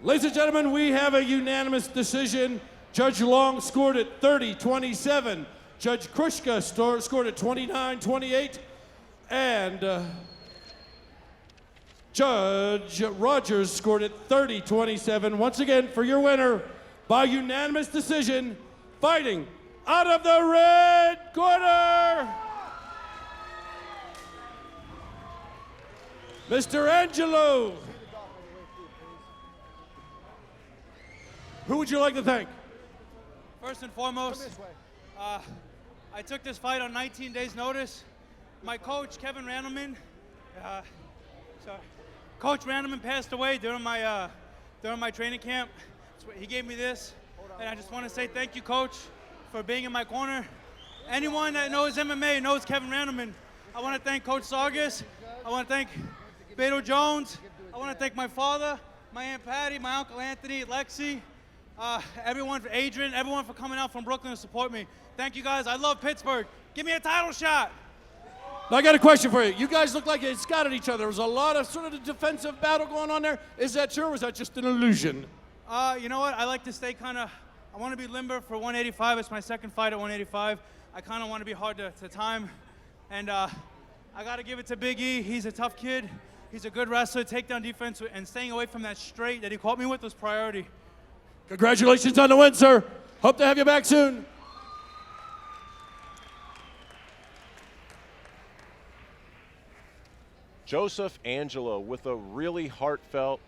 Ladies and gentlemen, we have a unanimous decision. Judge Long scored it 30-27. Judge Krushka scored it 29-28. And Judge Rogers scored it 30-27. Once again, for your winner, by unanimous decision, fighting out of the red corner, Mr. Angelo. Who would you like to thank? First and foremost, I took this fight on 19 days' notice. My coach, Kevin Randleman, Coach Randleman passed away during my training camp. He gave me this, and I just want to say thank you, Coach, for being in my corner. Anyone that knows MMA knows Kevin Randleman. I want to thank Coach Sargis. I want to thank Beto Jones. I want to thank my father, my Aunt Patty, my Uncle Anthony, Lexi, everyone, for Adrian, everyone for coming out from Brooklyn to support me. Thank you, guys. I love Pittsburgh. Give me a title shot. I got a question for you. You guys look like you scouted each other. There was a lot of sort of a defensive battle going on there. Is that true, or is that just an illusion? You know what? I like to stay I want to be limber for 185. It's my second fight at 185. I kind of want to be hard to time. And I got to give it to Big E. He's a tough kid. He's a good wrestler. Takedown defense and staying away from that straight that he caught me with was priority. Congratulations on the win, sir. Hope to have you back soon. Joseph Angelo with a really heartfelt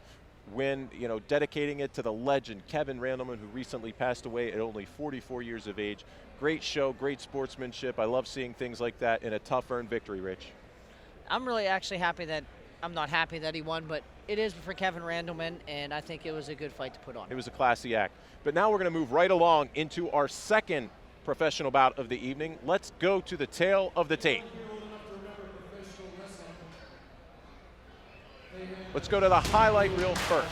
win, you know, dedicating it to the legend, Kevin Randleman, who recently passed away at only 44 years of age. Great show, great sportsmanship. I love seeing things like that in a tough earned victory, Rich. I'm really actually happy that, I'm not happy that he won, but it is for Kevin Randleman, and I think it was a good fight to put on. It was a classy act. But now we're going to move right along into our second professional bout of the evening. Let's go to the tail of the tape. Let's go to the highlight reel first.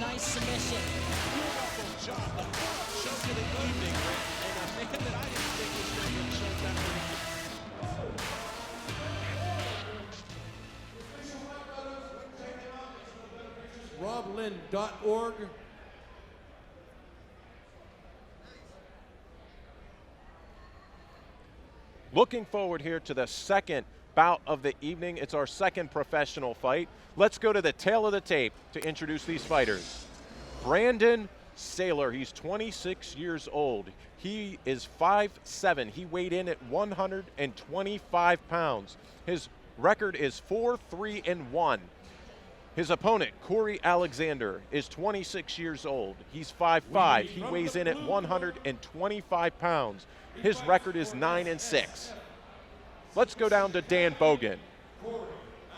Nice submission. Beautiful job. The show for the evening, and a man that I didn't think was going to get showed that way. roblin.org. Looking forward here to the second bout of the evening. It's our second professional fight. Let's go to the tail of the tape to introduce these fighters. Brandon Saylor, he's 26 years old. He is 5'7". He weighed in at 125 pounds. His record is 4-3-1. His opponent, Corey Alexander, is 26 years old. He's 5'5". He weighs in at 125 pounds. His record is 9-6. Let's go down to Dan Bogan. Corey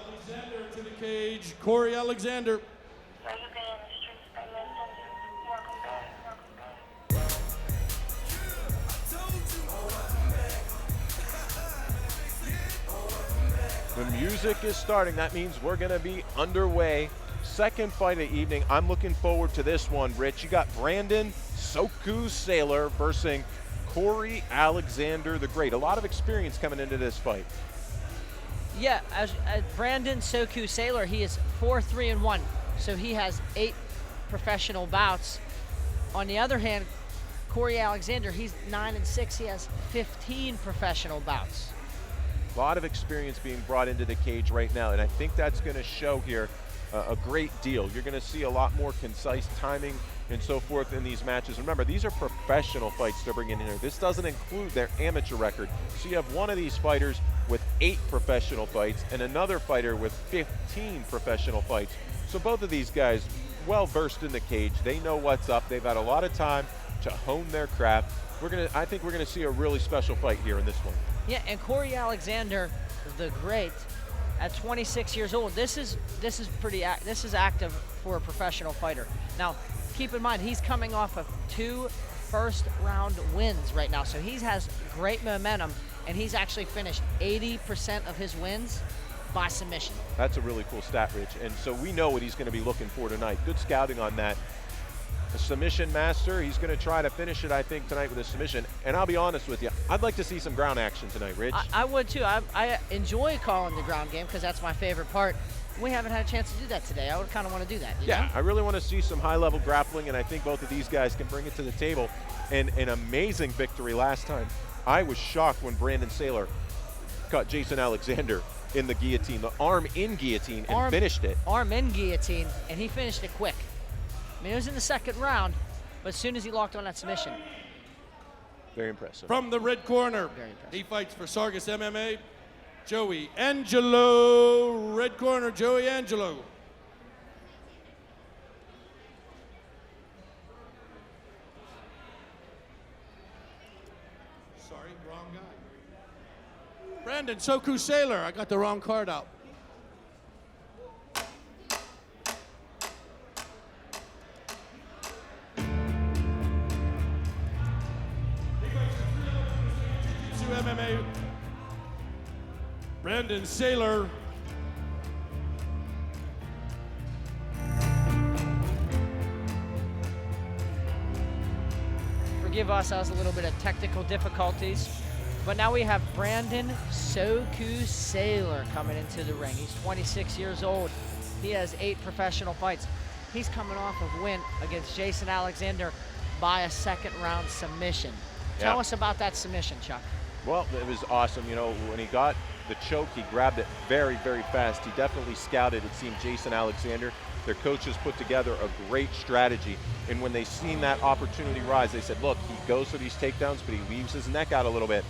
Alexander to the cage. Corey Alexander. The music is starting. That means we're going to be underway. Second fight of the evening. I'm looking forward to this one, Rich. You got Brandon Soku Saylor versus Corey Alexander the Great. A lot of experience coming into this fight. Yeah, as Brandon Soku Saylor, he is 4-3-1, so he has 8 professional bouts. On the other hand, Corey Alexander, he's 9-6. He has 15 professional bouts. A lot of experience being brought into the cage right now, and I think that's going to show here a great deal. You're going to see a lot more concise timing and so forth in these matches. Remember, these are professional fights they're bringing in here. This doesn't include their amateur record. So you have one of these fighters with 8 professional fights and another fighter with 15 professional fights. So both of these guys well versed in the cage. They know what's up. They've had a lot of time to hone their craft. I think we're gonna see a really special fight here in this one. Yeah, and Corey Alexander the Great, at 26 years old, this is active for a professional fighter. Now, keep in mind, he's coming off of 2 first-round wins right now, so he has great momentum, and he's actually finished 80% of his wins by submission. That's a really cool stat, Rich, and so we know what he's going to be looking for tonight. Good scouting on that. A submission master, he's going to try to finish it, I think, tonight with a submission. And I'll be honest with you, I'd like to see some ground action tonight, Rich. I would too. I enjoy calling the ground game because that's my favorite part. We haven't had a chance to do that today. I would kind of want to do that. You know? I really want to see some high-level grappling, and I think both of these guys can bring it to the table. And an amazing victory last time. I was shocked when Brandon Saylor caught Jason Alexander in the guillotine, the arm in guillotine, and finished it. Arm in guillotine, and he finished it quick. I mean, it was in the second round, but as soon as he locked on that submission. Very impressive. From the red corner, he fights for Sargus MMA, Joey Angelo. Red corner, Joey Angelo. Sorry, wrong guy. Brandon Soku Saylor. I got the wrong card out. MMA, Brandon Saylor. Forgive us, that was a little bit of technical difficulties. But now we have Brandon Soku Saylor coming into the ring. He's 26 years old. He has 8 professional fights. He's coming off of a win against Jason Alexander by a second-round submission. Tell us about that submission, Chuck. Well, it was awesome. You know, when he got the choke. He grabbed it very, very fast. He definitely scouted, it seemed, Jason Alexander. Their coaches put together a great strategy. And when they seen that opportunity rise, they said, look, he goes for these takedowns, but he leaves his neck out a little bit.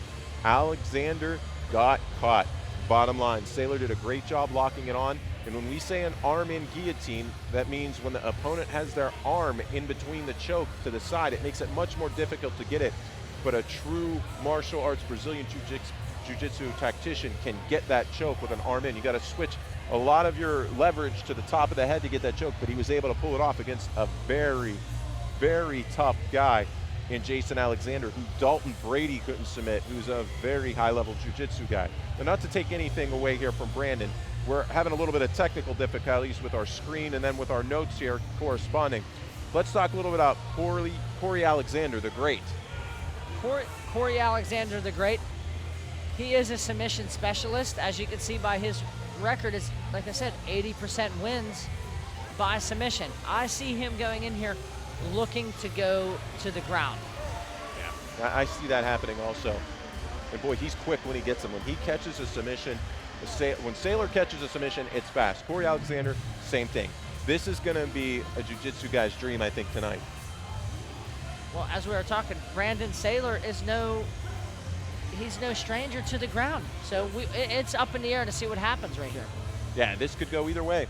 Alexander got caught. Bottom line, Saylor did a great job locking it on. And when we say an arm-in guillotine, that means when the opponent has their arm in between the choke to the side, it makes it much more difficult to get it. But a true martial arts Brazilian jiu-jitsu tactician can get that choke with an arm in. You got to switch a lot of your leverage to the top of the head to get that choke, but he was able to pull it off against a very, very tough guy in Jason Alexander, who Dalton Brady couldn't submit, who's a very high-level jiu-jitsu guy. But not to take anything away here from Brandon, we're having a little bit of technical difficulties with our screen and then with our notes here corresponding. Let's talk a little bit about Corey Alexander, the Great. Corey Alexander, the Great. He is a submission specialist. As you can see by his record, is, like I said, 80% wins by submission. I see him going in here looking to go to the ground. Yeah, I see that happening also. And boy, he's quick when he gets them. When he catches a submission, when Saylor catches a submission, it's fast. Corey Alexander, same thing. This is going to be a jiu-jitsu guy's dream, I think, tonight. Well, as we were talking, Brandon Saylor is he's no stranger to the ground. So it's up in the air to see what happens right here. Yeah, this could go either way.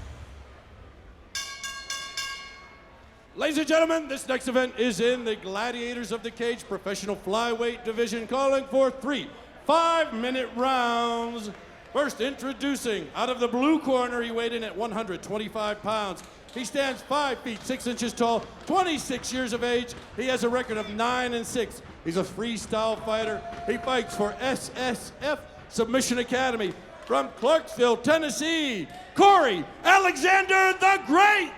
Ladies and gentlemen, this next event is in the Gladiators of the Cage professional flyweight division, calling for 3 5-minute rounds. First, introducing out of the blue corner, he weighed in at 125 pounds. He stands 5 feet 6 inches tall, 26 years of age. He has a record of 9-6. He's a freestyle fighter. He fights for SSF Submission Academy. From Clarksville, Tennessee, Corey Alexander the Great.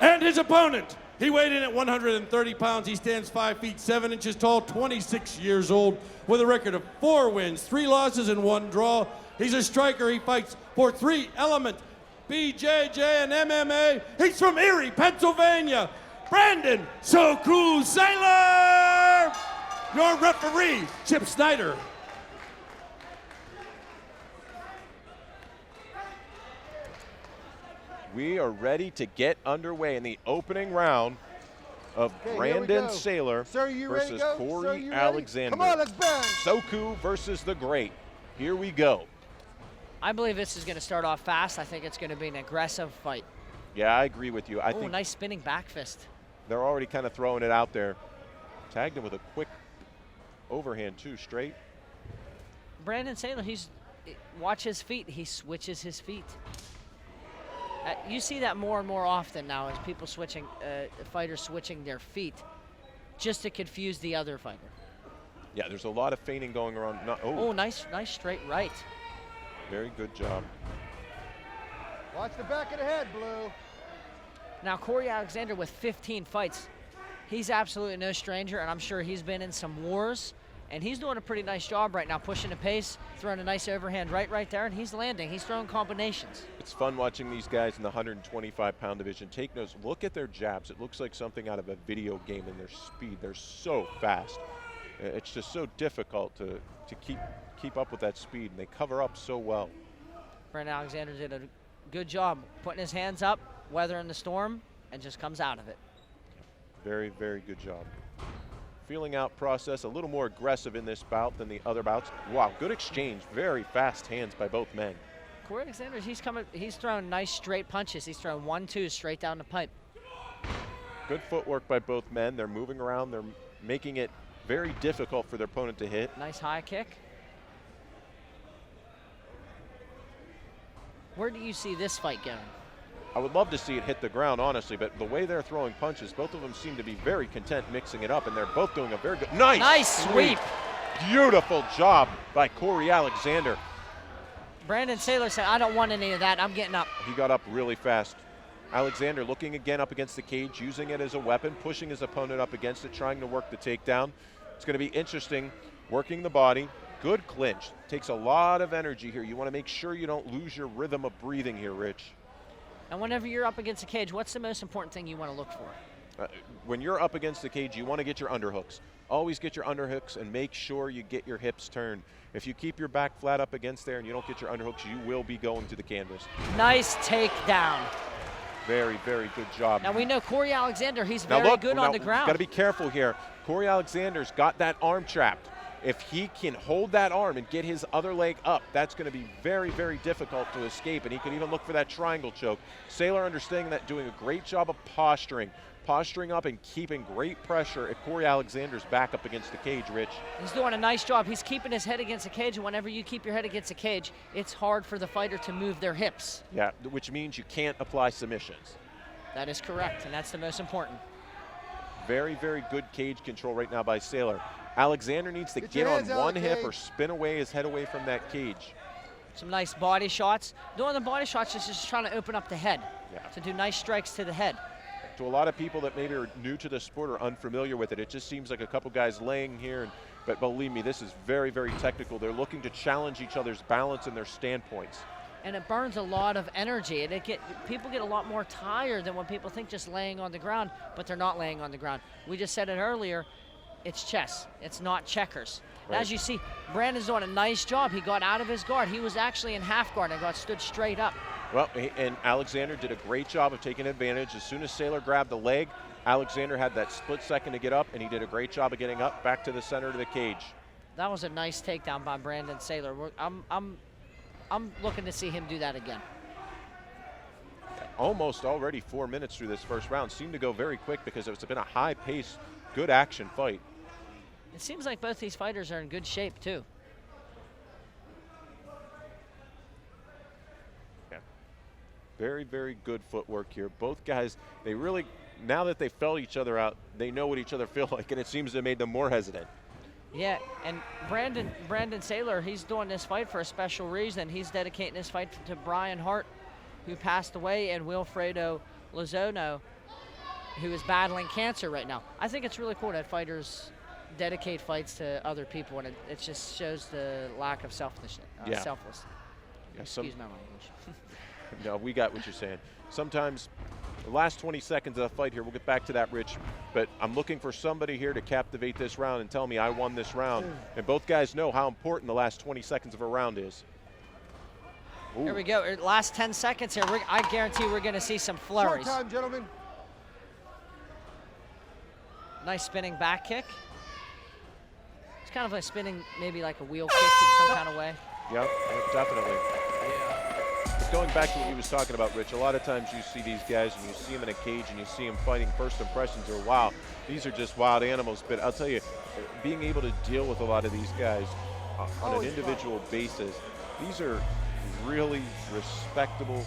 And his opponent, he weighed in at 130 pounds. He stands 5 feet 7 inches tall, 26 years old, with a record of 4 wins, 3 losses, and 1 draw. He's a striker. He fights for 3 Element BJJ and MMA. He's from Erie, Pennsylvania. Brandon So Cool Saylor. Your referee, Chip Snyder. We are ready to get underway in the opening round of Brandon Saylor versus Corey Alexander. Come on, let's bang. Soku versus the Great. Here we go. I believe this is going to start off fast. I think it's going to be an aggressive fight. Yeah, I agree with you. I think nice spinning back fist. They're already kind of throwing it out there. Tagged him with a quick overhand, too, straight. Brandon Saylor, watch his feet. He switches his feet. You see that more and more often now as people switching, fighters switching their feet just to confuse the other fighter. Yeah, there's a lot of feigning going around. Nice straight right. Very good job. Watch the back of the head, Blue. Now, Corey Alexander with 15 fights, he's absolutely no stranger, and I'm sure he's been in some wars, and he's doing a pretty nice job right now, pushing the pace, throwing a nice overhand right there, and he's landing. He's throwing combinations. It's fun watching these guys in the 125-pound division. Take notes. Look at their jabs. It looks like something out of a video game in their speed. They're so fast. It's just so difficult to keep up with that speed, and they cover up so well. Brandon Alexander did a good job putting his hands up, weathering the storm, and just comes out of it. Very, very good job. Feeling out process, a little more aggressive in this bout than the other bouts. Wow, good exchange. Very fast hands by both men. Corey Alexander, he's throwing nice straight punches. He's throwing 1-2 straight down the pipe. Good footwork by both men. They're moving around. They're making it very difficult for their opponent to hit. Nice high kick. Where do you see this fight going? I would love to see it hit the ground, honestly, but the way they're throwing punches, both of them seem to be very content mixing it up, and they're both doing a very good, nice sweep. Beautiful job by Corey Alexander. Brandon Saylor said, I don't want any of that, I'm getting up. He got up really fast. Alexander looking again up against the cage, using it as a weapon, pushing his opponent up against it, trying to work the takedown. It's going to be interesting, working the body. Good clinch. Takes a lot of energy here. You want to make sure you don't lose your rhythm of breathing here, Rich. And whenever you're up against the cage, what's the most important thing you want to look for? When you're up against the cage, you want to get your underhooks. always get your underhooks and make sure you get your hips turned. If you keep your back flat up against there and you don't get your underhooks, you will be going to the canvas. Nice takedown. Very, very good job. Now we know Corey Alexander, he's very good on the ground. Got to be careful here. Corey Alexander's got that arm trapped. If he can hold that arm and get his other leg up, that's going to be very, very difficult to escape, and he could even look for that triangle choke. Saylor understanding that, doing a great job of posturing up and keeping great pressure at Corey Alexander's back up against the cage, Rich. He's doing a nice job. He's keeping his head against the cage, and whenever you keep your head against the cage, it's hard for the fighter to move their hips. Yeah, which means you can't apply submissions. That is correct, and that's the most important. Very, very good cage control right now by Saylor. Alexander needs to get on one hip or spin away his head away from that cage. Some nice body shots. Doing the body shots is just trying to open up the head. Yeah. To do nice strikes to the head. To a lot of people that maybe are new to the sport or unfamiliar with it, it just seems like a couple guys laying here. But believe me, this is very, very technical. They're looking to challenge each other's balance and their standpoints. And it burns a lot of energy, and people get a lot more tired than when people think just laying on the ground, but they're not laying on the ground. We just said it earlier, it's chess, it's not checkers. Right. As you see, Brandon's doing a nice job. He got out of his guard. He was actually in half guard and stood straight up. Well, and Alexander did a great job of taking advantage. As soon as Saylor grabbed the leg, Alexander had that split second to get up, and he did a great job of getting up back to the center of the cage. That was a nice takedown by Brandon Saylor. I'm looking to see him do that again. Almost already 4 minutes through this first round. Seemed to go very quick because it's been a high-paced, good action fight. It seems like both these fighters are in good shape, too. Yeah. Very, very good footwork here. Both guys, they really, now that they felt each other out, they know what each other feel like, and it seems to have made them more hesitant. Yeah, and Brandon Saylor, he's doing this fight for a special reason. He's dedicating this fight to Brian Hart, who passed away, and Wilfredo Lozano, who is battling cancer right now. I think it's really cool that fighters dedicate fights to other people, and it just shows the lack of selflessness. Yeah, Excuse my language. No, we got what you're saying. Sometimes the last 20 seconds of the fight here, we'll get back to that, Rich, but I'm looking for somebody here to captivate this round and tell me I won this round. And both guys know how important the last 20 seconds of a round is. Ooh. Here we go. Last 10 seconds here. I guarantee we're going to see some flurries. Short time, gentlemen. Nice spinning back kick. It's kind of like spinning, maybe like a wheel kick in some kind of way. Yeah, definitely. But going back to what you was talking about, Rich, a lot of times you see these guys and you see them in a cage and you see them fighting, first impressions are, wow, these are just wild animals. But I'll tell you, being able to deal with a lot of these guys on an individual basis, these are really respectable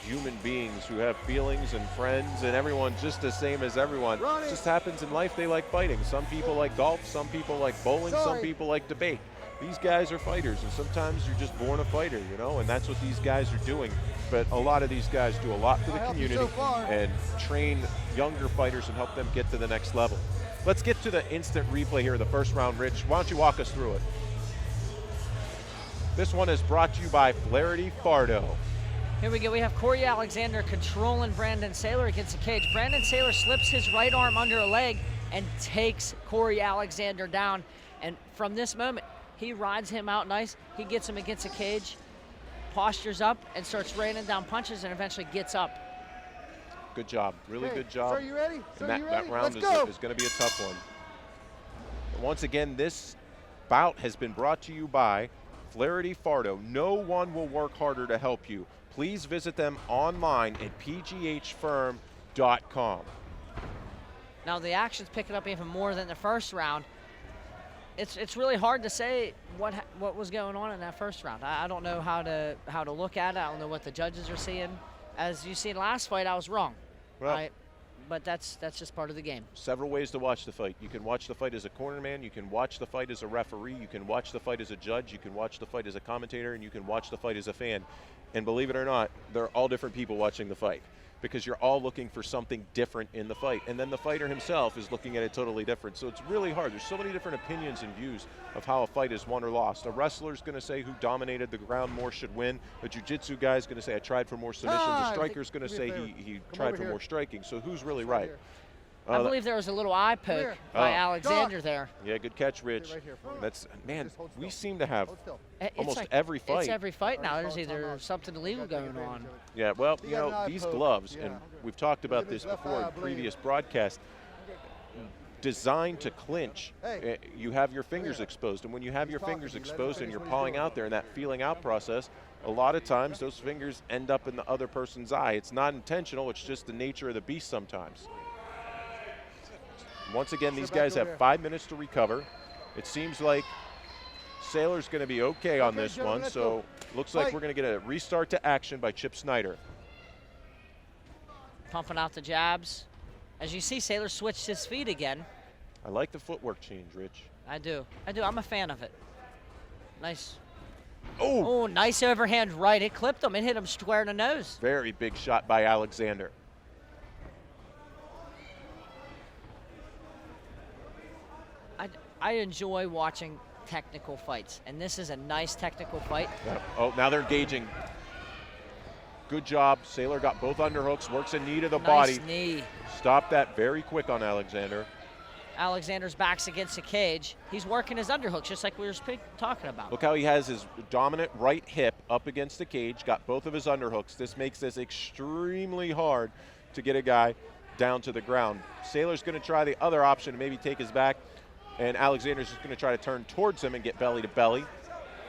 human beings who have feelings and friends and everyone just the same as everyone. It just happens in life they like fighting. Some people like golf, some people like bowling, some people like debate. These guys are fighters, and sometimes you're just born a fighter, you know, and that's what these guys are doing. But a lot of these guys do a lot for the community and train younger fighters and help them get to the next level. Let's get to the instant replay here of the first round, Rich. Why don't you walk us through it? This one is brought to you by Flaherty Fardo. Here we go. We have Corey Alexander controlling Brandon Saylor against the cage. Brandon Saylor slips his right arm under a leg and takes Corey Alexander down. And from this moment, he rides him out nice. He gets him against the cage, postures up, and starts raining down punches and eventually gets up. Good job. Really good job. Sir, you ready? Sir, And you ready? that round is going to be a tough one. And once again, this bout has been brought to you by Flaherty Fardo. No one will work harder to help you. Please visit them online at pghfirm.com. Now the action's picking up even more than the first round. It's really hard to say what was going on in that first round. I don't know how to look at it. I don't know what the judges are seeing. As you seen last fight, I was wrong. Well, but that's just part of the game. Several ways to watch the fight. You can watch the fight as a cornerman. You can watch the fight as a referee. You can watch the fight as a judge. You can watch the fight as a commentator, and you can watch the fight as a fan. And believe it or not, they're all different people watching the fight, because you're all looking for something different in the fight. And then the fighter himself is looking at it totally different. So it's really hard. There's so many different opinions and views of how a fight is won or lost. A wrestler's going to say who dominated the ground more should win. A jiu-jitsu guy's going to say I tried for more submissions. A striker's going to say he tried for more striking. So who's really right? I believe there was a little eye poke by Alexander there. Yeah, good catch, Rich. That's, man, we seem to have It's almost like- every fight. It's every fight now. There's either something illegal going on. Yeah, well, you know, these gloves, and we've talked about this before in previous broadcasts, designed to clinch. You have your fingers exposed, and when you have your fingers exposed and you're pawing out there in that feeling out process, a lot of times those fingers end up in the other person's eye. It's not intentional, it's just the nature of the beast sometimes. Once again, these guys have 5 minutes to recover. It seems like Saylor's going to be okay on this one, so looks like we're going to get a restart to action by Chip Snyder. Pumping out the jabs. As you see, Saylor switched his feet again. I like the footwork change, Rich. I do. I'm a fan of it. Nice. Oh, nice overhand right. It clipped him. It hit him square in the nose. Very big shot by Alexander. I enjoy watching technical fights, and this is a nice technical fight. Oh, now they're engaging. Good job. Saylor got both underhooks, works a knee to the Nice body. knee. Stop that very quick on Alexander. Alexander's back's against the cage. He's working his underhooks, just like we were talking about. Look how he has his dominant right hip up against the cage, got both of his underhooks. This makes this extremely hard to get a guy down to the ground. Saylor's going to try the other option to maybe take his back, and Alexander's just going to try to turn towards him and get belly to belly.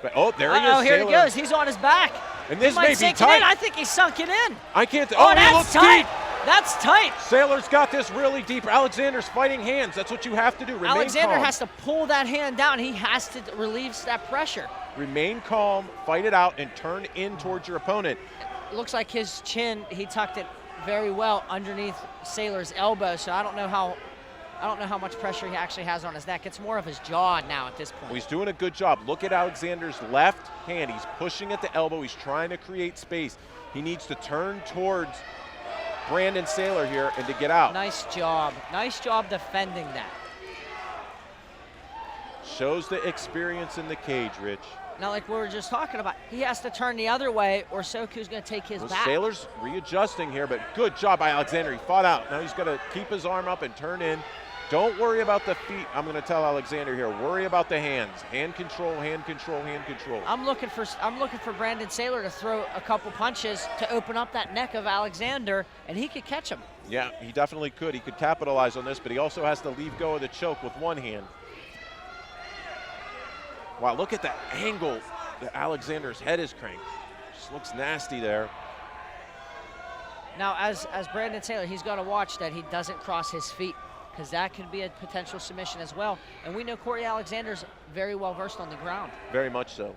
But, oh, there he is. Oh, here Saylor. he goes. He's on his back. And this he might may be sink tight. It in. I think he sunk it in. I can't. Oh, he that's looks tight. deep. That's tight. Saylor's got this really deep. Alexander's fighting hands. That's what you have to do. Remain Alexander calm. has to pull that hand down. He has to relieve that pressure. Remain calm, fight it out, and turn in towards your opponent. It looks like his chin, he tucked it very well underneath Saylor's elbow, so I don't know how much pressure he actually has on his neck. It's more of his jaw now at this point. Well, he's doing a good job. Look at Alexander's left hand. He's pushing at the elbow. He's trying to create space. He needs to turn towards Brandon Saylor here and to get out. Nice job. Nice job defending that. Shows the experience in the cage, Rich. Now, like we were just talking about, he has to turn the other way or Soku's going to take his back. Saylor's readjusting here, but good job by Alexander. He fought out. Now he's going to keep his arm up and turn in. Don't worry about the feet. I'm going to tell Alexander here. Worry about the hands. Hand control, hand control, hand control. I'm looking for Brandon Saylor to throw a couple punches to open up that neck of Alexander, and he could catch him. Yeah, he definitely could. He could capitalize on this, but he also has to leave go of the choke with one hand. Wow, look at that angle that Alexander's head is cranked. Just looks nasty there. Now, as Brandon Saylor, he's got to watch that he doesn't cross his feet, because that could be a potential submission as well. And we know Corey Alexander's very well versed on the ground. Very much so.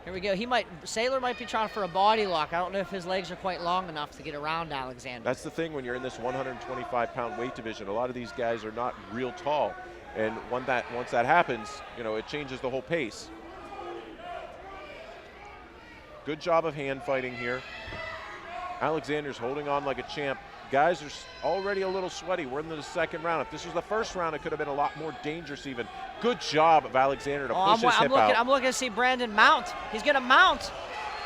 Here we go. Saylor might be trying for a body lock. I don't know if his legs are quite long enough to get around Alexander. That's the thing when you're in this 125-pound weight division. A lot of these guys are not real tall. And once that happens, you know, it changes the whole pace. Good job of hand fighting here. Alexander's holding on like a champ. Guys are already a little sweaty. We're into the second round. If this was the first round, it could have been a lot more dangerous even. Good job of Alexander to push his hip out. I'm looking to see Brandon mount. He's going to mount.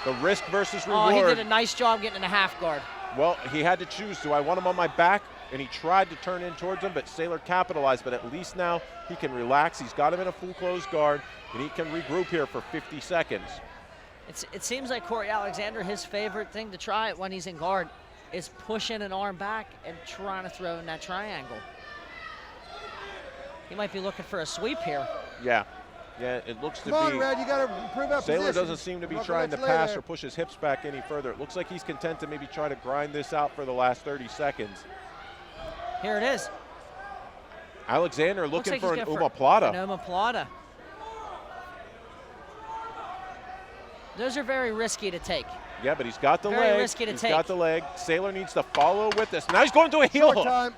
The risk versus reward. Oh, he did a nice job getting in a half guard. Well, he had to choose. Do I want him on my back? And he tried to turn in towards him, but Saylor capitalized. But at least now he can relax. He's got him in a full closed guard, and he can regroup here for 50 seconds. It seems like Corey Alexander, his favorite thing to try when he's in guard is pushing an arm back and trying to throw in that triangle. He might be looking for a sweep here. Yeah, it looks to be. Come on, Red, you got to improve that Saylor position. doesn't seem to be trying to pass or push his hips back any further. It looks like he's content to maybe try to grind this out for the last 30 seconds. Here it is. Alexander looking like for an An omoplata. Those are very risky to take. Yeah, but he's got the Very leg. risky to He's take. got the leg. Saylor needs to follow with this. Now he's going to a heel hook. Time.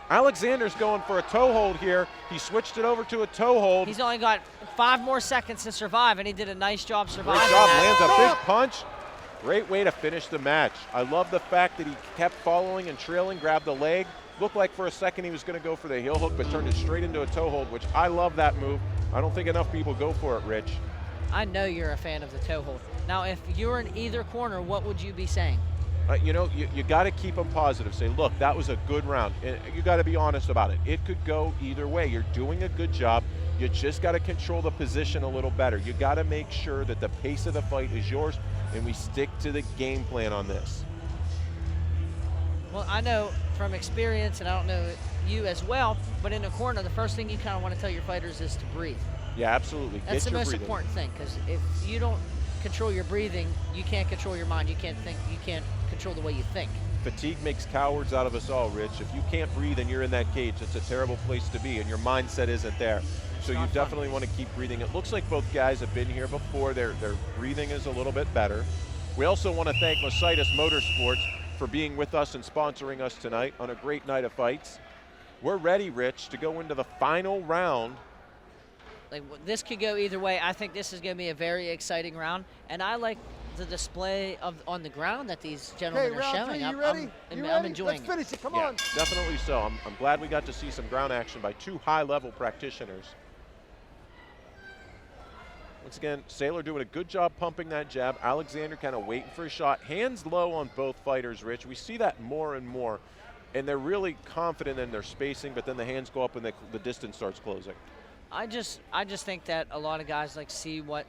Alexander's going for a toe hold here. He switched it over to a toe hold. He's only got 5 more seconds to survive, and he did a nice job surviving. Great job, that. lands a big punch. Great way to finish the match. I love the fact that he kept following and trailing, grabbed the leg. Looked like for a second he was going to go for the heel hook, but turned it straight into a toe hold, which I love that move. I don't think enough people go for it, Rich. I know you're a fan of the toe hold. Now, if you were in either corner, what would you be saying? You know, you got to keep them positive. Say, look, that was a good round. And you got to be honest about it. It could go either way. You're doing a good job. You just got to control the position a little better. You got to make sure that the pace of the fight is yours, and we stick to the game plan on this. Well, I know from experience, and I don't know you as well, but in the corner, the first thing you kind of want to tell your fighters is to breathe. Yeah, absolutely. That's the most important thing, because if you don't control your breathing, you can't control your mind. You can't think. You can't control the way you think. Fatigue makes cowards out of us all, Rich. If you can't breathe and you're in that cage, it's a terrible place to be, and your mindset isn't there. So you definitely want to keep breathing. It looks like both guys have been here before. Their breathing is a little bit better. We also want to thank Mercedes Motorsports for being with us and sponsoring us tonight on a great night of fights. We're ready, Rich, to go into the final round. Like, this could go either way. I think this is going to be a very exciting round, and I like the display on the ground that these gentlemen are showing. You ready? I'm enjoying Let's finish it. Come Yeah, on. definitely so. I'm glad we got to see some ground action by two high-level practitioners. Once again, Saylor doing a good job pumping that jab. Alexander kind of waiting for a shot. Hands low on both fighters, Rich. We see that more and more, and they're really confident in their spacing, but then the hands go up and the distance starts closing. I just think that a lot of guys like see what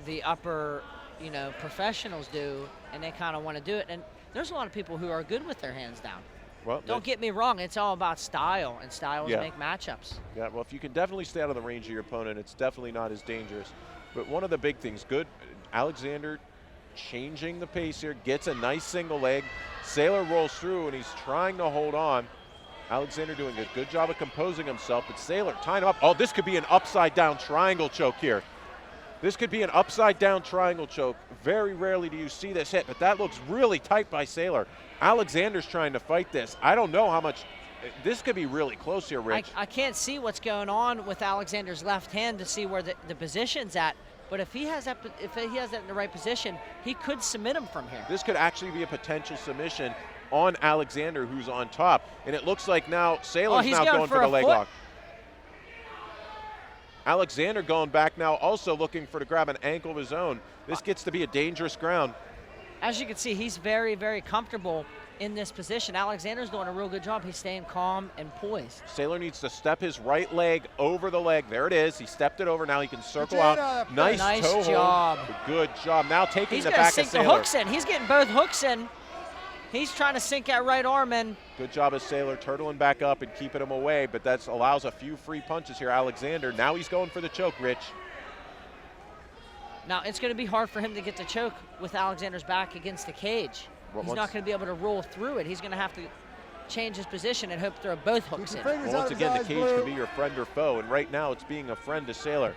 the upper, professionals do, and they kind of want to do it. And there's a lot of people who are good with their hands down. Well, don't get me wrong, it's all about style, and styles Yeah. make matchups. Yeah, well, if you can definitely stay out of the range of your opponent, it's definitely not as dangerous. But one of the big things, good, Alexander changing the pace here, gets a nice single leg. Saylor rolls through, and he's trying to hold on. Alexander doing a good job of composing himself, but Saylor tying him up. Oh, this could be an upside-down triangle choke here. This could be an upside-down triangle choke. Very rarely do you see this hit, but that looks really tight by Saylor. Alexander's trying to fight this. I don't know how much. This could be really close here, Rich. I can't see what's going on with Alexander's left hand to see where the position's at, but if he has that in the right position, he could submit him from here. This could actually be a potential submission on Alexander, who's on top. And it looks like now Saylor's now going for the leg lock. Alexander going back now, also looking to grab an ankle of his own. This gets to be a dangerous ground. As you can see, he's very, very comfortable in this position. Alexander's doing a real good job. He's staying calm and poised. Saylor needs to step his right leg over the leg. There it is. He stepped it over. Now he can circle out. Nice toe job. Hold. Good job. Now taking the back of Saylor. He's going to sink the hooks in. He's getting both hooks in. He's trying to sink that right arm in. Good job of Saylor turtling back up and keeping him away, but that allows a few free punches here. Alexander, now he's going for the choke, Rich. Now, it's going to be hard for him to get the choke with Alexander's back against the cage. He's not going to be able to roll through it. He's going to have to change his position and hope to throw both hooks in. Well, once again, the cage can be your friend or foe, and right now it's being a friend to Saylor.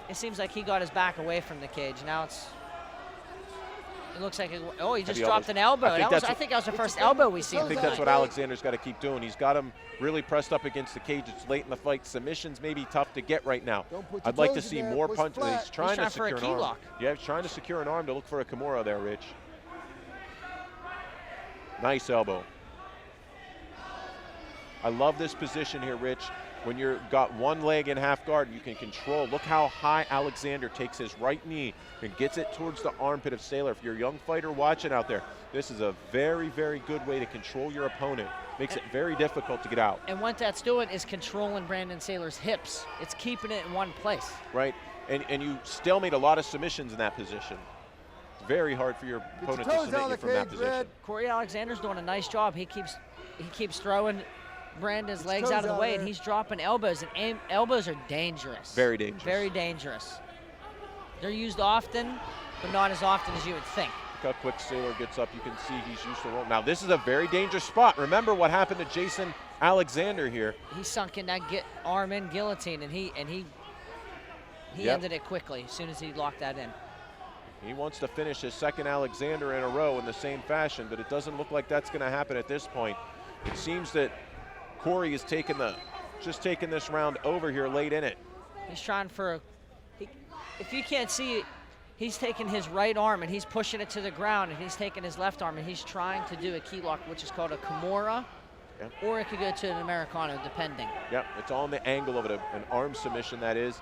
It seems like he got his back away from the cage. Now it looks like, he just dropped an elbow. I think that was the first elbow we see. I think that's what Alexander's got to keep doing. He's got him really pressed up against the cage. It's late in the fight. Submissions may be tough to get right now. I'd like to see more punches. He's trying to secure an arm. Lock. Yeah, he's trying to secure an arm to look for a Kimura there, Rich. Nice elbow. I love this position here, Rich. When you've got one leg in half guard, you can control. Look how high Alexander takes his right knee and gets it towards the armpit of Saylor. If you're a young fighter watching out there, this is a very, very good way to control your opponent. Makes it very difficult to get out. And what that's doing is controlling Brandon Saylor's hips. It's keeping it in one place. Right, and you still made a lot of submissions in that position. It's very hard for your opponent to submit you from that position. Corey Alexander's doing a nice job. He keeps throwing Brandon's legs out of the way, and he's dropping elbows, and elbows are dangerous. Very dangerous. Very dangerous. They're used often, but not as often as you would think. Look how quick Saylor gets up. You can see he's used to roll. Now, this is a very dangerous spot. Remember what happened to Jason Alexander here. He sunk in that arm in guillotine, and he ended it quickly as soon as he locked that in. He wants to finish his second Alexander in a row in the same fashion, but it doesn't look like that's going to happen at this point. It seems that Corey is taking this round over here late in it. He's trying for if you can't see it, he's taking his right arm and he's pushing it to the ground, and he's taking his left arm and he's trying to do a key lock, which is called a Kimura, or it could go to an Americano, depending. Yep, it's all in the angle of it, an arm submission that is.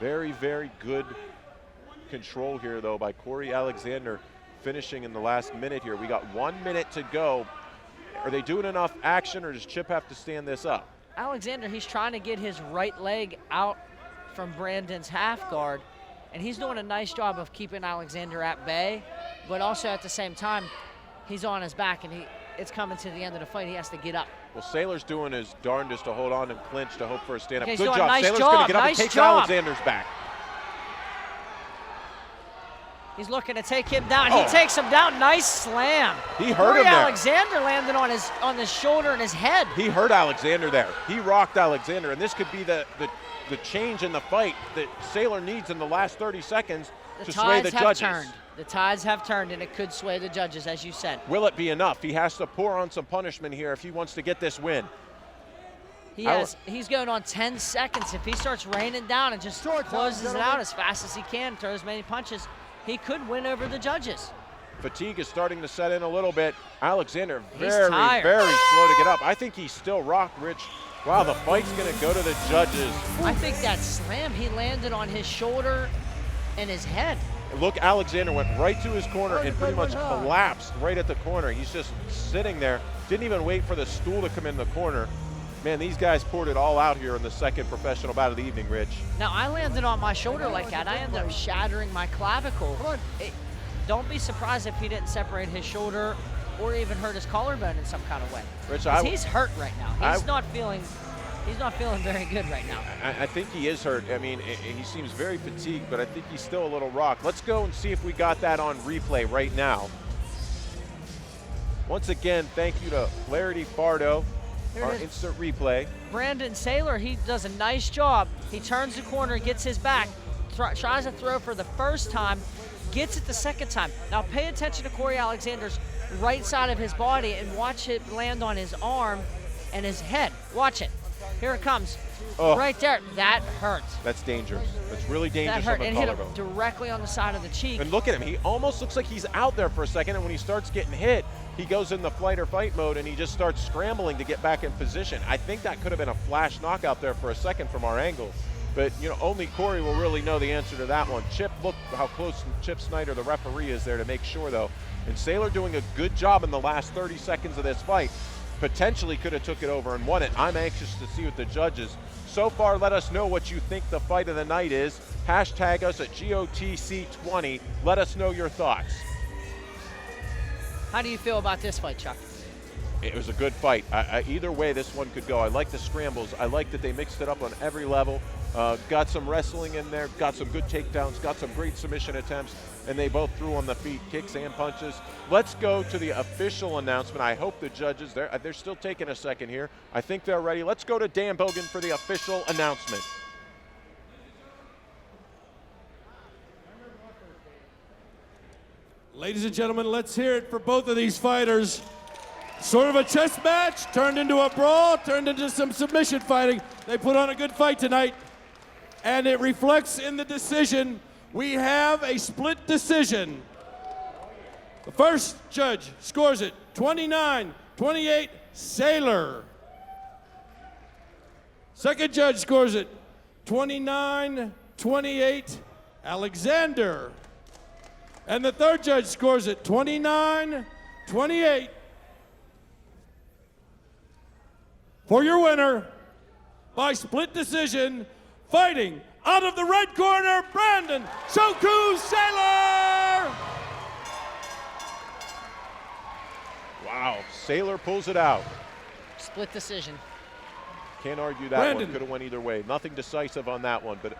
Very, very good control here, though, by Corey Alexander. finishing in the last minute here. We got 1 minute to go. Are they doing enough action, or does Chip have to stand this up? Alexander, he's trying to get his right leg out from Brandon's half guard, and he's doing a nice job of keeping Alexander at bay, but also at the same time, he's on his back, and it's coming to the end of the fight. He has to get up. Well, Saylor's doing his darndest to hold on and clinch to hope for a stand-up. Okay, Good job. Nice Saylor's job. going to get up Nice and take job. Alexander's back. He's looking to take him down. He takes him down. Nice slam. He hurt him there. Alexander landed on his shoulder and his head. He hurt Alexander there. He rocked Alexander, and this could be the change in the fight that Saylor needs in the last 30 seconds to sway the judges. The tides have turned, and it could sway the judges, as you said. Will it be enough? He has to pour on some punishment here if he wants to get this win. He's going on 10 seconds. If he starts raining down and just closes it out as fast as he can, throws as many punches, he could win over the judges. Fatigue is starting to set in a little bit. Alexander very slow to get up. I think he's still rocked, Rich. Wow, the fight's going to go to the judges. I think that slam, he landed on his shoulder and his head. Look, Alexander went right to his corner and pretty much collapsed right at the corner. He's just sitting there. Didn't even wait for the stool to come in the corner. Man, these guys poured it all out here in the second professional bout of the evening, Rich. Now, I landed on my shoulder like that. I ended up shattering my clavicle. Don't be surprised if he didn't separate his shoulder or even hurt his collarbone in some kind of way. Rich, he's hurt right now. He's not feeling very good right now. I think he is hurt. I mean, he seems very fatigued, but I think he's still a little rocked. Let's go and see if we got that on replay right now. Once again, thank you to Flaherty Fardo, our instant replay. Brandon Saylor, he does a nice job. He turns the corner, gets his back, tries to throw for the first time, gets it the second time. Now pay attention to Corey Alexander's right side of his body and watch it land on his arm and his head. Watch it. Here it comes. Oh. Right there. That hurt. That's dangerous. That's really dangerous. That hurt, on the and hit him collarbone. directly on the side of the cheek. And look at him. He almost looks like he's out there for a second, and when he starts getting hit, he goes in the flight or fight mode, and he just starts scrambling to get back in position. I think that could have been a flash knockout there for a second from our angle. But, you know, only Corey will really know the answer to that one. Chip, look how close Chip Snyder, the referee, is there to make sure, though. And Saylor doing a good job in the last 30 seconds of this fight. Potentially could have took it over and won it. I'm anxious to see what the judges. So far, let us know what you think the fight of the night is. Hashtag us at GOTC20. Let us know your thoughts. How do you feel about this fight, Chuck? It was a good fight. Either way this one could go. I like the scrambles. I like that they mixed it up on every level. Got some wrestling in there, got some good takedowns, got some great submission attempts, and they both threw on the feet, kicks and punches. Let's go to the official announcement. I hope the judges, they're still taking a second here. I think they're ready. Let's go to Dan Bogan for the official announcement. Ladies and gentlemen, let's hear it for both of these fighters. Sort of a chess match, turned into a brawl, turned into some submission fighting. They put on a good fight tonight, and it reflects in the decision. We have a split decision. The first judge scores it 29-28, Saylor. Second judge scores it 29-28, Alexander. And the third judge scores it 29-28. For your winner, by split decision, fighting out of the red corner, Brandon Shoku Saylor! Wow, Saylor pulls it out. Split decision. Can't argue that one. Could have went either way. Nothing decisive on that one, but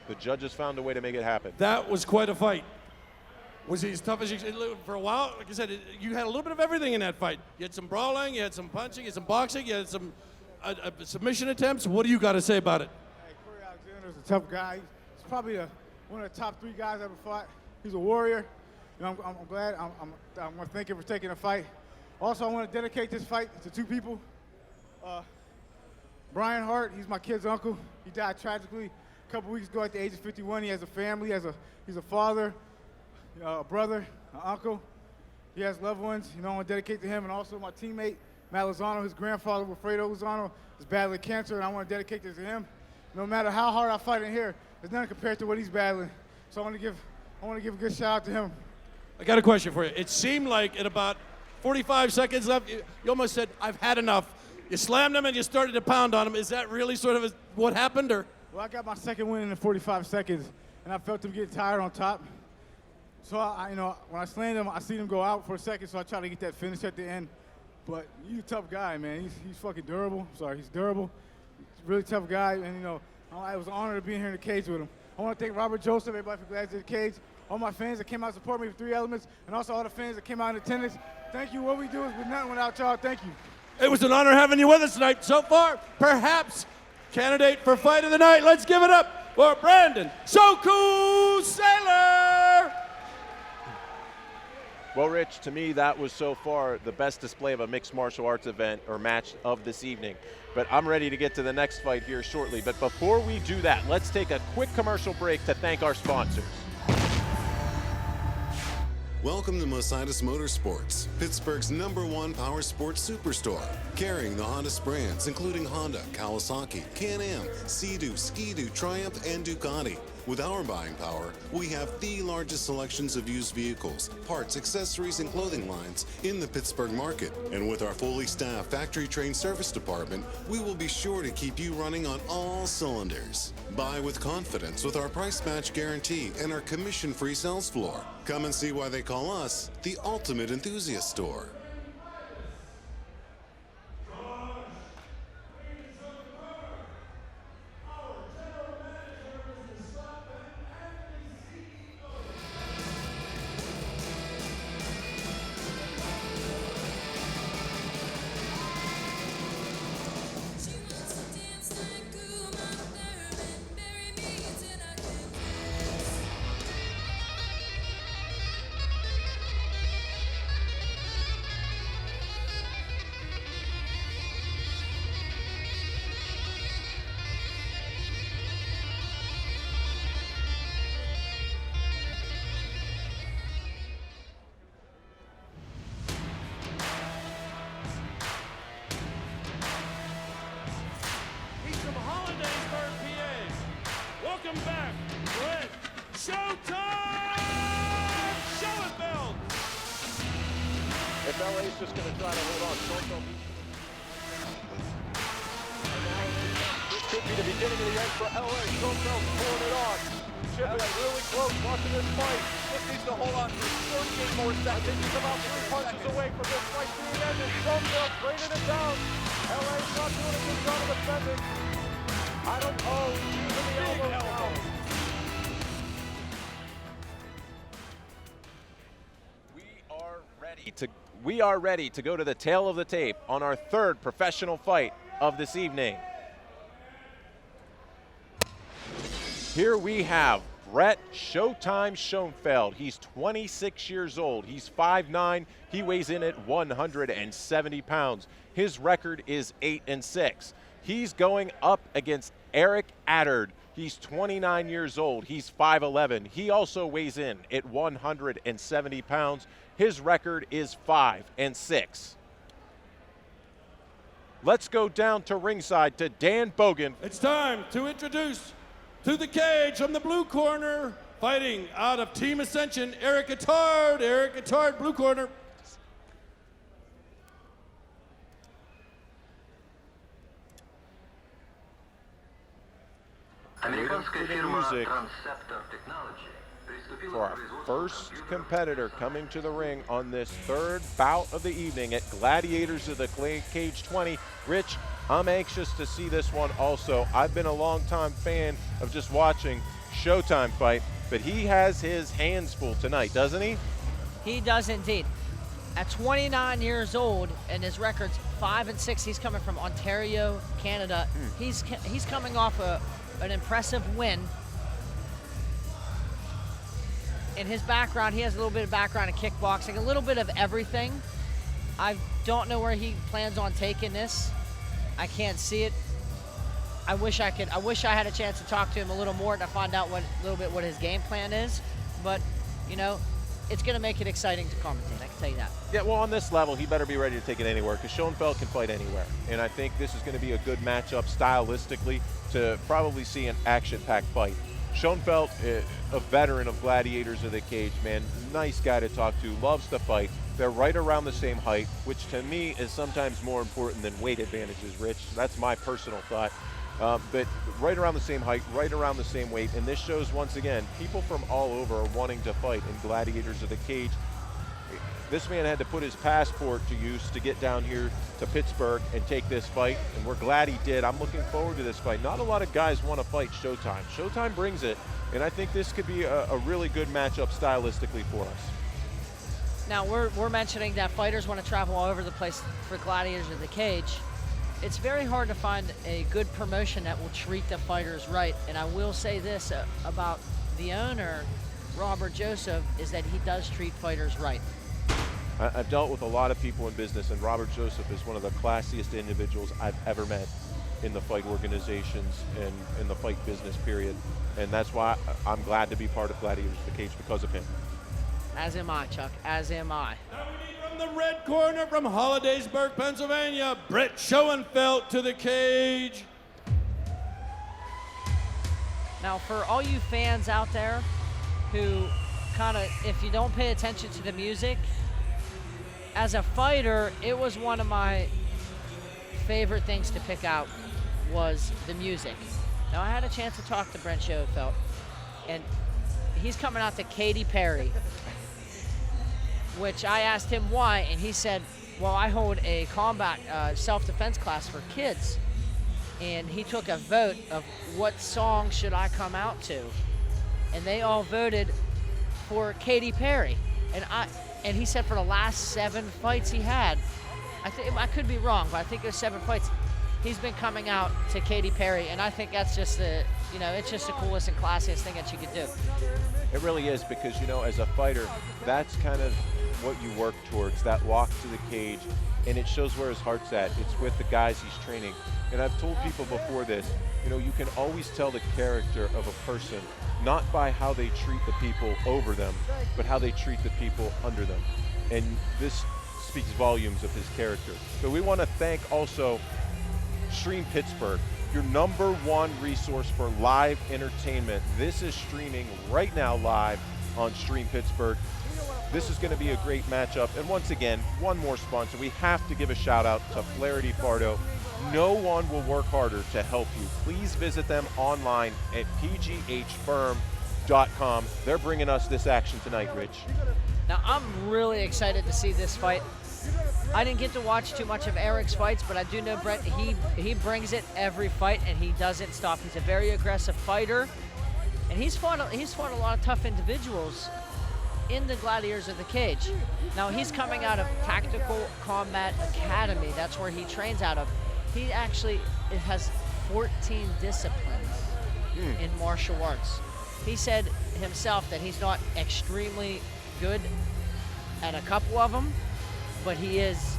the judges found a way to make it happen. That was quite a fight. Was he as tough as you for a while? Like I said, you had a little bit of everything in that fight. You had some brawling, you had some punching, you had some boxing, you had some submission attempts. What do you got to say about it? Hey, Corey Alexander's a tough guy. He's probably one of the top 3 guys I ever fought. He's a warrior. You know, I'm glad. I want to thank him for taking the fight. Also, I want to dedicate this fight to 2 people. Brian Hart, he's my kid's uncle. He died tragically a couple weeks ago at the age of 51. He has a family. He's a father, a brother, an uncle. He has loved ones. You know, I want to dedicate to him, and also my teammate, Matt Lozano. His grandfather, Wilfredo Lozano, is battling cancer, and I want to dedicate this to him. No matter how hard I fight in here, there's nothing compared to what he's battling. So I want to give a good shout out to him. I got a question for you. It seemed like at about 45 seconds left, you almost said, I've had enough. You slammed him and you started to pound on him. Is that really sort of what happened? Or? Well, I got my second win in the 45 seconds, and I felt him getting tired on top. So, you know, when I slammed him, I seen him go out for a second, so I tried to get that finish at the end. But he's a tough guy, man. He's fucking durable. Sorry, he's durable. He's a really tough guy, and, you know, it was an honor to be here in the cage with him. I want to thank Robert Joseph, everybody for Gladiators Cage, all my fans that came out to support me for 3 Elements, and also all the fans that came out in attendance. Thank you. What we do is with nothing without y'all. Thank you. It was an honor having you with us tonight. So far, perhaps candidate for Fight of the Night. Let's give it up for Brandon Soku Sailor. Well, Rich, to me, that was so far the best display of a mixed martial arts event or match of this evening. But I'm ready to get to the next fight here shortly. But before we do that, let's take a quick commercial break to thank our sponsors. Welcome to Mositis Motorsports, Pittsburgh's #1 power sports superstore, carrying the hottest brands including Honda, Kawasaki, Can-Am, Sea-Doo, Ski-Doo, Triumph, and Ducati. With our buying power, we have the largest selections of used vehicles, parts, accessories, and clothing lines in the Pittsburgh market. And with our fully staffed factory-trained service department, we will be sure to keep you running on all cylinders. Buy with confidence with our price match guarantee and our commission-free sales floor. Come and see why they call us the ultimate enthusiast store. Welcome back with Showtime Schoenfeld. If LA's just going to try to hold on, Schoenfeld. This could be the beginning of the end for LA. Schoenfeld pulling it on. Chip is really close watching this fight. Just needs to hold on for 38 more seconds. He's about 3 punches away from this fight being ended. Schoenfeld bringing it down. LA's not doing a good job of defending. I don't know. Using the elbow now. We are ready to go to the tail of the tape on our third professional fight of this evening. Here we have Brett Showtime Schoenfeld. He's 26 years old. He's 5'9". He weighs in at 170 pounds. His record is 8-6. He's going up against Eric Attard. He's 29 years old. He's 5'11". He also weighs in at 170 pounds. His record is 5-6. Let's go down to ringside to Dan Bogan. It's time to introduce to the cage from the blue corner, fighting out of Team Ascension, Eric Attard. Eric Attard, blue corner. Waiting for the music for our first competitor coming to the ring on this third bout of the evening at Gladiators of the Cage 20. Rich, I'm anxious to see this one also. I've been a long-time fan of just watching Showtime fight, but he has his hands full tonight, doesn't he? He does indeed. At 29 years old, and his record's 5-6, he's coming from Ontario, Canada. He's coming off an impressive win. In his background, he has a little bit of background in kickboxing, a little bit of everything. I don't know where he plans on taking this. I can't see it. I wish I could. I wish I had a chance to talk to him a little more to find out what his game plan is. But, you know, it's going to make it exciting to commentate, I can tell you that. Yeah, well, on this level, he better be ready to take it anywhere because Schoenfeld can fight anywhere. And I think this is going to be a good matchup stylistically to probably see an action-packed fight. Schoenfeld, a veteran of Gladiators of the Cage, man, nice guy to talk to, loves to fight. They're right around the same height, which to me is sometimes more important than weight advantages, Rich. That's my personal thought. But right around the same height, right around the same weight, and this shows once again, people from all over are wanting to fight in Gladiators of the Cage. This man had to put his passport to use to get down here to Pittsburgh and take this fight, and we're glad he did. I'm looking forward to this fight. Not a lot of guys want to fight Showtime. Showtime brings it, and I think this could be a really good matchup stylistically for us. Now, we're mentioning that fighters want to travel all over the place for Gladiators of the Cage. It's very hard to find a good promotion that will treat the fighters right, and I will say this about the owner, Robert Joseph, is that he does treat fighters right. I've dealt with a lot of people in business, and Robert Joseph is one of the classiest individuals I've ever met in the fight organizations and in the fight business period. And that's why I'm glad to be part of Gladiators of the Cage, because of him. As am I, Chuck, as am I. From the red corner from Hollidaysburg, Pennsylvania, Brett Schoenfeld to the cage. Now, for all you fans out there who kind of, if you don't pay attention to the music, as a fighter, it was one of my favorite things to pick out was the music. Now, I had a chance to talk to Brent Schoenfeld, and he's coming out to Katy Perry, which I asked him why, and he said, well, I hold a combat self-defense class for kids, and he took a vote of what song should I come out to, and they all voted for Katy Perry, and he said for the last 7 fights he had, I could be wrong, but I think it was 7 fights, he's been coming out to Katy Perry, and I think that's just it's just the coolest and classiest thing that you could do. It really is, because, as a fighter, that's kind of what you work towards, that walk to the cage, and it shows where his heart's at. It's with the guys he's training. And I've told people before this, you can always tell the character of a person, not by how they treat the people over them, but how they treat the people under them. And this speaks volumes of his character. So we want to thank also Stream Pittsburgh, your #1 resource for live entertainment. This is streaming right now live on Stream Pittsburgh. This is going to be a great matchup. And once again, one more sponsor. We have to give a shout out to Flaherty Fardo. No one will work harder to help you. Please visit them online at pghfirm.com. They're bringing us this action tonight, Rich. Now, I'm really excited to see this fight. I didn't get to watch too much of Eric's fights, but I do know Brett, he brings it every fight, and he doesn't stop. He's a very aggressive fighter, and he's fought a lot of tough individuals in the Gladiators of the Cage. Now, he's coming out of Tactical Combat Academy. That's where he trains out of. He actually has 14 disciplines in martial arts. He said himself that he's not extremely good at a couple of them, but he is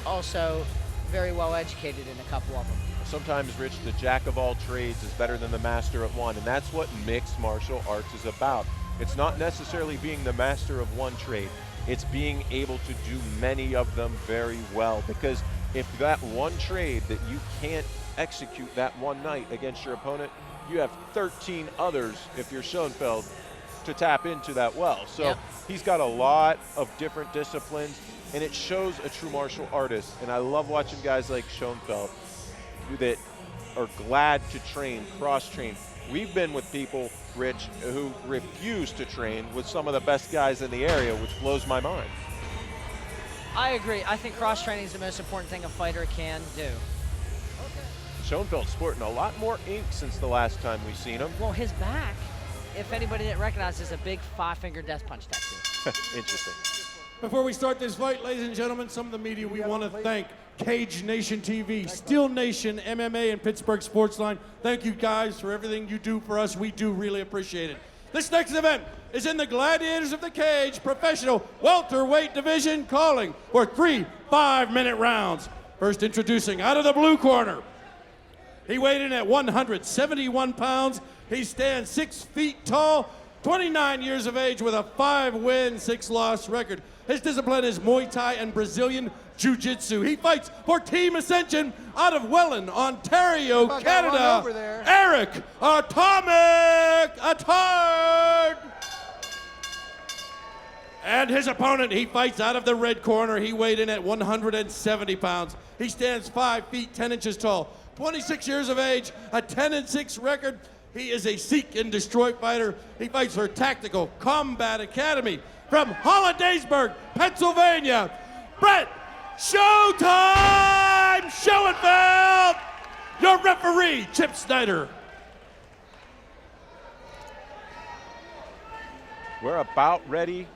also very well educated in a couple of them. Sometimes, Rich, the jack of all trades is better than the master of one, and that's what mixed martial arts is about. It's not necessarily being the master of one trade. It's being able to do many of them very well, because if that one trade that you can't execute that one night against your opponent, you have 13 others, if you're Schoenfeld, to tap into that well. So he's got a lot of different disciplines, and it shows a true martial artist. And I love watching guys like Schoenfeld that are glad to train, cross-train. We've been with people, Rich, who refuse to train with some of the best guys in the area, which blows my mind. I agree. I think cross-training is the most important thing a fighter can do. Schoenfeld's sporting a lot more ink since the last time we've seen him. Well, his back, if anybody didn't recognize, is a big 5-finger death punch tattoo. Interesting. Before we start this fight, ladies and gentlemen, some of the media, we want to thank Cage Nation TV, Steel Nation MMA, and Pittsburgh Sportsline. Thank you guys for everything you do for us. We do really appreciate it. This next event is in the Gladiators of the Cage professional welterweight division, calling for 3 5-minute rounds. First introducing out of the blue corner. He weighed in at 171 pounds. He stands 6 feet tall, 29 years of age with a 5-win, 6-loss record. His discipline is Muay Thai and Brazilian Jiu-Jitsu. He fights for Team Ascension out of Welland, Ontario, Canada. Eric Atomic Attard. And his opponent, he fights out of the red corner. He weighed in at 170 pounds. He stands 5 feet 10 inches tall, 26 years of age, a 10-6 record. He is a seek and destroy fighter. He fights for Tactical Combat Academy from Hollidaysburg, Pennsylvania. Brett Showtime Schoenfeld, your referee, Chip Snyder. We're about ready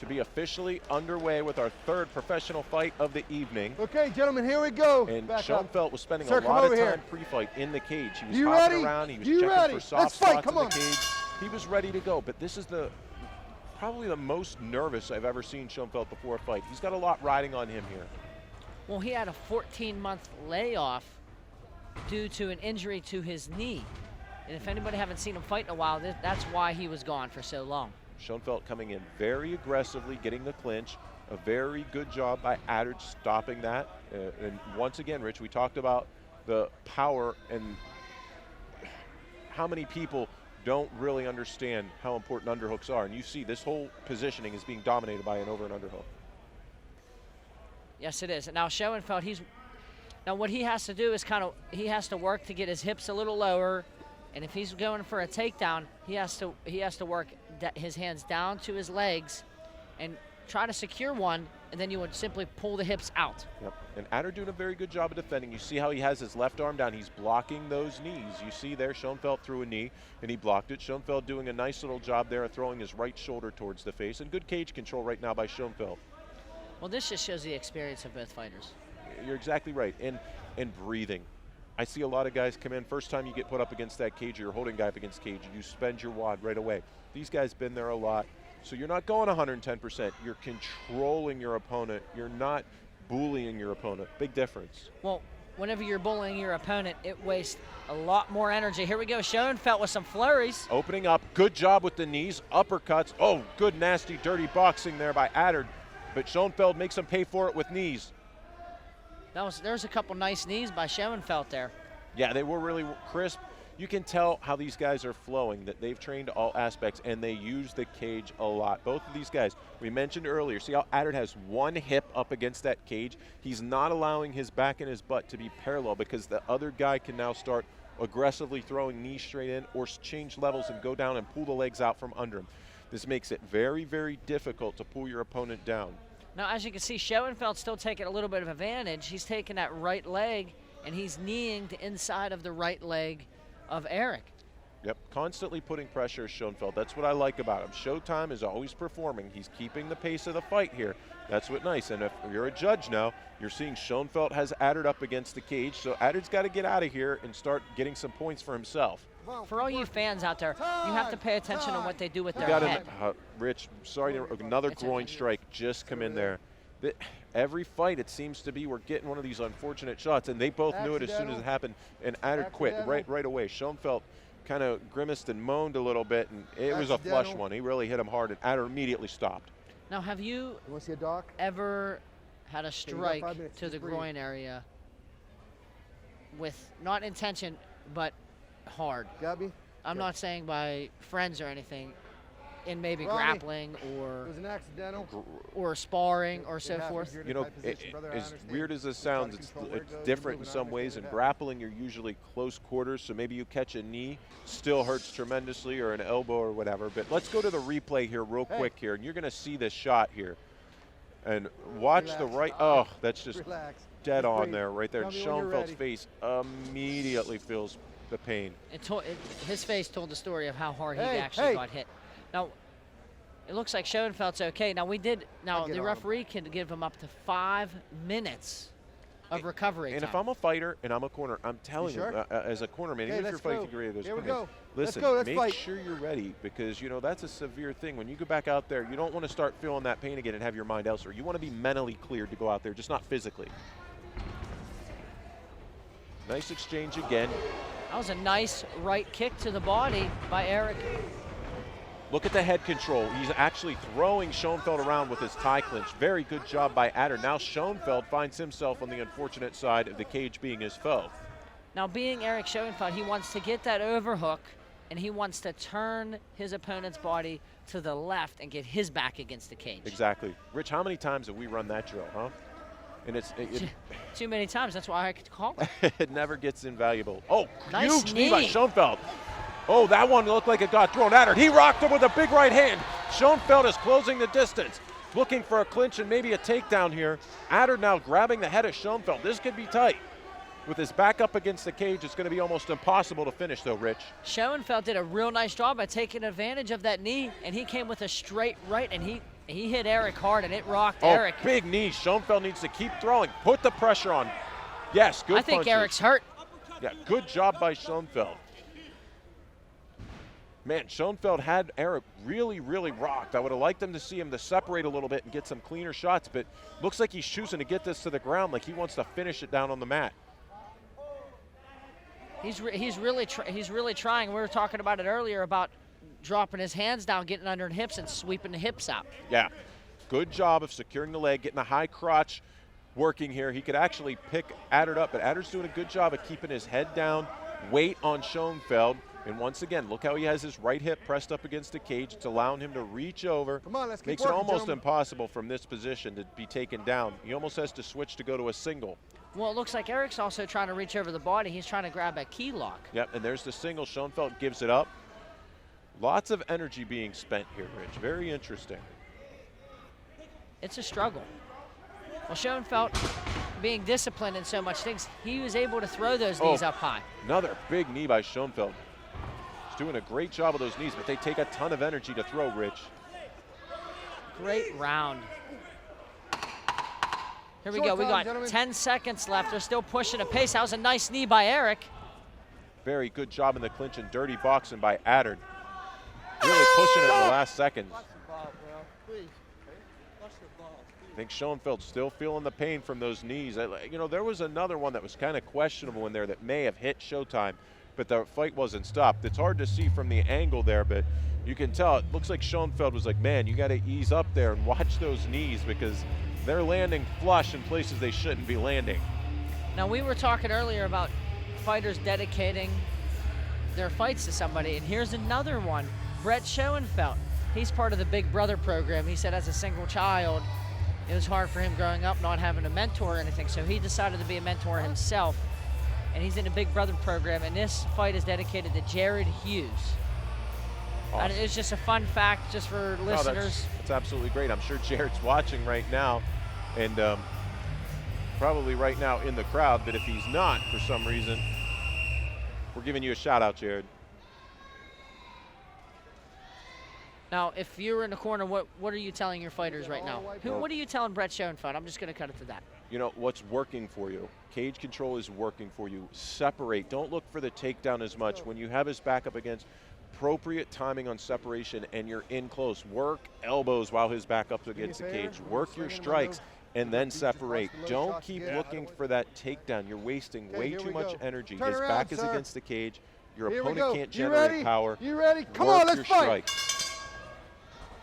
to be officially underway with our third professional fight of the evening. Okay, gentlemen, here we go. And Back Schoenfeld up. was spending Sir, a lot of time here. pre-fight in the cage. He was You hopping ready? around. He was You checking ready? for soft Let's fight. spots Come in on. the cage. He was ready to go, but this is probably the most nervous I've ever seen Schoenfeld before a fight. He's got a lot riding on him here. Well, he had a 14-month layoff due to an injury to his knee. And if anybody haven't seen him fight in a while, that's why he was gone for so long. Schoenfeld coming in very aggressively, getting the clinch. A very good job by Attard stopping that. And once again, Rich, we talked about the power and how many people don't really understand how important underhooks are. And you see this whole positioning is being dominated by an over and underhook. Yes, it is. And now Schoenfeld, now what he has to do is he has to work to get his hips a little lower. And if he's going for a takedown, he has to work his hands down to his legs and try to secure one, and then you would simply pull the hips out. Yep. And Attard doing a very good job of defending. You see how he has his left arm down. He's blocking those knees. You see there Schoenfeld threw a knee, and he blocked it. Schoenfeld doing a nice little job there of throwing his right shoulder towards the face. And good cage control right now by Schoenfeld. Well, this just shows the experience of both fighters. You're exactly right. And breathing. I see a lot of guys come in, first time you get put up against that cage or you're holding guy up against cage, you spend your wad right away. These guys been there a lot. So you're not going 110%. You're controlling your opponent. You're not bullying your opponent. Big difference. Well, whenever you're bullying your opponent, it wastes a lot more energy. Here we go, Schoenfeld with some flurries. Opening up, good job with the knees, uppercuts. Oh, good, nasty, dirty boxing there by Attard. But Schoenfeld makes him pay for it with knees. There's a couple nice knees by Schoenfeld there. Yeah, they were really crisp. You can tell how these guys are flowing, that they've trained all aspects, and they use the cage a lot. Both of these guys, we mentioned earlier, see how Attard has one hip up against that cage? He's not allowing his back and his butt to be parallel because the other guy can now start aggressively throwing knees straight in or change levels and go down and pull the legs out from under him. This makes it very, very difficult to pull your opponent down. Now, as you can see, Schoenfeld's still taking a little bit of advantage. He's taking that right leg, and he's kneeing the inside of the right leg of Eric. Yep, constantly putting pressure is Schoenfeld. That's what I like about him. Showtime is always performing. He's keeping the pace of the fight here. That's what's nice. And if you're a judge now, you're seeing Schoenfeld has Attard up against the cage, so Attard's got to get out of here and start getting some points for himself. For all you fans out there, you have to pay attention to what they do with their head. Rich, sorry, another groin strike just come in there. Every fight, it seems to be, we're getting one of these unfortunate shots, and they both knew it as soon as it happened, and Attard quit right away. Schoenfeld kind of grimaced and moaned a little bit, and it was a flush one. He really hit him hard, and Attard immediately stopped. Now, have you ever had a strike to the groin area with not intention, but hard? Got me? I'm not saying by friends or anything, in maybe Ronnie, grappling or it was an accidental. Or sparring or so forth. You know, as weird as this sounds, it's different in some ways. In grappling, you're usually close quarters, so maybe you catch a knee, still hurts tremendously, or an elbow or whatever. But let's go to the replay here real quick here, and you're going to see this shot here. And watch the right. Oh, that's just dead on there, right there. Schoenfeld's face immediately feels the pain. His face told the story of how hard he actually got hit. Now, it looks like Schoenfeld's okay. Now, the referee can give him up to 5 minutes of recovery and time. if I'm a fighter and I'm a corner, I'm telling you, as a corner man, even if you're fighting Gladiators, listen, make sure you're ready because, you know, that's a severe thing. When you go back out there, you don't want to start feeling that pain again and have your mind elsewhere. You want to be mentally cleared to go out there, just not physically. Nice exchange again. That was a nice right kick to the body by Eric. Look at the head control. He's actually throwing Schoenfeld around with his tie clinch. Very good job by Adder. Now Schoenfeld finds himself on the unfortunate side of the cage being his foe. Now being Eric Schoenfeld, he wants to get that overhook, and he wants to turn his opponent's body to the left and get his back against the cage. Exactly. Rich, how many times have we run that drill, huh? And it's too many times. That's why I could call it. it never gets invaluable. Oh, nice huge knee by Schoenfeld. Oh, that one looked like it got thrown at her. He rocked him with a big right hand. Schoenfeld is closing the distance, looking for a clinch and maybe a takedown here. Adder now grabbing the head of Schoenfeld. This could be tight. With his back up against the cage, it's going to be almost impossible to finish, though, Rich. Schoenfeld did a real nice job by taking advantage of that knee, and he came with a straight right, and he hit Eric hard, and it rocked Eric. Big knee. Schoenfeld needs to keep throwing. Put the pressure on. Yes, good I think punches. Eric's hurt. Yeah, good job by Schoenfeld. Man, Schoenfeld had Eric really, really rocked. I would have liked him to see him to separate a little bit and get some cleaner shots, but looks like he's choosing to get this to the ground, like he wants to finish it down on the mat. He's really trying. We were talking about it earlier about dropping his hands down, getting under the hips, and sweeping the hips out. Yeah, good job of securing the leg, getting a high crotch working here. He could actually pick Adder up, but Adder's doing a good job of keeping his head down, weight on Schoenfeld. And once again, look how he has his right hip pressed up against the cage. It's allowing him to reach over. Come on, let's keep Makes working, it almost gentlemen. impossible from this position to be taken down. He almost has to switch to go to a single. Well, it looks like Eric's also trying to reach over the body. He's trying to grab a key lock. Yep, and there's the single. Schoenfeld gives it up. Lots of energy being spent here, Rich. Very interesting. It's a struggle. Well, Schoenfeld, being disciplined in so much things, he was able to throw those knees up high. Another big knee by Schoenfeld. He's doing a great job of those knees, but they take a ton of energy to throw, Rich. Great round. Here we go. We got 10 seconds left. They're still pushing a pace. That was a nice knee by Eric. Very good job in the clinch and dirty boxing by Adder. Really pushing it in the last seconds. I think Schoenfeld's still feeling the pain from those knees. You know, there was another one that was kind of questionable in there that may have hit Showtime, but the fight wasn't stopped. It's hard to see from the angle there, but you can tell it looks like Schoenfeld was like, man, you got to ease up there and watch those knees because they're landing flush in places they shouldn't be landing. Now, we were talking earlier about fighters dedicating their fights to somebody, and here's another one. Brett Schoenfeld. He's part of the Big Brother program. He said as a single child, it was hard for him growing up not having a mentor or anything, so he decided to be a mentor himself, and he's in the Big Brother program, and this fight is dedicated to Jared Hughes. Awesome. And it's just a fun fact just for listeners. That's absolutely great. I'm sure Jared's watching right now, and probably right now in the crowd, but if he's not for some reason, we're giving you a shout out, Jared. Now, if you're in the corner, what are you telling your fighters right now? What are you telling Brett Schoenfeld? I'm just going to cut it to that. You know, what's working for you? Cage control is working for you. Separate. Don't look for the takedown as much. When you have his back up against, appropriate timing on separation and you're in close. Work elbows while his back up against the cage. Work your strikes and then separate. Don't keep looking for that takedown. You're wasting way too much energy. His back is against the cage. Your opponent can't generate power. You ready? Come on, let's fight.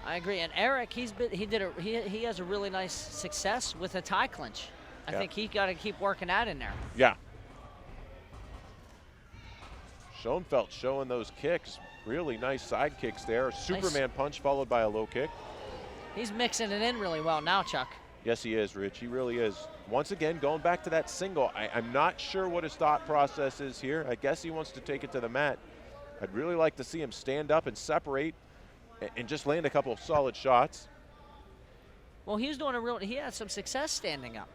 I agree, and Eric, he has a really nice success with a tie clinch. I think he got to keep working that in there. Yeah. Schoenfeld showing those kicks, really nice side kicks there. Superman punch followed by a low kick. He's mixing it in really well now, Chuck. Yes, he is, Rich. He really is. Once again, going back to that single, I'm not sure what his thought process is here. I guess he wants to take it to the mat. I'd really like to see him stand up and separate and just land a couple of solid shots. Well, he had some success standing up.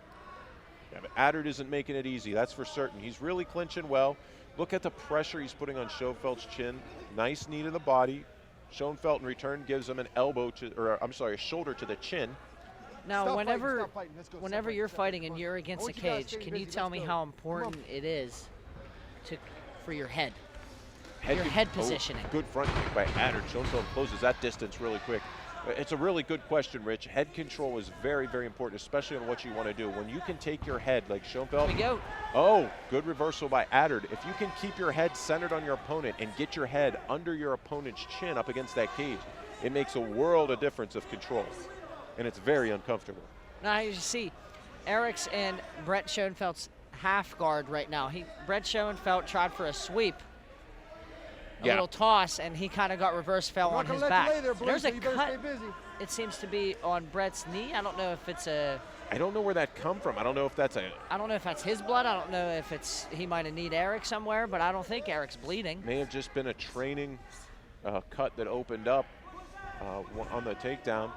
Yeah, but Adder isn't making it easy, that's for certain. He's really clinching well. Look at the pressure he's putting on Schoenfeld's chin. Nice knee to the body. Schoenfeld in return gives him a shoulder to the chin. Now, whenever you're fighting and you're against a cage, can you tell me how important it is for your head? Your head positioning. Good front kick by Adder. Schoenfeld closes that distance really quick. It's a really good question, Rich. Head control is very, very important, especially on what you want to do. When you can take your head, like Schoenfeld. Here we go. Oh, good reversal by Adder. If you can keep your head centered on your opponent and get your head under your opponent's chin up against that cage, it makes a world of difference of control, and it's very uncomfortable. Now you see Eric's and Brett Schoenfeld's half guard right now. Brett Schoenfeld tried for a sweep, a little toss, and he kind of got reverse, fell on his back. There's a cut. It seems to be on Brett's knee. I don't know if it's a. I don't know where that come from. I don't know if that's a. I don't know if that's his blood. I don't know if it's he might have need Eric somewhere, but I don't think Eric's bleeding. May have just been a training cut that opened up on the takedown.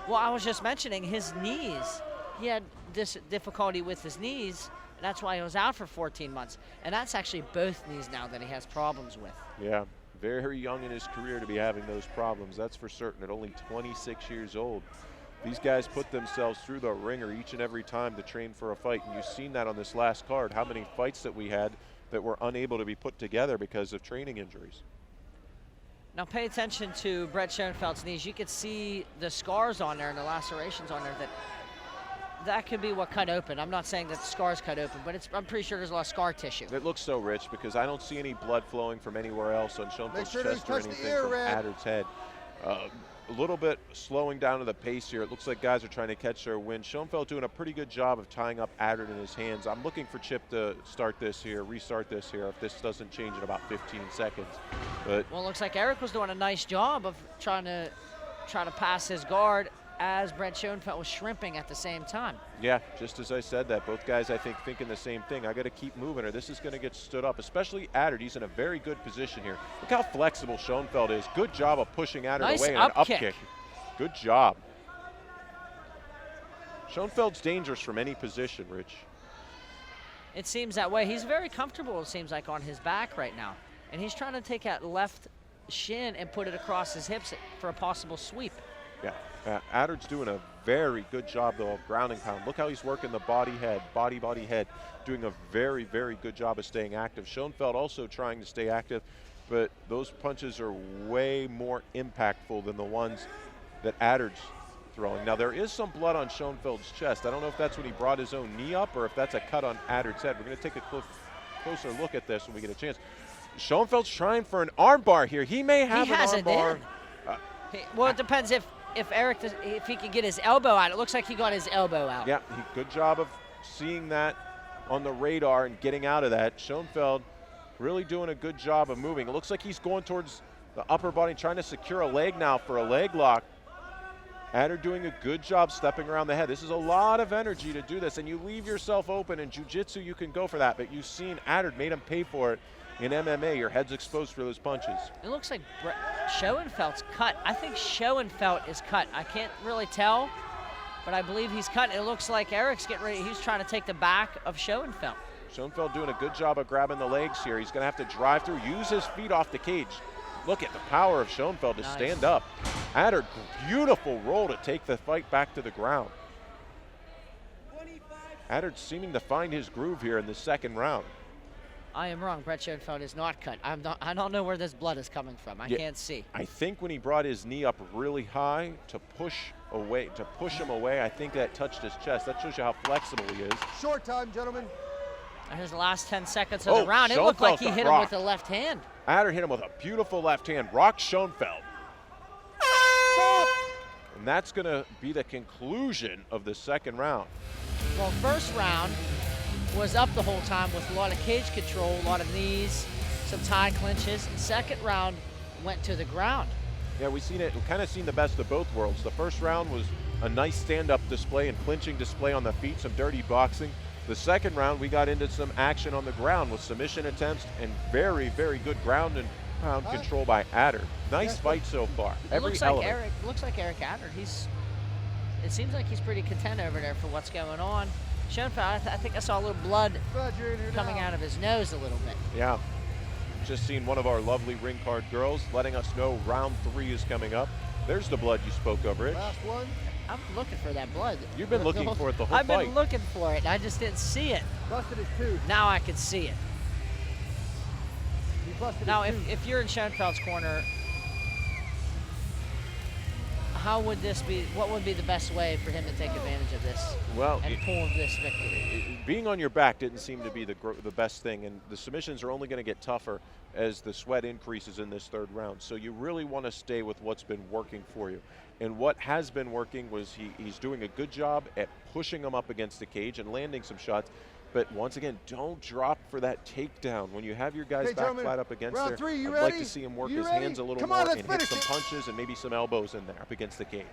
Well, I was just mentioning his knees. He had this difficulty with his knees, and that's why he was out for 14 months. And that's actually both knees now that he has problems with. Yeah, very young in his career to be having those problems, that's for certain, at only 26 years old. These guys put themselves through the ringer each and every time to train for a fight, and you've seen that on this last card, how many fights that we had that were unable to be put together because of training injuries. Now pay attention to Brett Schoenfeld's knees. You could see the scars on there and the lacerations on there that could be what cut open. I'm not saying that the scars cut open, but I'm pretty sure there's a lot of scar tissue. It looks so rich because I don't see any blood flowing from anywhere else on Schoenfeld's chest or anything from Adder's head. A little bit slowing down to the pace here. It looks like guys are trying to catch their wind. Schoenfeld doing a pretty good job of tying up Adder in his hands. I'm looking for Chip to restart this here if this doesn't change in about 15 seconds. But well, it looks like Eric was doing a nice job of trying to pass his guard as Brett Schoenfeld was shrimping at the same time. Yeah, just as I said that, both guys I think thinking the same thing. I got to keep moving or this is going to get stood up, especially Adder. He's in a very good position here. Look how flexible Schoenfeld is. Good job of pushing Adder away on an up kick. Good job. Schoenfeld's dangerous from any position, Rich. It seems that way. He's very comfortable, it seems like, on his back right now. And he's trying to take that left shin and put it across his hips for a possible sweep. Yeah, Adder's doing a very good job, though, of grounding pound. Look how he's working the body, head, doing a very, very good job of staying active. Schoenfeld also trying to stay active, but those punches are way more impactful than the ones that Adder's throwing. Now, there is some blood on Schoenfeld's chest. I don't know if that's when he brought his own knee up or if that's a cut on Adder's head. We're going to take a closer look at this when we get a chance. Schoenfeld's trying for an armbar here. He may have an armbar. Well, it depends if Eric, if he can get his elbow out. It looks like he got his elbow out. Yeah, good job of seeing that on the radar and getting out of that. Schoenfeld really doing a good job of moving. It looks like he's going towards the upper body, trying to secure a leg now for a leg lock. Adder doing a good job stepping around the head. This is a lot of energy to do this, and you leave yourself open. In jiu-jitsu, you can go for that, but you've seen Adder made him pay for it. In MMA, your head's exposed for those punches. It looks like Schoenfeld's cut. I think Schoenfeld is cut. I can't really tell, but I believe he's cut. It looks like Eric's getting ready. He's trying to take the back of Schoenfeld. Schoenfeld doing a good job of grabbing the legs here. He's going to have to drive through, use his feet off the cage. Look at the power of Schoenfeld to stand up. Adder, beautiful roll to take the fight back to the ground. Adder seeming to find his groove here in the second round. I am wrong. Brett Schoenfeld is not cut. I don't know where this blood is coming from. I can't see. I think when he brought his knee up really high to push him away, I think that touched his chest. That shows you how flexible he is. Short time, gentlemen. And here's the last 10 seconds of the round. It looked like he hit him with the left hand. Adder hit him with a beautiful left hand. Rocked Schoenfeld. And that's going to be the conclusion of the second round. Well, first round was up the whole time with a lot of cage control, a lot of knees, some tie clinches. Second round went to the ground. Yeah, we've kind of seen the best of both worlds. The first round was a nice stand-up display and clinching display on the feet, some dirty boxing. The second round, we got into some action on the ground with submission attempts and very, very good ground and pound control by Adder. Nice fight so far. It looks like Eric Adder. It seems like he's pretty content over there for what's going on. Schoenfeld, I think I saw a little blood coming out of his nose a little bit. Yeah. Just seen one of our lovely ring card girls letting us know round 3 is coming up. There's the blood you spoke of, Rich. Last one. I'm looking for that blood. You've been looking for it the whole fight. I've been looking for it, and I just didn't see it. Busted his tooth. Now I can see it. He busted now, his tooth. if you're in Schoenfeld's corner, How would this be? What would be the best way for him to take advantage of this? Well, and pull this victory. Being on your back didn't seem to be the best thing, and the submissions are only going to get tougher as the sweat increases in this third round. So you really want to stay with what's been working for you. And what has been working was he's doing a good job at pushing him up against the cage and landing some shots. But once again, don't drop for that takedown. When you have your guys back flat up against there, I'd like to see him work his hands a little more and hit some punches and maybe some elbows in there up against the cage.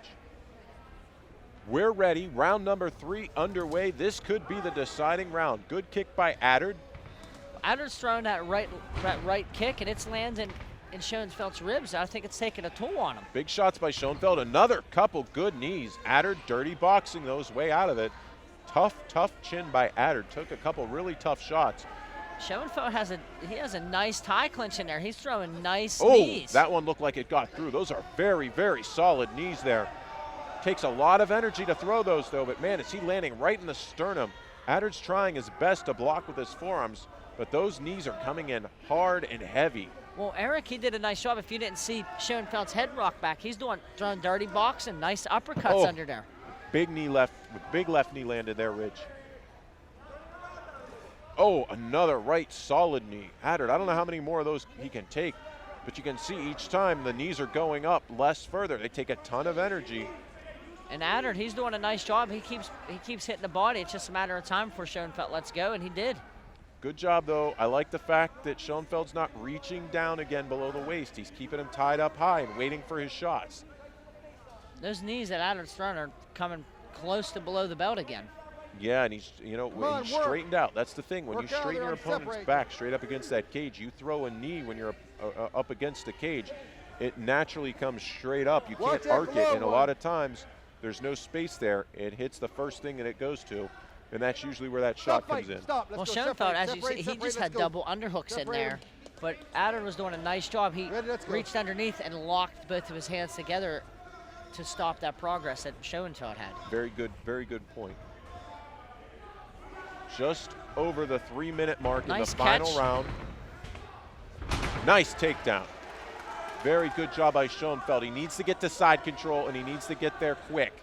We're ready. Round number 3 underway. This could be the deciding round. Good kick by Adder. Adder's thrown that right kick, and it's landing in Schoenfeld's ribs. I think it's taking a toll on him. Big shots by Schoenfeld. Another couple good knees. Adder dirty boxing those way out of it. Tough chin by Adder. Took a couple really tough shots. Schoenfeld has a nice tie clinch in there. He's throwing nice Oh, knees. that one looked like it got through. Those are very, very solid knees there. Takes a lot of energy to throw those, though, but man, is he landing right in the sternum. Adder's trying his best to block with his forearms, but those knees are coming in hard and heavy. Well, Eric, he did a nice job. If you didn't see Schoenfeld's head rock back, he's throwing dirty boxing, nice uppercuts under there. Big left knee landed there, Rich. Oh, another right solid knee. Adder, I don't know how many more of those he can take, but you can see each time the knees are going up less further. They take a ton of energy. And Adder, he's doing a nice job. He keeps hitting the body. It's just a matter of time before Schoenfeld lets go, and he did. Good job, though. I like the fact that Schoenfeld's not reaching down again below the waist. He's keeping him tied up high and waiting for his shots. Those knees that Adder's throwing are coming close to below the belt again. Yeah, and he's straightened out. That's the thing. When you straighten your opponent's back straight up against that cage, you throw a knee when you're up against the cage, it naturally comes straight up. You can't arc it, and a lot of times there's no space there. It hits the first thing that it goes to, and that's usually where that shot comes in. Well, Schoenfeld, as you see, he just had double underhooks in there, but Adder was doing a nice job. He reached underneath and locked both of his hands together to stop that progress that Schoenfeld had. Very good point. Just over the 3-minute mark in the final round. Nice takedown. Very good job by Schoenfeld. He needs to get to side control, and he needs to get there quick.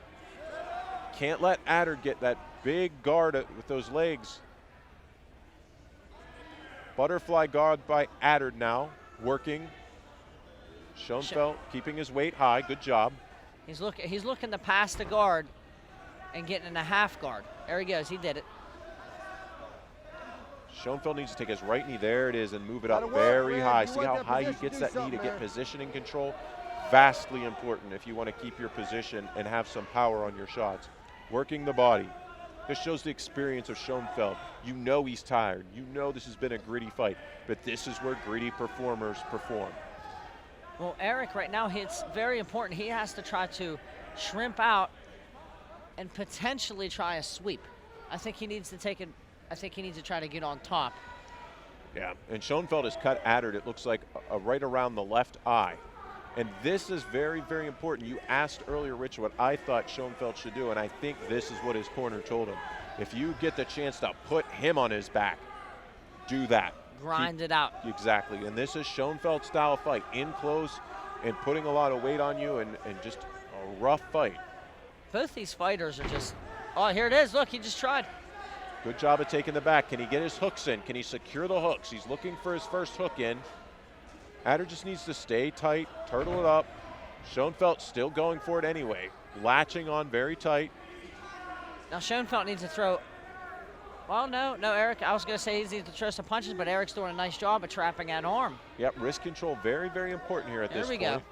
Can't let Adder get that big guard with those legs. Butterfly guard by Adder now, working. Schoenfeld keeping his weight high. Good job. He's looking to pass the guard and getting in a half guard. There he goes. He did it. Schoenfeld needs to take his right knee, there it is, and move it up very high. See how high he gets that knee to get positioning control? Vastly important if you want to keep your position and have some power on your shots. Working the body. This shows the experience of Schoenfeld. You know he's tired. You know this has been a gritty fight, but this is where gritty performers perform. Well, Eric, right now, it's very important. He has to try to shrimp out and potentially try a sweep. I think he needs to try to get on top. Yeah, and Schoenfeld has cut Adder, it looks like, right around the left eye. And this is very, very important. You asked earlier, Rich, what I thought Schoenfeld should do, and I think this is what his corner told him. If you get the chance to put him on his back, do that. Grind it out. Exactly, and this is Schoenfeld's style of fight, in close and putting a lot of weight on you and just a rough fight. Both these fighters are just, oh, here it is. Look, he just tried. Good job of taking the back. Can he get his hooks in? Can he secure the hooks? He's looking for his first hook in. Adder just needs to stay tight, turtle it up. Schoenfeld still going for it anyway. Latching on very tight. Now Schoenfeld needs to throw, well, no, Eric, I was going to say he needs to throw some punches, but Eric's doing a nice job of trapping that arm. Yep, wrist control very, very important here at this point. There we go.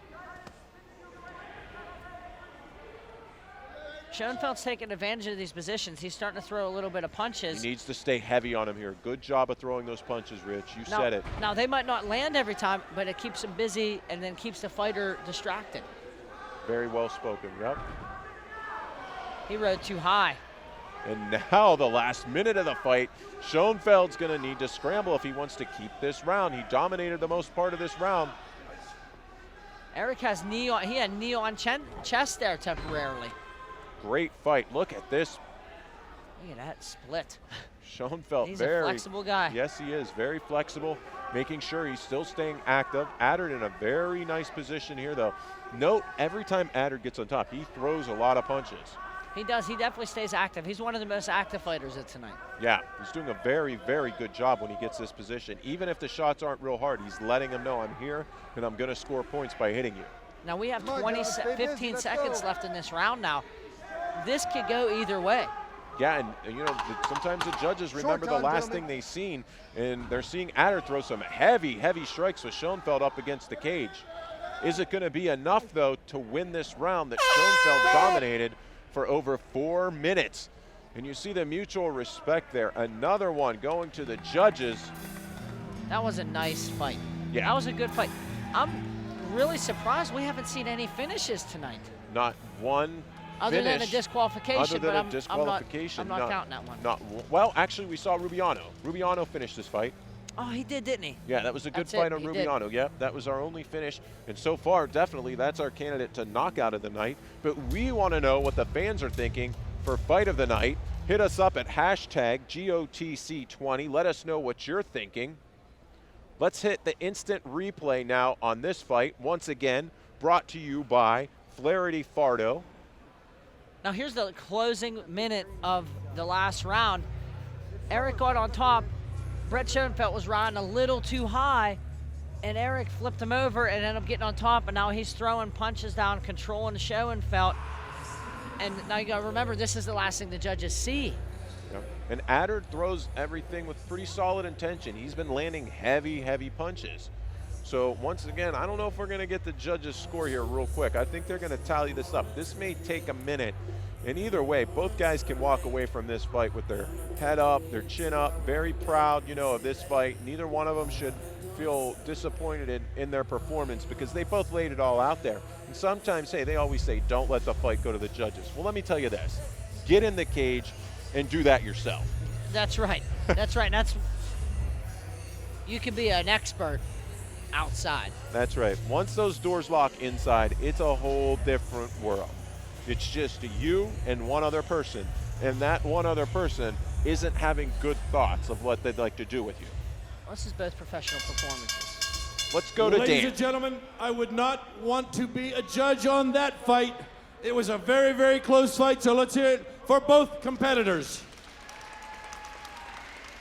Schoenfeld's taking advantage of these positions. He's starting to throw a little bit of punches. He needs to stay heavy on him here. Good job of throwing those punches, Rich. You said it. Now, they might not land every time, but it keeps him busy and then keeps the fighter distracted. Very well spoken, yep. He rode too high. And now the last minute of the fight, Schoenfeld's going to need to scramble if he wants to keep this round. He dominated the most part of this round. Eric has knee on, he had knee on chest there temporarily. Great fight. Look at this Look at that split. Schoenfeld, He's very a flexible guy. Yes, he is. Very flexible, making sure he's still staying active. Adder in a very nice position here, though. Note, every time Adder gets on top, he throws a lot of punches. He does. He definitely stays active. He's one of the most active fighters of tonight. Yeah, he's doing a very, very good job when he gets this position. Even if the shots aren't real hard, he's letting him know I'm here and I'm going to score points by hitting you. Now we have 15 seconds left in this round now. This could go either way. Yeah, and you know, sometimes the judges remember the last thing they've seen, and they're seeing Adder throw some heavy, heavy strikes with Schoenfeld up against the cage. Is it going to be enough, though, to win this round that Schoenfeld dominated for over 4 minutes? And you see the mutual respect there. Another one going to the judges. That was a nice fight. Yeah. That was a good fight. I'm really surprised we haven't seen any finishes tonight. Not one Other finish. than a disqualification, Other than but a disqualification. I'm not counting that one. Well, actually, we saw Rubiano. Rubiano finished this fight. Oh, he did, didn't he? Yeah, that was a good That's fight it, on he Rubiano. did. Yep, that was our only finish. And so far, definitely, that's our candidate to knockout of the night. But we want to know what the fans are thinking for fight of the night. Hit us up at hashtag GOTC20. Let us know what you're thinking. Let's hit the instant replay now on this fight. Once again, brought to you by Flaherty Fardo. Now here's the closing minute of the last round. Eric got on top. Brett Schoenfeld was riding a little too high, and Eric flipped him over and ended up getting on top, and now he's throwing punches down, controlling Schoenfeld. And now you gotta remember, this is the last thing the judges see. Yep. And Adder throws everything with pretty solid intention. He's been landing heavy, heavy punches. So once again, I don't know if we're gonna get the judges' score here real quick. I think they're gonna tally this up. This may take a minute. And either way, both guys can walk away from this fight with their head up, their chin up, very proud, you know, of this fight. Neither one of them should feel disappointed in their performance because they both laid it all out there. And sometimes, hey, they always say, don't let the fight go to the judges. Well, let me tell you this. Get in the cage and do that yourself. That's right. That's right. You can be an expert outside. That's right. Once those doors lock inside, it's a whole different world. It's just you and one other person, and that one other person isn't having good thoughts of what they'd like to do with you. Well, this is both professional performances. Let's go to Dan. Ladies and gentlemen, I would not want to be a judge on that fight. It was a very, very close fight, so let's hear it for both competitors.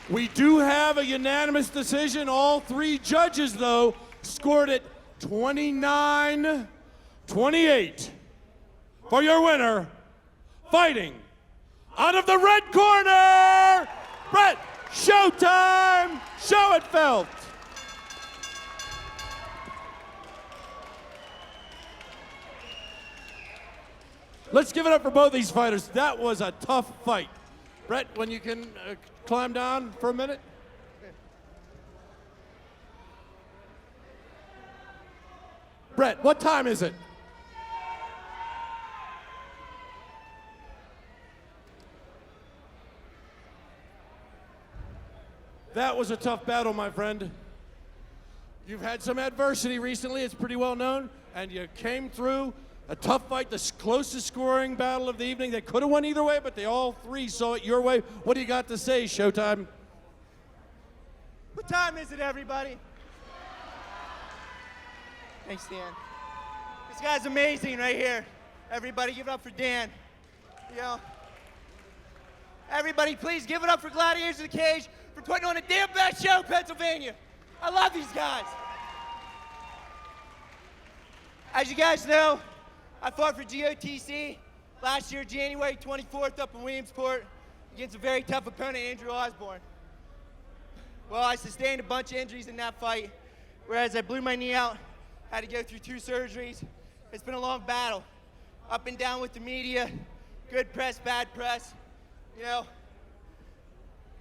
We do have a unanimous decision. All three judges, though, scored it 29-28. For your winner, fighting out of the red corner, Brett Showtime Schoenfeld. Let's give it up for both these fighters. That was a tough fight. Brett, when you can climb down for a minute. Brett, what time is it? That was a tough battle, my friend. You've had some adversity recently, it's pretty well known, and you came through a tough fight, the closest scoring battle of the evening. They could have won either way, but they all three saw it your way. What do you got to say, Showtime? What time is it, everybody? Thanks, Dan. This guy's amazing right here. Everybody give it up for Dan. You know, everybody please give it up for Gladiators of the Cage for putting on a damn best show in Pennsylvania. I love these guys. As you guys know, I fought for GOTC last year, January 24th up in Williamsport against a very tough opponent, Andrew Osborne. Well, I sustained a bunch of injuries in that fight, whereas I blew my knee out, had to go through 2 surgeries. It's been a long battle, up and down with the media, good press, bad press. You know,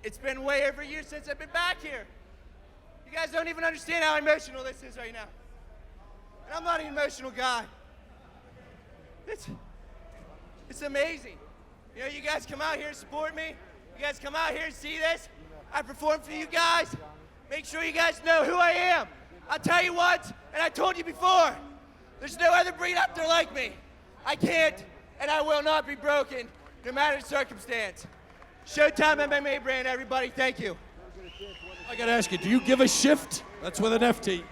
it's been way over a year since I've been back here. You guys don't even understand how emotional this is right now. And I'm not an emotional guy. It's amazing. You know, you guys come out here and support me. You guys come out here and see this. I perform for you guys. Make sure you guys know who I am. I'll tell you what, and I told you before, there's no other breed out there like me. I can't and I will not be broken, no matter the circumstance. Showtime MMA brand, everybody. Thank you. I got to ask you, do you give a shift? That's with an FT.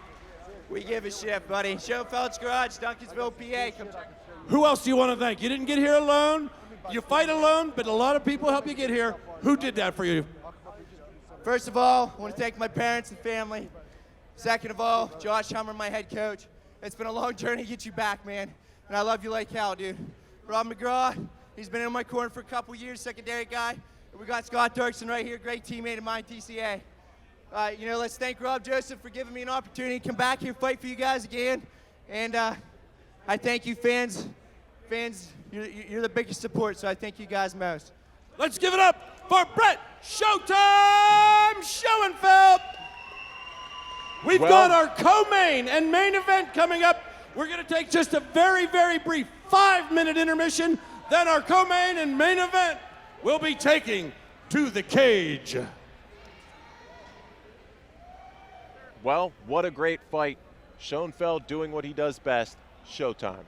We give a shift, buddy. Schoenfeld's Garage, Duncansville, PA. Come check. Who else do you want to thank? You didn't get here alone. You fight alone, but a lot of people help you get here. Who did that for you? First of all, I want to thank my parents and family. Second of all, Josh Hummer, my head coach. It's been a long journey to get you back, man. And I love you like hell, dude. Rob McGraw, he's been in my corner for a couple years, secondary guy. And we got Scott Dirksen right here, great teammate of mine, TCA. Let's thank Rob Joseph for giving me an opportunity to come back here, fight for you guys again. And I thank you, fans. Fans, you're the biggest support, so I thank you guys most. Let's give it up for Brett Showtime Schoenfeld. We've got our co-main and main event coming up. We're going to take just a very, very brief 5-minute intermission. Then our co-main and main event will be taking to the cage. Well, what a great fight. Schoenfeld doing what he does best, showtime.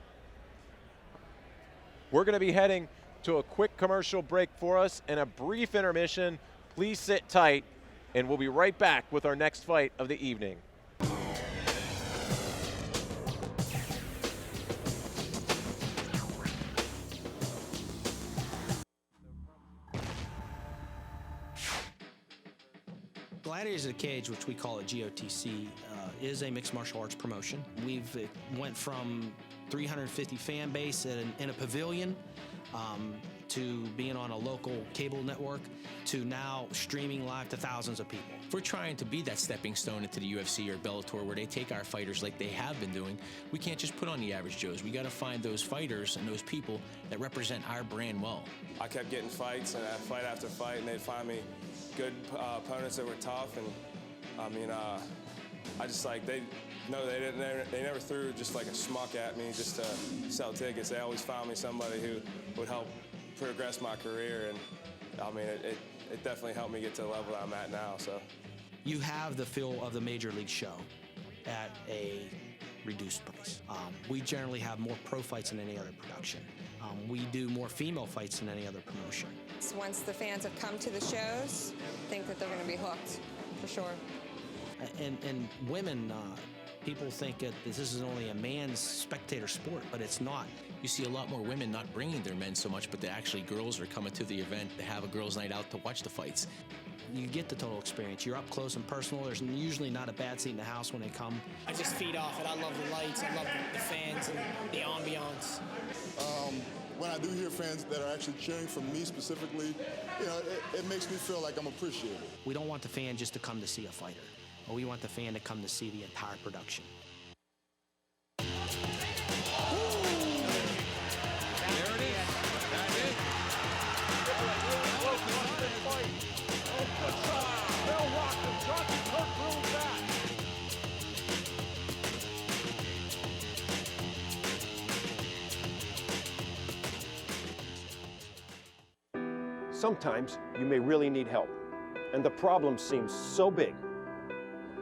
We're going to be heading to a quick commercial break for us and a brief intermission. Please sit tight, and we'll be right back with our next fight of the evening. Gladiators of the Cage, which we call it GOTC, is a mixed martial arts promotion. We've went from 350 fan base in a pavilion to being on a local cable network to now streaming live to thousands of people. If we're trying to be that stepping stone into the UFC or Bellator where they take our fighters like they have been doing, we can't just put on the average Joes. We got to find those fighters and those people that represent our brand well. I kept getting fights and fight after fight, and they'd find me good opponents that were tough. And I mean, I just like they never threw just like a schmuck at me just to sell tickets. They always found me somebody who would help progress my career, and I mean, it definitely helped me get to the level that I'm at now. So You have the feel of the major league show at a reduced price. We generally have more pro fights than any other production. We do more female fights than any other promotion. Once the fans have come to the shows, I think that they're going to be hooked, for sure. And women, people think that this is only a man's spectator sport, but it's not. You see a lot more women not bringing their men so much, but actually girls are coming to the event to have a girls' night out to watch the fights. You get the total experience. You're up close and personal. There's usually not a bad seat in the house when they come. I just feed off it. I love the lights. I love the fans and the ambiance. When I do hear fans that are actually cheering for me specifically, it makes me feel like I'm appreciated. We don't want the fan just to come to see a fighter. We want the fan to come to see the entire production. Sometimes you may really need help, and the problem seems so big.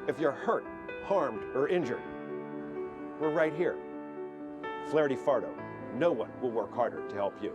If you're hurt, harmed, or injured, we're right here. Flaherty Fardo, no one will work harder to help you.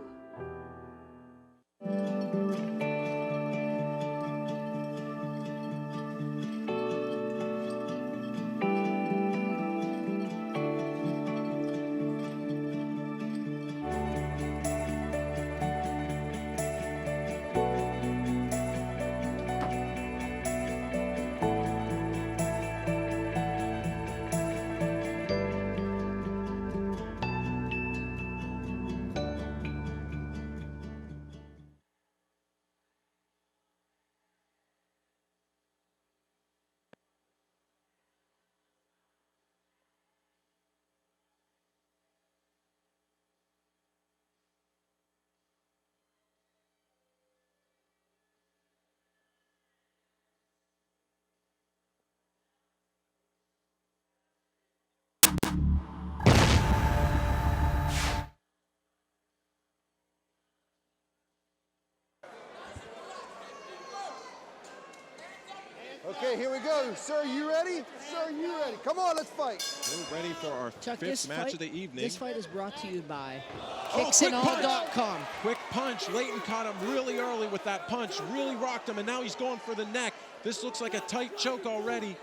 Okay, here we go. Sir, you ready? Sir, you ready? Come on, let's fight. We're ready for our Chuck, fifth match of the evening. This fight is brought to you by Oh, kicksandall.com. Quick punch. Leighton caught him really early with that punch, really rocked him, and now he's going for the neck. This looks like a tight choke already.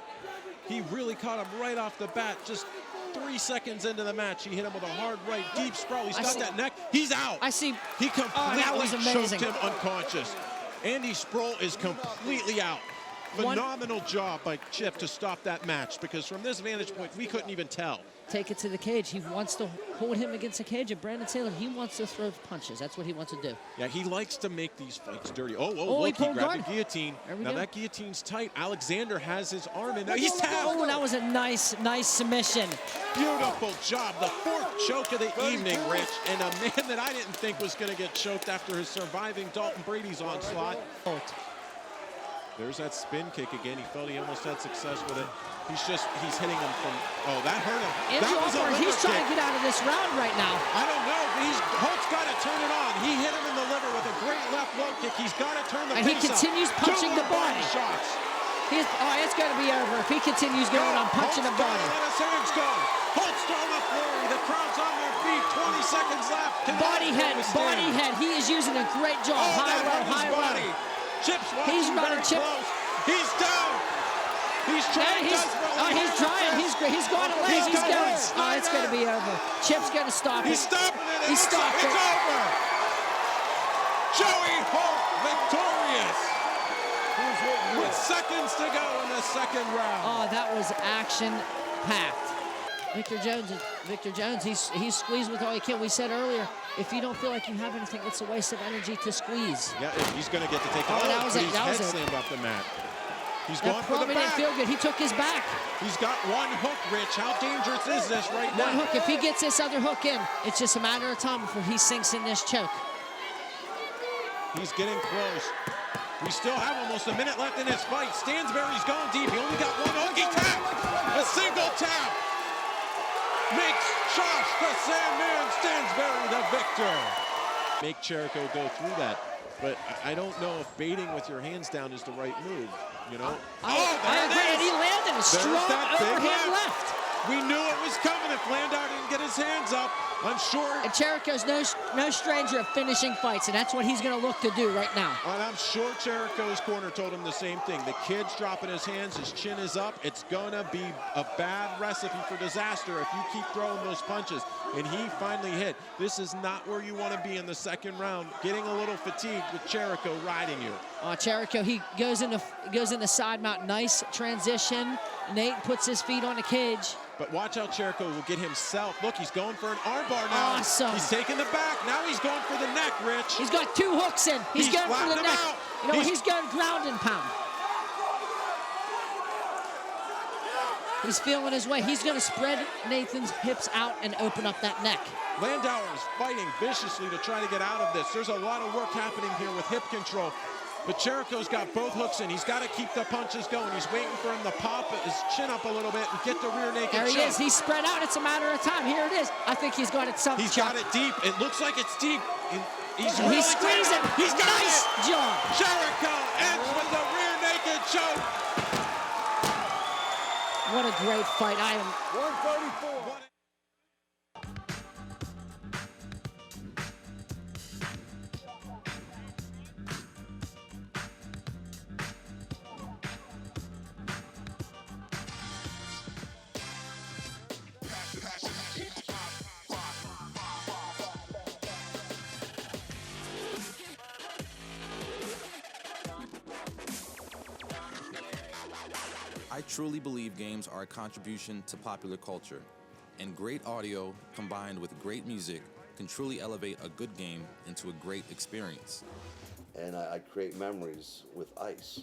He really caught him right off the bat. Just 3 seconds into the match, he hit him with a hard right, deep sprawl. He's got that neck. He's out. I see. He completely that was amazing. choked him unconscious. Andy Sproul is completely out. Phenomenal job by Chip to stop that match, because from this vantage point, we couldn't even tell. Take it to the cage. He wants to hold him against the cage. And Brandon Taylor, he wants to throw punches. That's what he wants to do. Yeah, he likes to make these fights dirty. Oh, Look, he he grabbed guard. the guillotine. Now go. that guillotine's tight. Alexander has his arm in there. He's tapped. Oh, that was a nice submission. Beautiful job. The fourth choke of the evening, Rich. And a man that I didn't think was going to get choked after his surviving Dalton Brady's onslaught. There's that spin kick again. He felt he almost had success with it. He's hitting him from, that hurt him. That was a liver He's trying kick. to get out of this round right now. I don't know, but Holt's got to turn it on. He hit him in the liver with a great left low kick. He's got to turn the And he pace up. continues punching the body. Shots. It's going to be over if he continues going on punching the body. Let his hands go. Holt's throwing a flurry. The crowd's on their feet. 20 seconds left. Body head. He is using a great job. High low. Chip's watching. He's running Chip. He's down. He's trying. He's trying. He's going away. He's going. Oh, it's going to be over. Chip's going to stop it. He's stopping it. He stopped it. It's over. Joey Holt victorious. With seconds to go in the second round. Oh, that was action-packed. Victor Jones, he's squeezed with all he can. We said earlier, if you don't feel like you have anything, it's a waste of energy to squeeze. Yeah, he's going to get to take it. That was it. He's head slammed off the mat. He's going for the probably back. didn't feel good. He took his back. He's got one hook, Rich. How dangerous is this right now? One hook. If he gets this other hook in, it's just a matter of time before he sinks in this choke. He's getting close. We still have almost a minute left in this fight. Stansberry's going deep. He only got one hook. He tapped. A single tap makes Josh the Sandman Stansberry the victor. Make Cherico go through that. But I don't know if baiting with your hands down is the right move, you know? I agree, and he landed a strong overhand left. We knew it was coming if Landau didn't get his hands up. I'm sure. And Cherico's no stranger of finishing fights, and that's what he's going to look to do right now. And I'm sure Cherico's corner told him the same thing. The kid's dropping his hands, his chin is up. It's going to be a bad recipe for disaster if you keep throwing those punches. And he finally hit. This is not where you want to be in the second round. Getting a little fatigued with Cherico riding you. Cherico, he goes in the side mount. Nice transition. Nate puts his feet on the cage. But watch how Cherico will get himself. Look, he's going for an armbar now. Awesome. He's taking the back. Now he's going for the neck, Rich. He's got two hooks in. He's going for the neck. Out. You know, he's going ground and pound. He's feeling his way. He's going to spread Nathan's hips out and open up that neck. Landauer is fighting viciously to try to get out of this. There's a lot of work happening here with hip control. But Cherico's got both hooks in. He's got to keep the punches going. He's waiting for him to pop his chin up a little bit and get the rear naked choke. There he is. He's spread out. It's a matter of time. Here it is. I think he's got it some. He's got it deep. It looks like it's deep. He's really squeezing. He's got nice it. job. Cherico ends with the rear naked choke. What a great fight. I am 134. I truly believe games are a contribution to popular culture, and great audio combined with great music can truly elevate a good game into a great experience. And I create memories with ice,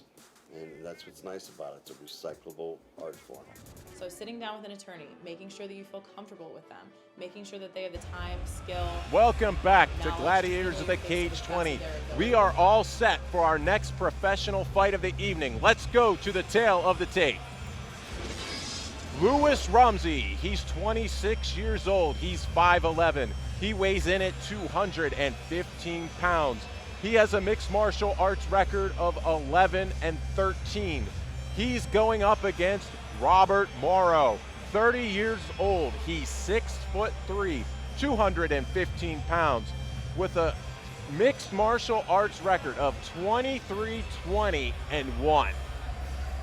and that's what's nice about it. It's a recyclable art form. So sitting down with an attorney, making sure that you feel comfortable with them, making sure that they have the time, skill. Welcome back to Gladiators of the Cage 20. We are all set for our next professional fight of the evening. Let's go to the tail of the tape. Louis Rumsey, he's 26 years old. He's 5'11". He weighs in at 215 pounds. He has a mixed martial arts record of 11-13. He's going up against Robert Morrow, 30 years old. He's 6'3", 215 pounds, with a mixed martial arts record of 23-20-1.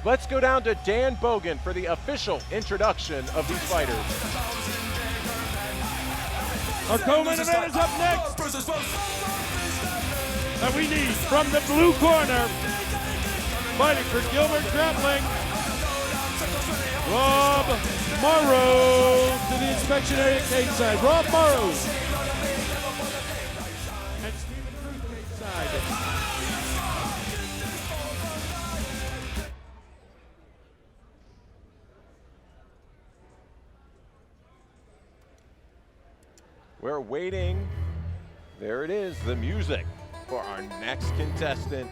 Let's go down to Dan Bogan for the official introduction of these fighters. Our co-main event is up next. And we need from the blue corner, fighting for Gilbert Grappling, Rob Morrow to the inspection area cage side. Rob Morrow. And Stephen Cruz cage side. We're waiting. There it is, the music for our next contestant,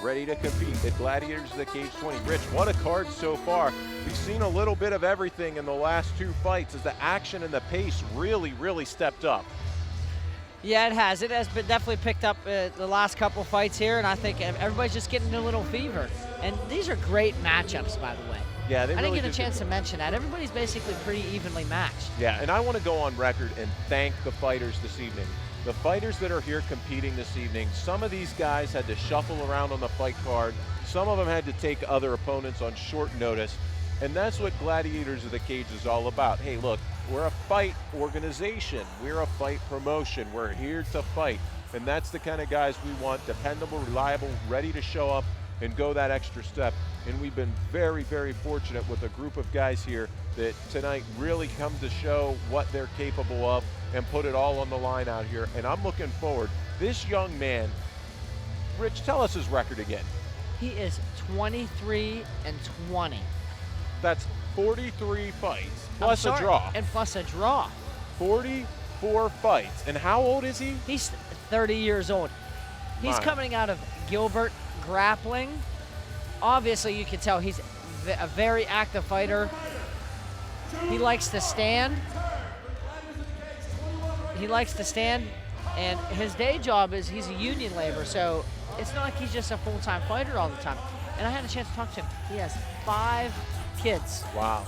ready to compete at Gladiators of the Cage 20. Rich, what a card so far. We've seen a little bit of everything in the last two fights as the action and the pace really stepped up. Yeah, it has. It has been definitely picked up the last couple fights here, and I think everybody's just getting a little fever. And these are great matchups, by the way. Yeah, they I really didn't get a chance to mention that. Everybody's basically pretty evenly matched. Yeah, and I want to go on record and thank the fighters this evening. The fighters that are here competing this evening, some of these guys had to shuffle around on the fight card. Some of them had to take other opponents on short notice. And that's what Gladiators of the Cage is all about. Hey, look, we're a fight organization. We're a fight promotion. We're here to fight. And that's the kind of guys we want, dependable, reliable, ready to show up and go that extra step. And we've been very fortunate with a group of guys here that tonight really come to show what they're capable of and put it all on the line out here. And I'm looking forward. This young man, Rich, tell us his record again. He is 23-20. That's 43 fights plus a draw. And plus a draw. 44 fights. And how old is he? He's 30 years old. He's coming out of Gilbert Grappling. Obviously, you can tell he's a very active fighter. He likes to stand. And his day job is he's a union laborer, so it's not like he's just a full-time fighter all the time. And I had a chance to talk to him. He has 5 kids. Wow.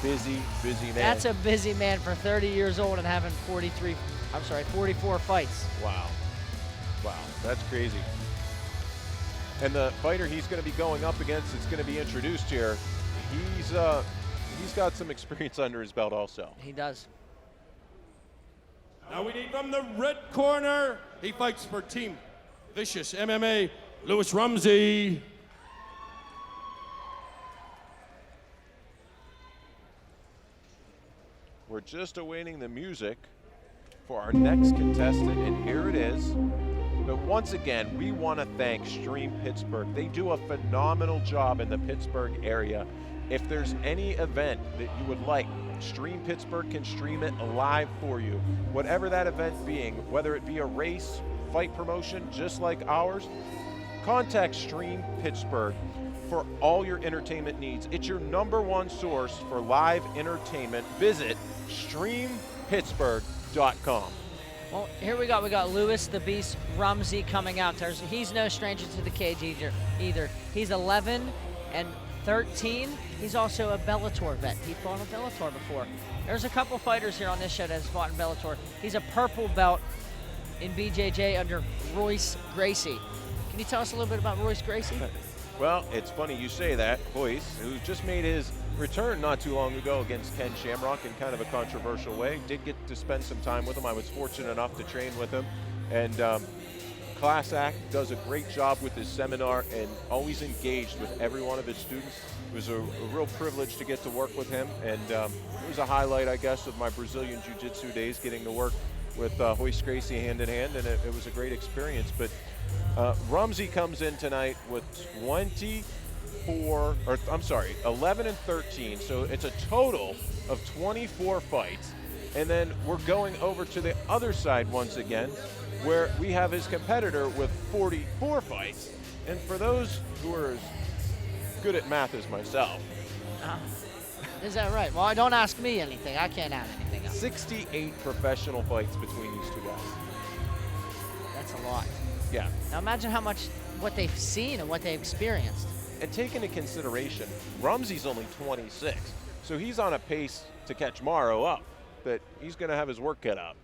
Busy man. That's a busy man for 30 years old and having 44 fights. Wow, that's crazy. And the fighter he's going to be going up against, it's going to be introduced here, he's got some experience under his belt also. He does. Now we need from the red corner, he fights for Team Vicious MMA, Louis Rumsey. We're just awaiting the music for our next contestant, and here it is. But once again, we want to thank Stream Pittsburgh. They do a phenomenal job in the Pittsburgh area. If there's any event that you would like, Stream Pittsburgh can stream it live for you. Whatever that event being, whether it be a race, fight promotion, just like ours, contact Stream Pittsburgh for all your entertainment needs. It's your #1 source for live entertainment. Visit streampittsburgh.com. Well, here we got Louis the Beast Rumsey coming out. He's no stranger to the cage either. He's 11 and 13. He's also a Bellator vet. He fought in Bellator before. There's a couple fighters here on this show that has fought in Bellator. He's a purple belt in BJJ under Royce Gracie. Can you tell us a little bit about Royce Gracie? Well, it's funny you say that. Royce, who just made his return not too long ago against Ken Shamrock in kind of a controversial way, did get to spend some time with him. I was fortunate enough to train with him. And class act, does a great job with his seminar and always engaged with every one of his students. It was a real privilege to get to work with him. And it was a highlight, I guess, of my Brazilian Jiu-Jitsu days, getting to work with Royce Gracie hand in hand. And it was a great experience. But Rumsey comes in tonight with 11 and 13, so it's a total of 24 fights. And then we're going over to the other side once again, where we have his competitor with 44 fights. And for those who are as good at math as myself. Is that right? Well, don't ask me anything. I can't add anything else. 68 professional fights between these two guys. That's a lot. Yeah. Now imagine what they've seen and what they've experienced. And take into consideration, Rumsey's only 26, so he's on a pace to catch Morrow up, that he's going to have his work cut out.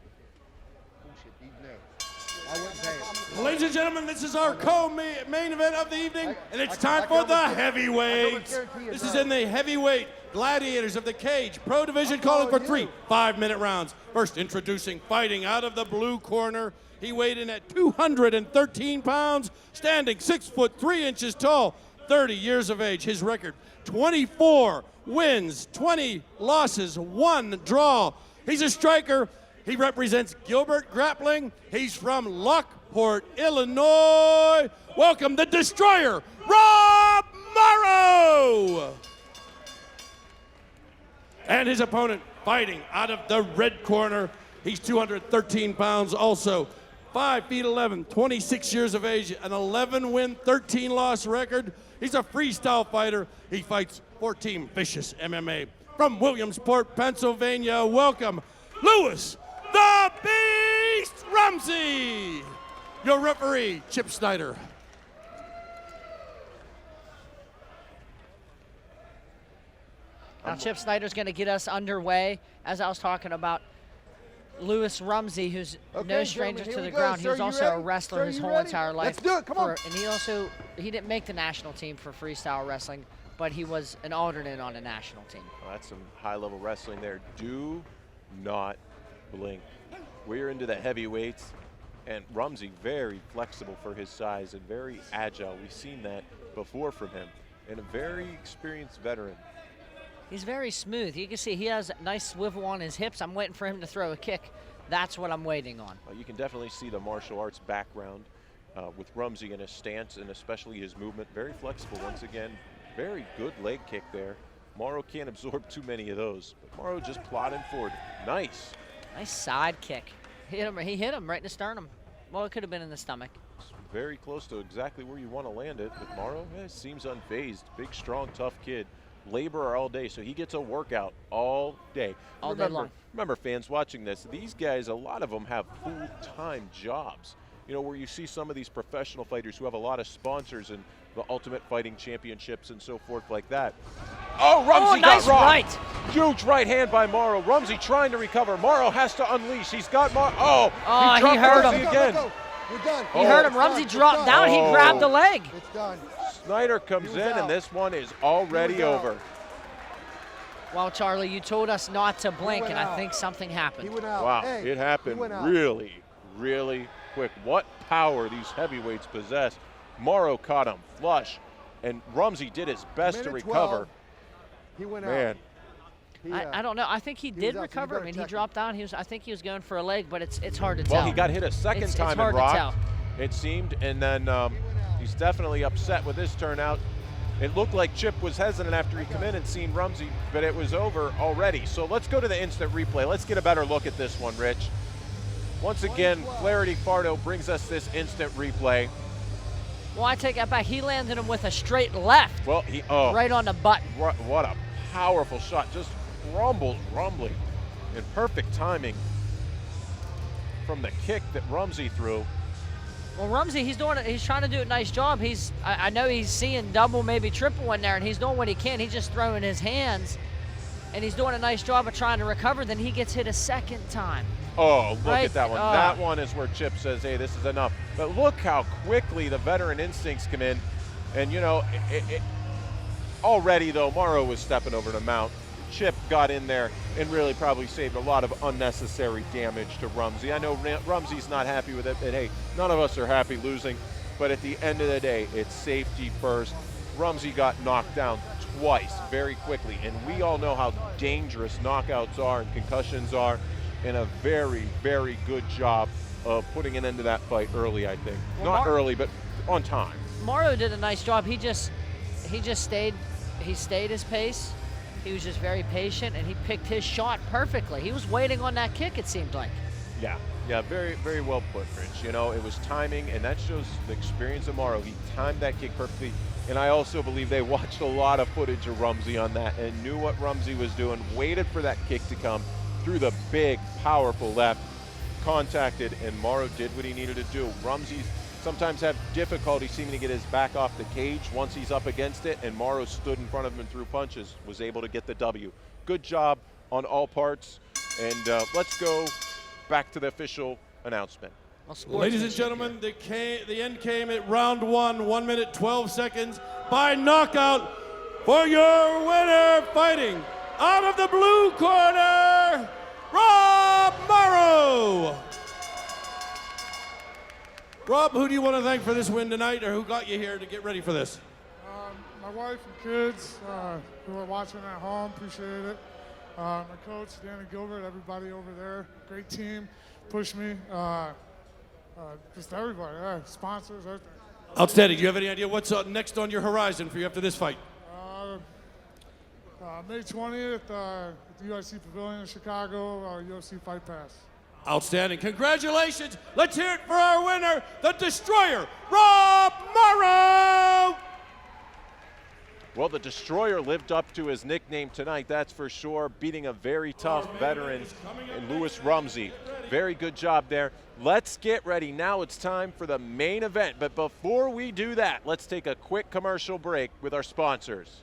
Ladies and gentlemen, this is our co-main event of the evening, and it's time for the heavyweights. This is in the heavyweight Gladiators of the Cage Pro Division, calling for 3 5-minute rounds. First, introducing, fighting out of the blue corner. He weighed in at 213 pounds, standing 6 foot 3 inches tall, 30 years of age. His record, 24 wins, 20 losses, 1 draw. He's a striker. He represents Gilbert Grappling. He's from Lockport, Illinois. Welcome the Destroyer, Rob Morrow. And his opponent, fighting out of the red corner. He's 213 pounds also. 5 feet 11, 26 years of age, an 11-win, 13-loss record. He's a freestyle fighter. He fights for Team Vicious MMA. From Williamsport, Pennsylvania, welcome Lewis the Beast Rumsey. Your referee, Chip Snyder. Now Chip Snyder's going to get us underway. As I was talking about, Lewis Rumsey, who's no stranger to the ground. He was also a wrestler his whole entire life. Let's do it, come on. And he didn't make the national team for freestyle wrestling, but he was an alternate on a national team. Well, that's some high-level wrestling there. Do not blink. We're into the heavyweights, and Rumsey very flexible for his size and very agile. We've seen that before from him, and a very experienced veteran. He's very smooth. You can see he has a nice swivel on his hips. I'm waiting for him to throw a kick. That's what I'm waiting on. Well, you can definitely see the martial arts background with Rumsey in his stance and especially his movement. Very flexible once again. Very good leg kick there. Morrow can't absorb too many of those. But Morrow just plodding forward. Nice. Nice side kick. He hit him right in the sternum. Well, it could have been in the stomach. It's very close to exactly where you want to land it. But Morrow seems unfazed. Big, strong, tough kid. Laborer all day, so he gets a workout all day. All day long. Remember, fans watching this, these guys, a lot of them have full-time jobs. You know, where you see some of these professional fighters who have a lot of sponsors and the Ultimate Fighting Championships and so forth like that. Oh, Rumsey nice got rocked. Right. Huge right hand by Morrow. Rumsey trying to recover. Morrow has to unleash. He's got Morrow. Oh, he hurt him again. We're done. He hurt him. Rumsey dropped down. He grabbed the leg. It's done. Snyder comes in, and this one is already over. Well, Charlie, you told us not to blink, and I think something happened. He went out. Wow, Hey, it happened really, really quick. What power these heavyweights possess. Morrow caught him flush, and Rumsey did his best to recover. 12, he went out. Man. I don't know. I think he did recover. I mean, he dropped down. I think he was going for a leg, but it's hard to tell. Well, he got hit a second time and rocked, it seemed, and then he's definitely upset with this turnout. It looked like Chip was hesitant after he come in and seen Rumsey, but it was over already. So let's go to the instant replay. Let's get a better look at this one, Rich. Once again, Flaherty Fardo brings us this instant replay. Well, I take that back. He landed him with a straight left. Well, right on the button. What a powerful shot. Just rumbling in perfect timing from the kick that Rumsey threw. Well, Rumsey, he's trying to do a nice job. I know he's seeing double, maybe triple in there, and he's doing what he can. He's just throwing his hands, and he's doing a nice job of trying to recover. Then he gets hit a second time. Oh, look at that one. That one is where Chip says, hey, this is enough. But look how quickly the veteran instincts come in. And, you know, already, though, Morrow was stepping over the mount. Chip got in there and really probably saved a lot of unnecessary damage to Rumsey. I know Rumsey's not happy with it, and hey, none of us are happy losing, but at the end of the day, it's safety first. Rumsey got knocked down twice very quickly, and we all know how dangerous knockouts are and concussions are, and a very, very good job of putting an end to that fight early, I think. Well, not early, but on time. Morrow did a nice job. He stayed his pace. He was just very patient, and he picked his shot perfectly. He was waiting on that kick, it seemed like. Yeah, very, very well put, Rich. You know, it was timing, and that shows the experience of Morrow. He timed that kick perfectly, and I also believe they watched a lot of footage of Rumsey on that and knew what Rumsey was doing, waited for that kick to come, threw the big, powerful left, contacted, and Morrow did what he needed to do. Rumsey's sometimes have difficulty seeming to get his back off the cage once he's up against it, and Morrow stood in front of him and threw punches, was able to get the W. Good job on all parts, and let's go back to the official announcement. Ladies and gentlemen, the end came at round 1, 1 minute 12 seconds by knockout for your winner, fighting out of the blue corner, Rob Morrow. Rob, who do you want to thank for this win tonight, or who got you here to get ready for this? My wife and kids who are watching at home, appreciate it. My coach, Danny Gilbert, everybody over there, great team, pushed me. Just everybody, sponsors, everything. Outstanding. Do you have any idea what's next on your horizon for you after this fight? May 20th at the UFC Pavilion in Chicago, UFC Fight Pass. Outstanding. Congratulations. Let's hear it for our winner, the Destroyer, Rob Morrow. Well, the Destroyer lived up to his nickname tonight, that's for sure, beating a very tough veteran in Louis Rumsey. Very good job there. Let's get ready. Now it's time for the main event. But before we do that, let's take a quick commercial break with our sponsors.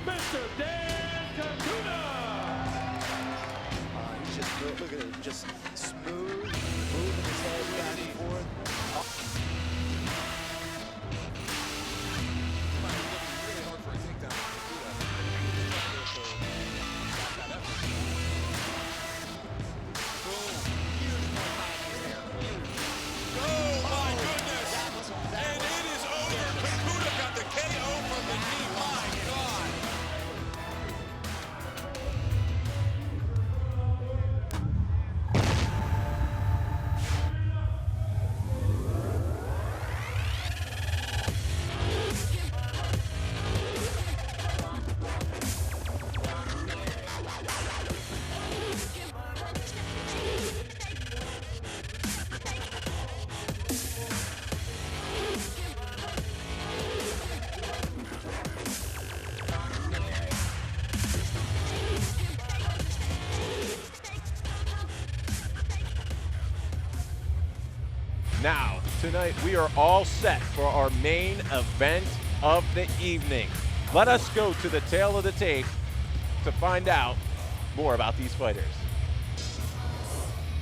Mr. Dan Cacuda. He's just good. Look at it, just smooth, moving his head back and forth. Now, tonight we are all set for our main event of the evening. Let us go to the tail of the tape to find out more about these fighters.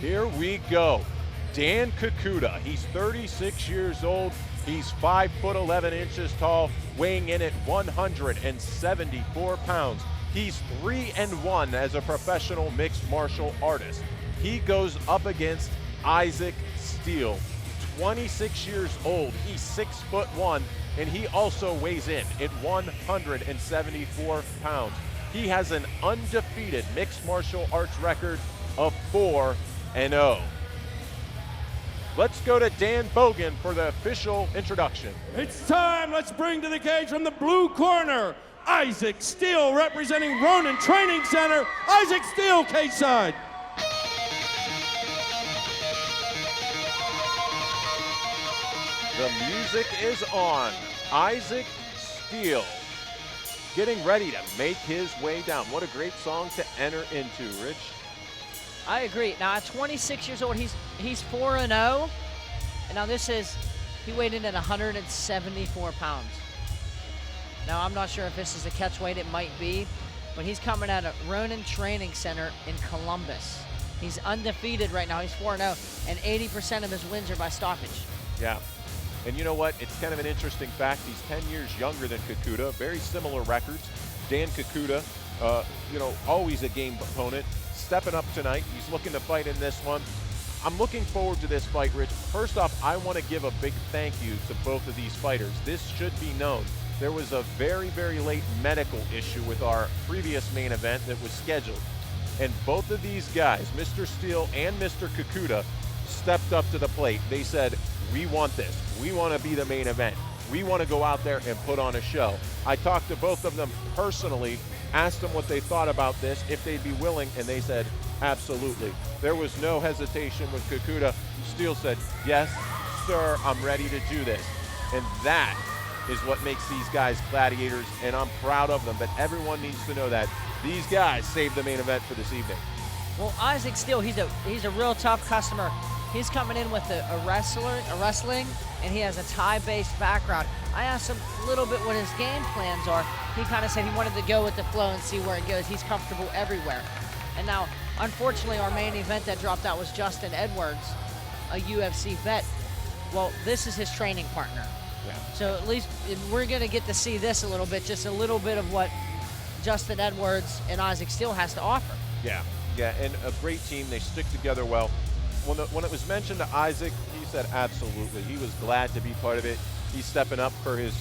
Here we go. Dan Cacuda, he's 36 years old. He's 5'11" tall, weighing in at 174 pounds. He's 3-1 as a professional mixed martial artist. He goes up against Isaac Steele, 26 years old. He's 6'1", and he also weighs in at 174 pounds. He has an undefeated mixed martial arts record of 4-0. Let's go to Dan Bogan for the official introduction. It's time. Let's bring to the cage from the blue corner, Isaac Steele, representing Ronin Training Center. Isaac Steele, cage side. The music is on. Isaac Steele getting ready to make his way down. What a great song to enter into, Rich. I agree. Now, at 26 years old, he's 4-0. And now he weighed in at 174 pounds. Now, I'm not sure if this is a catch weight. It might be. But he's coming out of Ronin Training Center in Columbus. He's undefeated right now. He's 4-0. And 80% of his wins are by stoppage. Yeah. And you know what? It's kind of an interesting fact. He's 10 years younger than Cacuda. Very similar records. Dan Cacuda, always a game opponent. Stepping up tonight. He's looking to fight in this one. I'm looking forward to this fight, Rich. First off, I want to give a big thank you to both of these fighters. This should be known. There was a very, very late medical issue with our previous main event that was scheduled. And both of these guys, Mr. Steele and Mr. Cacuda, stepped up to the plate. They said, we want this. We want to be the main event. We want to go out there and put on a show. I talked to both of them personally, asked them what they thought about this, if they'd be willing, and they said, absolutely. There was no hesitation with Cacuda. Steele said, yes, sir, I'm ready to do this. And that is what makes these guys gladiators, and I'm proud of them. But everyone needs to know that these guys saved the main event for this evening. Well, Isaac Steele, he's a real tough customer. He's coming in with a wrestling, and he has a Thai-based background. I asked him a little bit what his game plans are. He kind of said he wanted to go with the flow and see where it goes. He's comfortable everywhere. And now, unfortunately, our main event that dropped out was Justin Edwards, a UFC vet. Well, this is his training partner. Yeah. So at least we're going to get to see this a little bit, just a little bit of what Justin Edwards and Isaac Steele has to offer. Yeah, and a great team. They stick together well. When it was mentioned to Isaac, he said absolutely. He was glad to be part of it. He's stepping up for his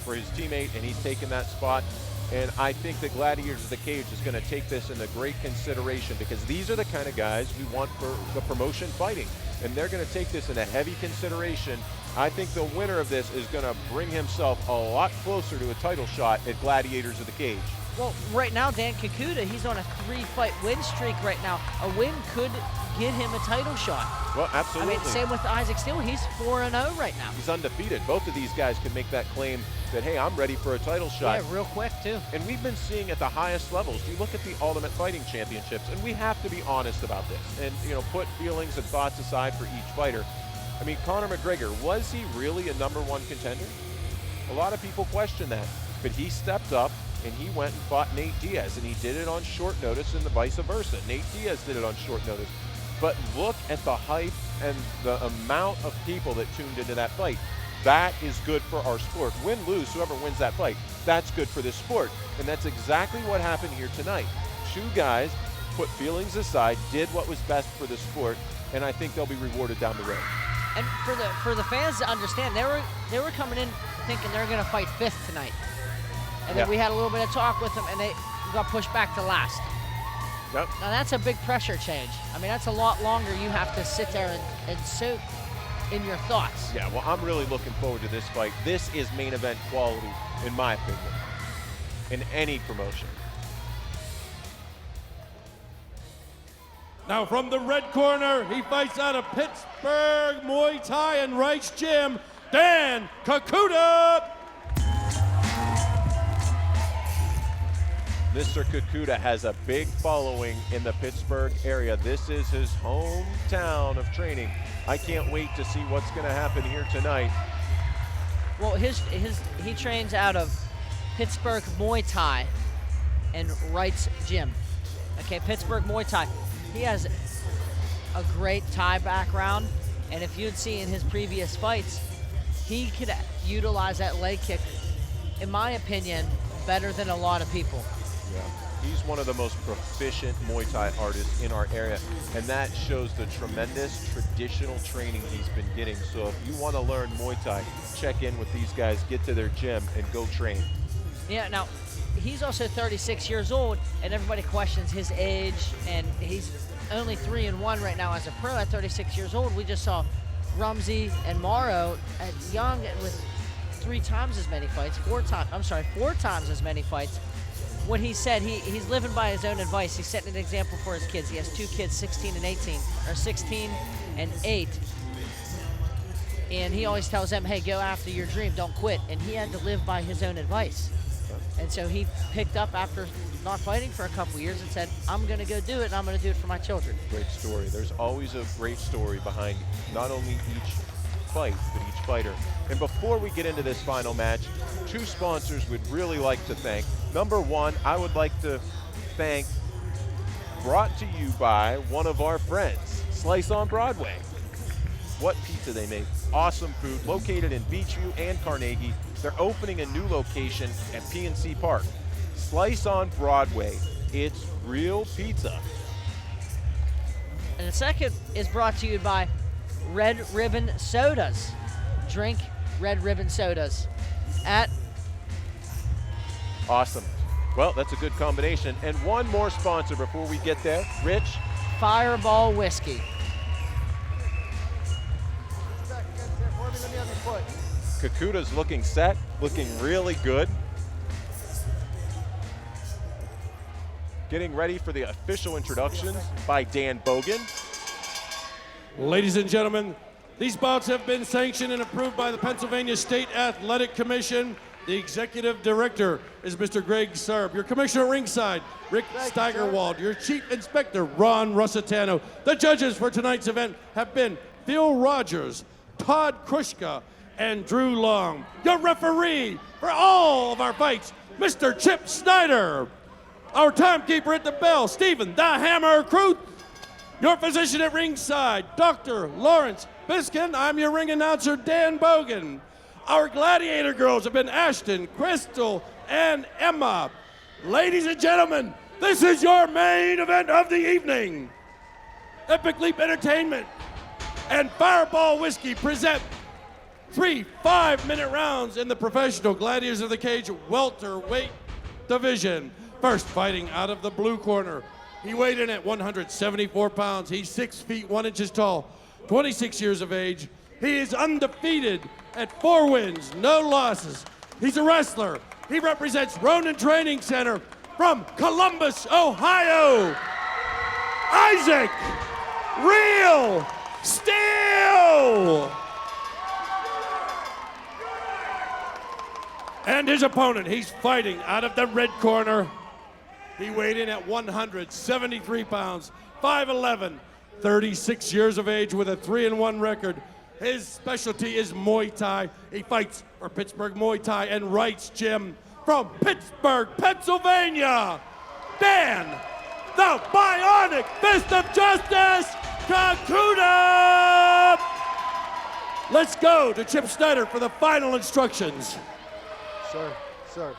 teammate, and he's taking that spot. And I think the Gladiators of the Cage is going to take this into great consideration, because these are the kind of guys we want for the promotion fighting. And they're going to take this into heavy consideration. I think the winner of this is going to bring himself a lot closer to a title shot at Gladiators of the Cage. Well, right now, Dan Kakuta, he's on a 3-fight win streak right now. A win could get him a title shot. Well, absolutely. I mean, same with Isaac Steele. He's 4-0 right now. He's undefeated. Both of these guys could make that claim that, hey, I'm ready for a title shot. Yeah, real quick, too. And we've been seeing at the highest levels. You look at the Ultimate Fighting Championships, and we have to be honest about this and, put feelings and thoughts aside for each fighter. I mean, Conor McGregor, was he really a #1 contender? A lot of people question that, but he stepped up and he went and fought Nate Diaz, and he did it on short notice, and the vice versa. Nate Diaz did it on short notice. But look at the hype and the amount of people that tuned into that fight. That is good for our sport. Win, lose, whoever wins that fight, that's good for this sport. And that's exactly what happened here tonight. Two guys put feelings aside, did what was best for the sport, and I think they'll be rewarded down the road. And for the fans to understand, they were coming in thinking they're going to fight 5th tonight. And then we had a little bit of talk with them, and they got pushed back to last. Yep. Now that's a big pressure change. I mean, that's a lot longer you have to sit there and soak in your thoughts. Yeah, well, I'm really looking forward to this fight. This is main event quality, in my opinion, in any promotion. Now from the red corner, he fights out of Pittsburgh Muay Thai and Rights Gym, Dan Kakuta. Mr. Kakuta has a big following in the Pittsburgh area. This is his hometown of training. I can't wait to see what's going to happen here tonight. Well, he trains out of Pittsburgh Muay Thai and Rights Gym. Okay, Pittsburgh Muay Thai. He has a great Thai background, and if you'd see in his previous fights, he could utilize that leg kick, in my opinion, better than a lot of people. Yeah. He's one of the most proficient Muay Thai artists in our area, and that shows the tremendous traditional training he's been getting. So if you want to learn Muay Thai, check in with these guys, get to their gym, and go train. Yeah, now, he's also 36 years old, and everybody questions his age, and he's only 3-1 right now as a pro at 36 years old. We just saw Rumsey and Morrow at young with 4 times as many as many fights. What he said, he's living by his own advice. He's setting an example for his kids. He has 2 kids, 16 and 18, or 16 and 8. And he always tells them, hey, go after your dream, don't quit. And he had to live by his own advice. And so he picked up after not fighting for a couple years and said, I'm going to go do it, and I'm going to do it for my children. Great story. There's always a great story behind not only each fight, but each fighter. And before we get into this final match, 2 sponsors we'd really like to thank. Number 1, I would like to thank, brought to you by one of our friends, Slice on Broadway. What pizza they make. Awesome food, located in Beachview and Carnegie. They're opening a new location at PNC Park. Slice on Broadway. It's real pizza. And the second is brought to you by Red Ribbon Sodas. Drink Red Ribbon Sodas at... Awesome. Well, that's a good combination. And one more sponsor before we get there. Rich? Fireball Whiskey. Kakuta's looking set, looking really good. Getting ready for the official introductions by Dan Bogan. Ladies and gentlemen, these bouts have been sanctioned and approved by the Pennsylvania State Athletic Commission. The executive director is Mr. Greg Serb. Your commissioner ringside, Rick Steigerwald. Your chief inspector, Ron Russitano. The judges for tonight's event have been Phil Rogers, Todd Krushka, and Drew Long. Your referee for all of our fights, Mr. Chip Snyder. Our timekeeper at the bell, Stephen the Hammer Kruth. Your physician at ringside, Dr. Lawrence Biskin. I'm your ring announcer, Dan Bogan. Our Gladiator girls have been Ashton, Crystal, and Emma. Ladies and gentlemen, this is your main event of the evening. Epic Leap Entertainment and Fireball Whiskey present 3 5-minute rounds in the professional Gladiators of the Cage welterweight division. First, fighting out of the blue corner. He weighed in at 174 pounds. He's 6 feet 1 inch tall, 26 years of age. He is undefeated at 4 wins, no losses. He's a wrestler. He represents Ronin Training Center from Columbus, Ohio. Isaac Real Steel. And his opponent, he's fighting out of the red corner. He weighed in at 173 pounds, 5'11", 36 years of age with a 3-1 record. His specialty is Muay Thai. He fights for Pittsburgh Muay Thai and Rights Gym from Pittsburgh, Pennsylvania. Dan, the Bionic Fist of Justice, Kakuda! Let's go to Chip Snyder for the final instructions. Sir.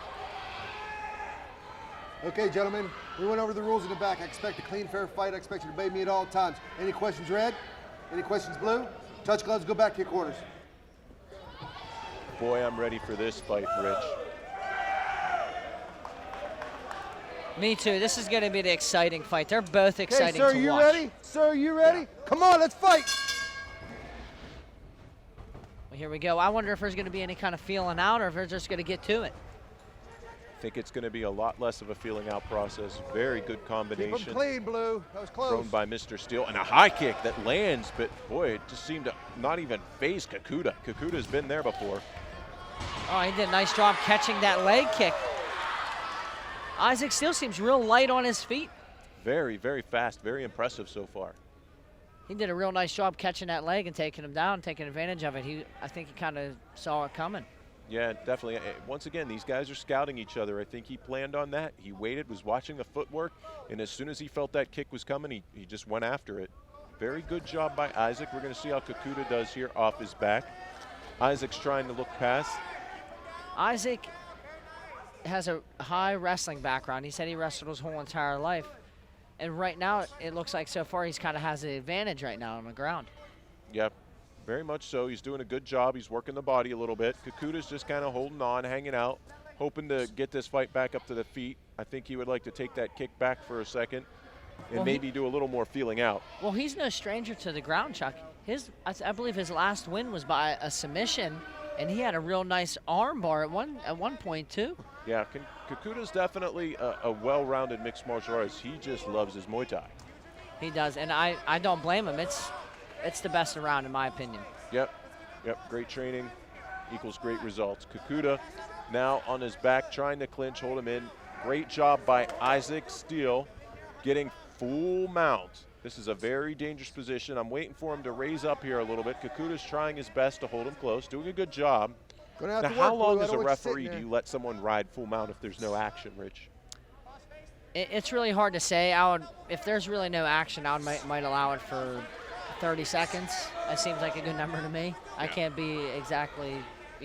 Okay, gentlemen, we went over the rules in the back. I expect a clean, fair fight. I expect you to obey me at all times. Any questions, Red? Any questions, Blue? Touch gloves, go back to your quarters. Boy, I'm ready for this fight, Rich. Me too. This is going to be the exciting fight. They're both exciting to watch. Sir, you ready? Sir, you ready? Yeah. Come on, let's fight. Well, here we go. I wonder if there's going to be any kind of feeling out or if they're just going to get to it. I think it's going to be a lot less of a feeling out process. Very good combination. Keep them clean, Blue. That was close. Thrown by Mr. Steele. And a high kick that lands, but boy, it just seemed to not even phase Kakuda. Kakuda's been there before. Oh, he did a nice job catching that leg kick. Isaac Steele seems real light on his feet. Very, very fast. Very impressive so far. He did a real nice job catching that leg and taking him down, taking advantage of it. I think he kind of saw it coming. Yeah, definitely. Once again, these guys are scouting each other. I think he planned on that. He waited, was watching the footwork, and as soon as he felt that kick was coming, he just went after it. Very good job by Isaac. We're going to see how Kakuda does here off his back. Isaac's trying to look past. Isaac has a high wrestling background. He said he wrestled his whole entire life. And right now, it looks like so far he's kind of has the advantage right now on the ground. Yep. Very much so. He's doing a good job. He's working the body a little bit. Kakuda's just kind of holding on, hanging out, hoping to get this fight back up to the feet. I think he would like to take that kick back for a second and maybe do a little more feeling out. Well, he's no stranger to the ground, Chuck. I believe his last win was by a submission, and he had a real nice arm bar at one point, too. Yeah, Kakuda's definitely a well-rounded mixed martial artist. He just loves his Muay Thai. He does, and I don't blame him. It's the best around, in my opinion. Yep. Great training equals great results. Kakuda now on his back, trying to clinch, hold him in. Great job by Isaac Steele, getting full mount. This is a very dangerous position. I'm waiting for him to raise up here a little bit. Kakuda's trying his best to hold him close, doing a good job. Now, how long as a referee do you let someone ride full mount if there's no action, Rich? It's really hard to say. If there's really no action, I might allow it for 30 seconds. That seems like a good number to me. I can't be exactly,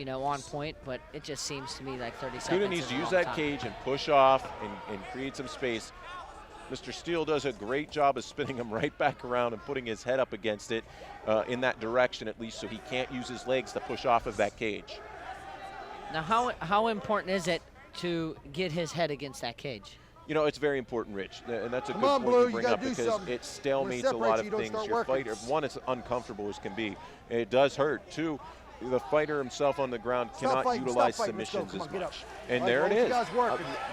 on point, but it just seems to me like 30 seconds. Kakuda needs to use that cage and push off and create some space. Mr. Steele does a great job of spinning him right back around and putting his head up against it in that direction at least, so he can't use his legs to push off of that cage. Now, how important is it to get his head against that cage? It's very important, Rich, and that's a good point to bring up because it stalemates a lot of things. Your fighter, one, it's uncomfortable as can be, and it does hurt. Two, the fighter himself on the ground cannot utilize submissions as much. And there it is.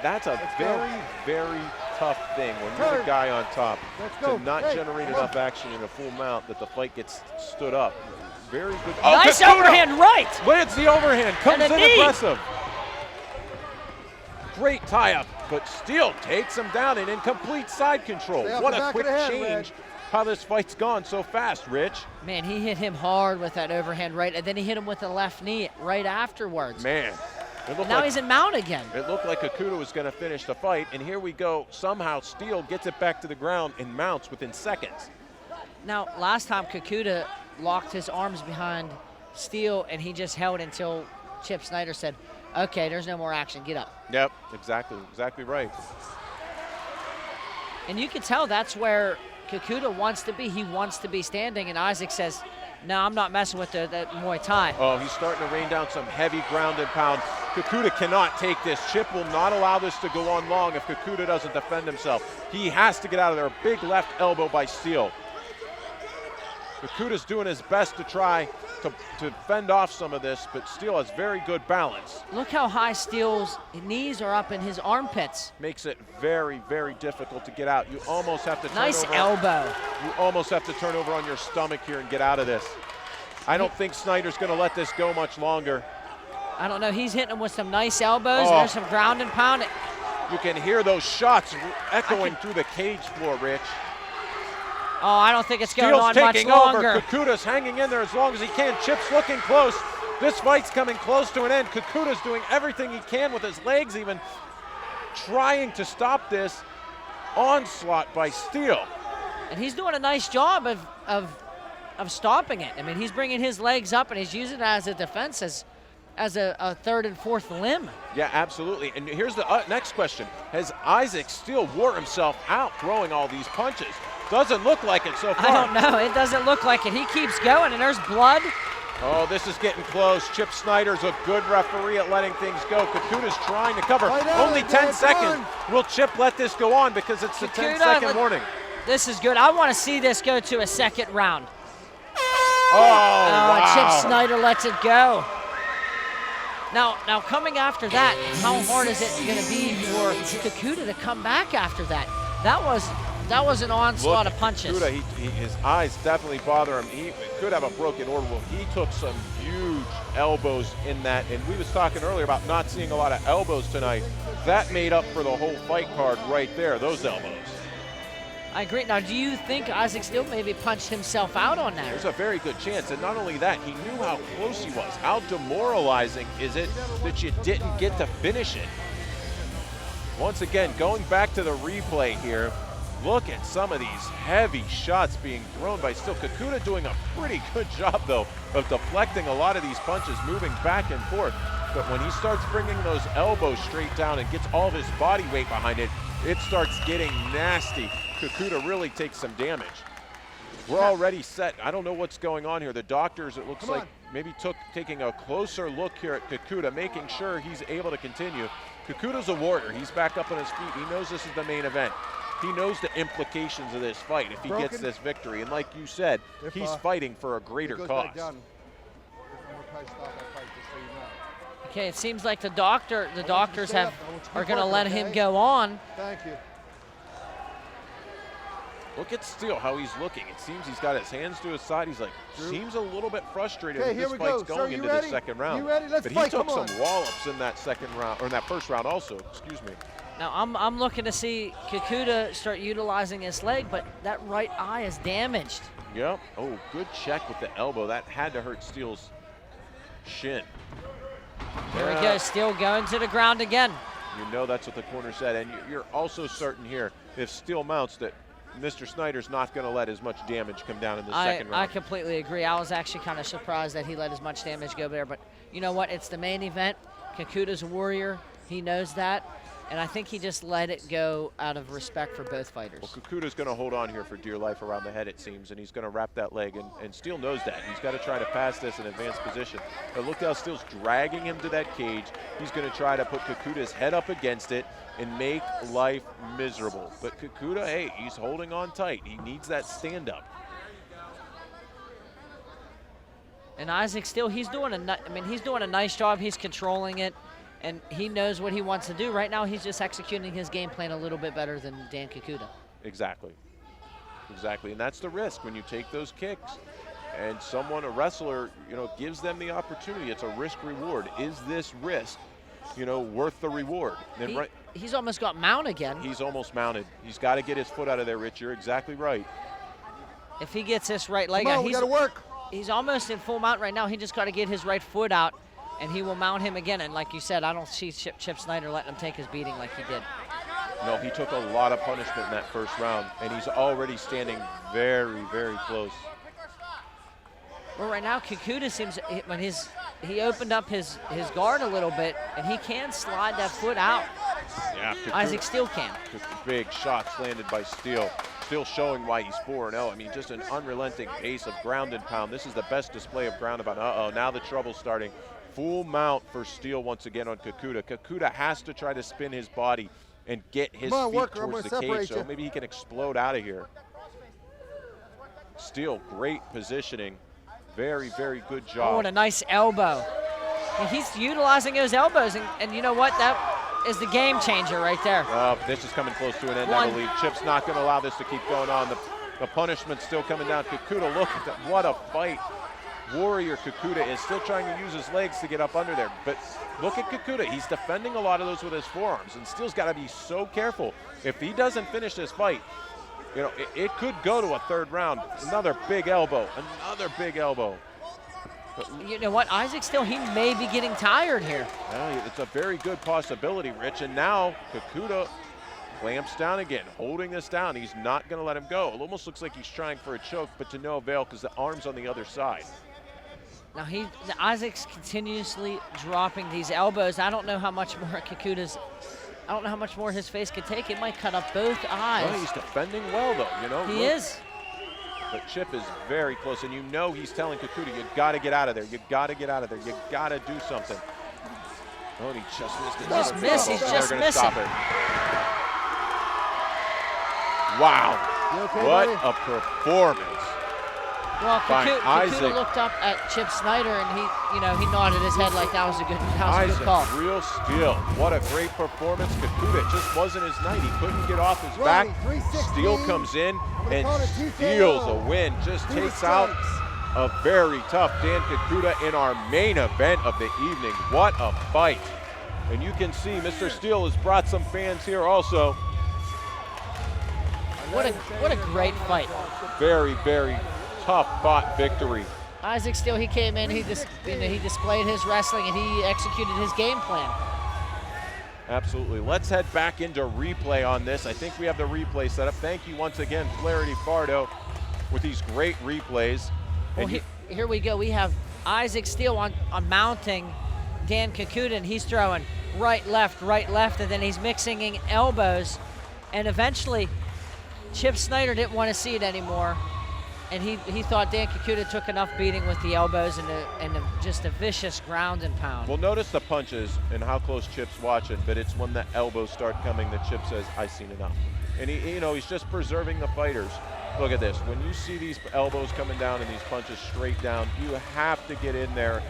That's a very, very tough thing when you're the guy on top to not generate enough action in a full mount that the fight gets stood up. Very good. Nice overhand right. Lands the overhand, comes in aggressive. Great tie-up, but Steele takes him down and in complete side control. What a quick change. How this fight's gone so fast, Rich. Man, he hit him hard with that overhand right, and then he hit him with the left knee right afterwards. Man. Now he's in mount again. It looked like Kikuta was going to finish the fight, and here we go. Somehow Steele gets it back to the ground and mounts within seconds. Now, last time Kikuta locked his arms behind Steele, and he just held until Chip Snyder said, okay, there's no more action, get up. Yep, exactly right. And you can tell that's where Kikuta wants to be. He wants to be standing, and Isaac says, no, I'm not messing with the Muay Thai. Oh, he's starting to rain down some heavy ground and pound. Kikuta cannot take this. Chip will not allow this to go on long if Kikuta doesn't defend himself. He has to get out of there. A big left elbow by Steele. Kikuta's doing his best to try to fend off some of this, but Steele has very good balance. Look how high Steele's knees are up in his armpits. Makes it very, very difficult to get out. You almost have to turn nice over. Elbow. You almost have to turn over on your stomach here and get out of this. I don't think Snyder's going to let this go much longer. I don't know. He's hitting him with some nice elbows. Oh. There's some ground and pound. You can hear those shots echoing through the cage floor, Rich. Oh, I don't think it's going Steele's on much taking longer. over. Kikuta's hanging in there as long as he can. Chip's looking close. This fight's coming close to an end. Kikuta's doing everything he can with his legs, even trying to stop this onslaught by Steele. And he's doing a nice job of stopping it. I mean, he's bringing his legs up and he's using it as a defense, as a third and fourth limb. Yeah, absolutely. And here's the next question. Has Isaac Steele wore himself out throwing all these punches? Doesn't look like it so far. I don't know. It doesn't look like it. He keeps going, and there's blood. Oh, this is getting close. Chip Snyder's a good referee at letting things go. Kikuta's trying to cover. Only 10 seconds. Will Chip let this go on because it's the 10-second warning? This is good. I want to see this go to a second round. Oh, wow. Chip Snyder lets it go. Now coming after that, how hard is it going to be for Kikuta to come back after that? That was an onslaught of punches. Kikuta, his eyes definitely bother him. He could have a broken orbital. He took some huge elbows in that, and we was talking earlier about not seeing a lot of elbows tonight. That made up for the whole fight card right there, those elbows. I agree. Now, do you think Isaac Steele maybe punched himself out on that? There's a very good chance, and not only that, he knew how close he was. How demoralizing is it that you didn't get to finish it? Once again, going back to the replay here, look at some of these heavy shots being thrown by Steele. Kikuta doing a pretty good job, though, of deflecting a lot of these punches, moving back and forth. But when he starts bringing those elbows straight down and gets all of his body weight behind it, it starts getting nasty. Kikuta really takes some damage. We're already set. I don't know what's going on here. The doctors, it looks like, maybe taking a closer look here at Kikuta, making sure he's able to continue. Kikuta's a warrior. He's back up on his feet. He knows this is the main event. He knows the implications of this fight if he gets this victory. And like you said, he's fighting for a greater cause. Okay, it seems like the doctors are going to let him go on. Thank you. Look at Steele, how he's looking. It seems he's got his hands to his side. He's like, seems a little bit frustrated that this fight's going into the second round. You ready? Let's but fight. He took some wallops in that second round, or in that first round also, excuse me. Now, I'm looking to see Kikuta start utilizing his leg, but that right eye is damaged. Yep. Oh, good check with the elbow. That had to hurt Steele's shin. There we go, Steele going to the ground again. You know that's what the corner said, and you're also certain here, if Steele mounts, that Mr. Snyder's not going to let as much damage come down in the second round. I completely agree. I was actually kind of surprised that he let as much damage go there, but you know what? It's the main event. Kikuta's a warrior. He knows that. And I think he just let it go out of respect for both fighters. Well, Kikuta's going to hold on here for dear life around the head, it seems, and he's going to wrap that leg, and Steele knows that. He's got to try to pass this in advanced position. But look how Steele's dragging him to that cage. He's going to try to put Kikuta's head up against it and make life miserable. But Kikuta, hey, he's holding on tight. He needs that stand-up. And Isaac Steele, he's doing a nice job. He's controlling it. And he knows what he wants to do. Right now, he's just executing his game plan a little bit better than Dan Kikuta. Exactly. Exactly. And that's the risk when you take those kicks and someone, a wrestler, gives them the opportunity. It's a risk reward. Is this risk you know, worth the reward. And he's almost got mount again. He's almost mounted. He's got to get his foot out of there, Rich. You're exactly right. If he gets this right leg Come out, on, we got to work. He's almost in full mount right now. He just got to get his right foot out, and he will mount him again. And like you said, I don't see Chip Snyder letting him take his beating like he did. No, he took a lot of punishment in that first round, and he's already standing very, very close. Well, right now, Kikuta seems, when he opened up his guard a little bit, and he can slide that foot out. Yeah, Isaac Steele can. Big shots landed by Steele. Still showing why he's 4-0. I mean, just an unrelenting pace of ground and pound. This is the best display of ground and pound. Uh-oh, now the trouble's starting. Full mount for Steele once again on Kikuta. Kikuta has to try to spin his body and get his feet towards the cage, so maybe he can explode out of here. Steele, great positioning. Very, very good job. Oh, and a nice elbow. And he's utilizing those elbows, and you know what? That is the game changer right there. This is coming close to an end, I believe. Chip's not going to allow this to keep going on. The punishment's still coming down. Kikuta, look at that. What a fight. Warrior Kikuta is still trying to use his legs to get up under there. But look at Kikuta. He's defending a lot of those with his forearms, and Steele's got to be so careful. If he doesn't finish this fight, you know, it could go to a third round. Another big elbow. Another big elbow. You know what? Isaac Steele, he may be getting tired here. It's a very good possibility, Rich. And now Kikuta clamps down again, holding this down. He's not going to let him go. It almost looks like he's trying for a choke, but to no avail because the arm's on the other side. Now Isaac's continuously dropping these elbows. I don't know how much more I don't know how much more his face could take. It might cut up both eyes. Well, he's defending well, though, you know. He is. But Chip is very close, and you know he's telling Kikuta, you got to get out of there. You got to get out of there. You got to do something. Oh, and he just missed it. Just missed. He's just missing. Stop it. Wow. Okay, what buddy? a performance. Well, Isaac looked up at Chip Snyder, and he nodded his head like that was a good call. Real Steele. What a great performance. Kikuta just wasn't his night. He couldn't get off his back. Steele comes in and steals a win. Just takes out a very tough Dan Kikuta in our main event of the evening. What a fight. And you can see Mr. Steele has brought some fans here also. What a great fight. Very, very tough fought victory. Isaac Steele, he came in, he displayed his wrestling, and he executed his game plan. Absolutely. Let's head back into replay on this. I think we have the replay set up. Thank you once again, Flaherty Fardo, with these great replays. Well, here we go. We have Isaac Steele on mounting Dan Kikuta, and he's throwing right, left, and then he's mixing in elbows. And eventually, Chip Snyder didn't want to see it anymore. And he thought Dan Kikuta took enough beating with the elbows and just a vicious ground and pound. Well, notice the punches and how close Chip's watching, but it's when the elbows start coming that Chip says, I've seen enough. And he's just preserving the fighters. Look at this. When you see these elbows coming down and these punches straight down, you have to get in there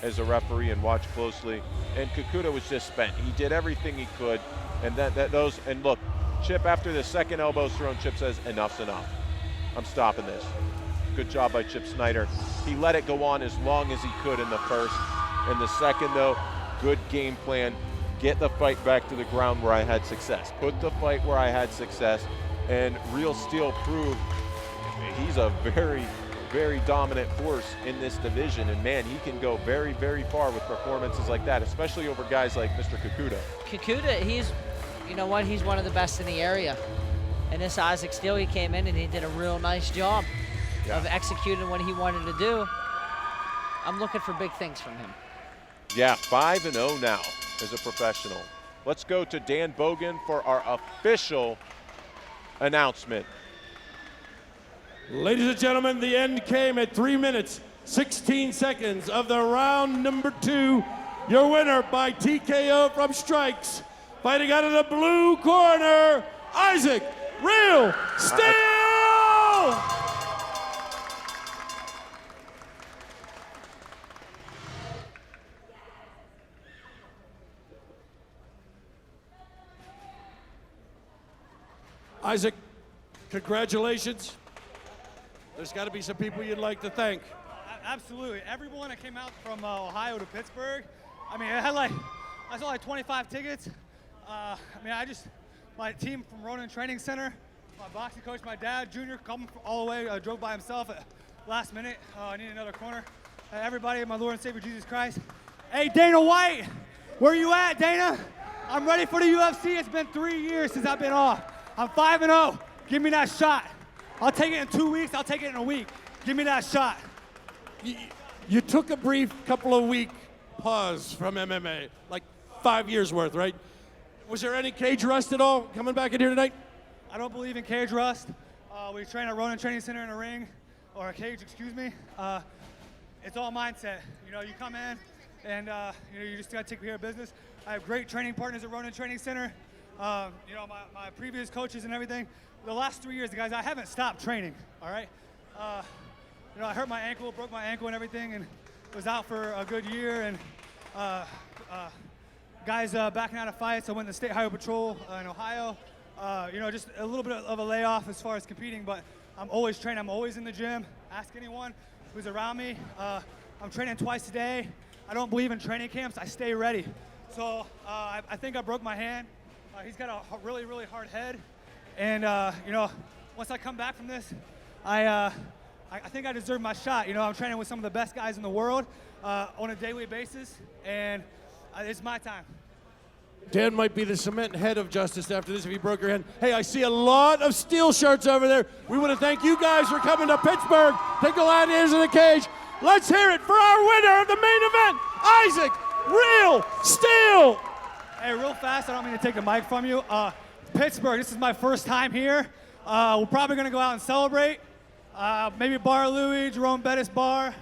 as a referee and watch closely. And Kikuta was just spent. He did everything he could. And look, Chip, after the second elbow's thrown, Chip says, enough's enough. I'm stopping this. Good job by Chip Snyder. He let it go on as long as he could in the first. In the second, though, good game plan. Get the fight back to the ground where I had success. Put the fight where I had success. And Real Steele proved he's a very, very dominant force in this division. And, man, he can go very, very far with performances like that, especially over guys like Mr. Kikuta. Kikuta, he's one of the best in the area. And this Isaac Steele, he came in and he did a real nice job of executing what he wanted to do. I'm looking for big things from him. Yeah, 5-0 now as a professional. Let's go to Dan Bogan for our official announcement. Ladies and gentlemen, the end came at 3 minutes, 16 seconds of the round number 2. Your winner by TKO from strikes, fighting out of the blue corner, Isaac Real Steele! Isaac, congratulations. There's got to be some people you'd like to thank. Absolutely. Everyone that came out from Ohio to Pittsburgh, I mean, it had like I saw like 25 tickets. I mean, my team from Ronan Training Center, my boxing coach, my dad, Junior, come all the way, drove by himself at last minute. I need another corner. Everybody, my Lord and Savior Jesus Christ. Hey, Dana White, where you at, Dana? I'm ready for the UFC. It's been 3 years since I've been off. I'm 5-0. Give me that shot. I'll take it in 2 weeks. I'll take it in a week. Give me that shot. You took a brief couple of week pause from MMA, like 5 years worth, right? Was there any cage rust at all coming back in here tonight? I don't believe in cage rust. We train at Ronan Training Center in a ring, or a cage, excuse me. It's all mindset. You know, you come in and you know, you just got to take care of business. I have great training partners at Ronan Training Center. You know, my previous coaches and everything. The last 3 years, guys, I haven't stopped training, all right? You know, I hurt my ankle, broke my ankle and everything, and was out for a good year. And guys backing out of fights. I went to State Highway Patrol in Ohio. You know, just a little bit of a layoff as far as competing, but I'm always training. I'm always in the gym. Ask anyone who's around me. I'm training twice a day. I don't believe in training camps. I stay ready. So I think I broke my hand. He's got a really, really hard head. And, you know, once I come back from this, I think I deserve my shot. You know, I'm training with some of the best guys in the world on a daily basis, and it's my time. Dan might be the cement head of justice after this if he broke your hand. Hey, I see a lot of steel shirts over there. We want to thank you guys for coming to Pittsburgh, the Gladiators in the Cage. Let's hear it for our winner of the main event, Isaac Real Steel. Hey, real fast, I don't mean to take the mic from you. Pittsburgh, this is my first time here. We're probably going to go out and celebrate. Maybe Bar Louie, Jerome Bettis Bar.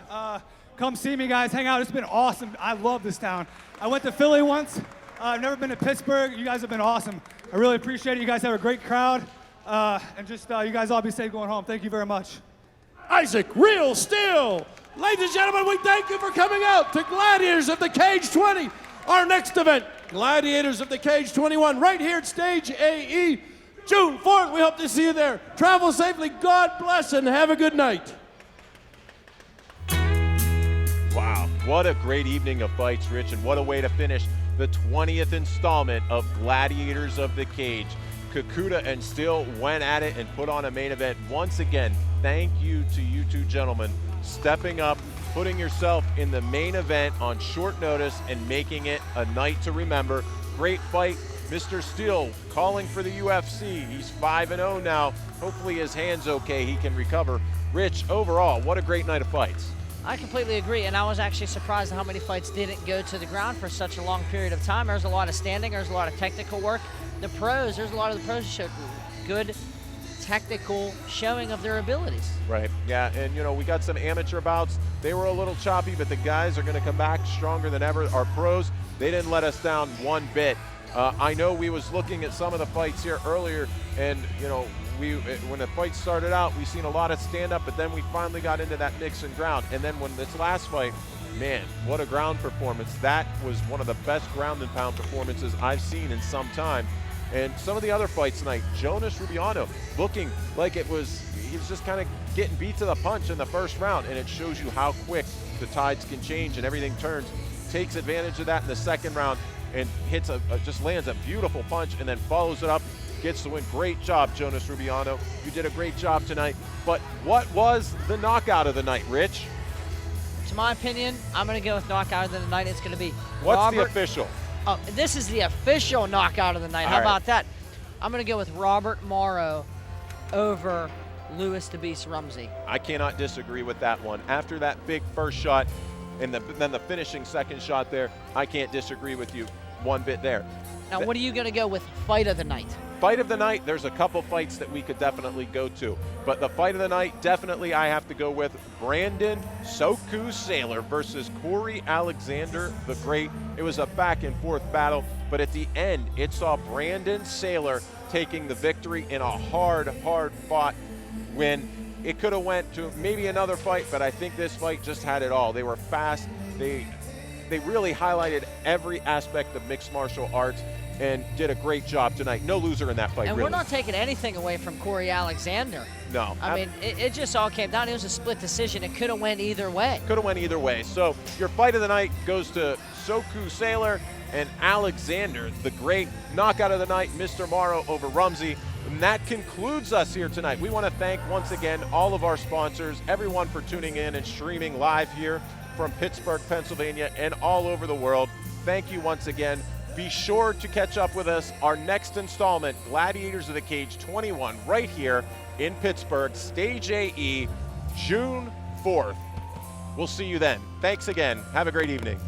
Come see me, guys. Hang out. It's been awesome. I love this town. I went to Philly once. I've never been to Pittsburgh. You guys have been awesome. I really appreciate it. You guys have a great crowd. And just you guys all be safe going home. Thank you very much. Isaac Real Steel. Ladies and gentlemen, we thank you for coming out to Gladiators of the Cage 20. Our next event, Gladiators of the Cage 21, right here at Stage AE, June 4th. We hope to see you there. Travel safely. God bless and have a good night. Wow, what a great evening of fights, Rich, and what a way to finish the 20th installment of Gladiators of the Cage. Kakuta and Still went at it and put on a main event. Once again, thank you to you two gentlemen stepping up, putting yourself in the main event on short notice and making it a night to remember. Great fight. Mr. Steele calling for the UFC. He's 5-0 now. Hopefully his hand's okay. He can recover. Rich, overall, what a great night of fights. I completely agree, and I was actually surprised at how many fights didn't go to the ground for such a long period of time. There's a lot of standing. There's a lot of technical work. The pros, there's a lot of the pros who showed good technical showing of their abilities. Right, yeah, and you know, we got some amateur bouts. They were a little choppy, but the guys are going to come back stronger than ever. Our pros, they didn't let us down one bit. I know we was looking at some of the fights here earlier, and you know, when the fight started out, we seen a lot of stand-up, but then we finally got into that mix and ground. And then when this last fight, man, what a ground performance. That was one of the best ground and pound performances I've seen in some time. And some of the other fights tonight, Jonas Rubiano looking like he was just kind of getting beat to the punch in the first round, and it shows you how quick the tides can change and everything turns. Takes advantage of that in the second round and hits just lands a beautiful punch and then follows it up, gets the win. Great job, Jonas Rubiano. You did a great job tonight. But what was the knockout of the night, Rich? To my opinion, I'm going to go with knockout of the night. It's going to be What's the official? Oh, this is the official knockout of the night. How about that? I'm going to go with Robert Morrow over Louis the Beast Rumsey. I cannot disagree with that one. After that big first shot and then the finishing second shot there, I can't disagree with you one bit there. Now, what are you going to go with fight of the night? Fight of the night, there's a couple fights that we could definitely go to. But the fight of the night, definitely I have to go with Brandon Soku Saylor versus Corey Alexander the Great. It was a back and forth battle, but at the end, it saw Brandon Saylor taking the victory in a hard fought win. It could have went to maybe another fight, but I think this fight just had it all. They were fast. They really highlighted every aspect of mixed martial arts and did a great job tonight. No loser in that fight, And really. we're not taking anything away from Corey Alexander. No. I mean, it just all came down. It was a split decision. It could have went either way. Could have went either way. So your fight of the night goes to Soku Sailor and Alexander, the great knockout of the night, Mr. Morrow over Rumsey. And that concludes us here tonight. We want to thank once again all of our sponsors, everyone for tuning in and streaming live here from Pittsburgh, Pennsylvania, and all over the world. Thank you once again. Be sure to catch up with us. Our next installment, Gladiators of the Cage 21, right here in Pittsburgh, Stage AE, June 4th. We'll see you then. Thanks again. Have a great evening.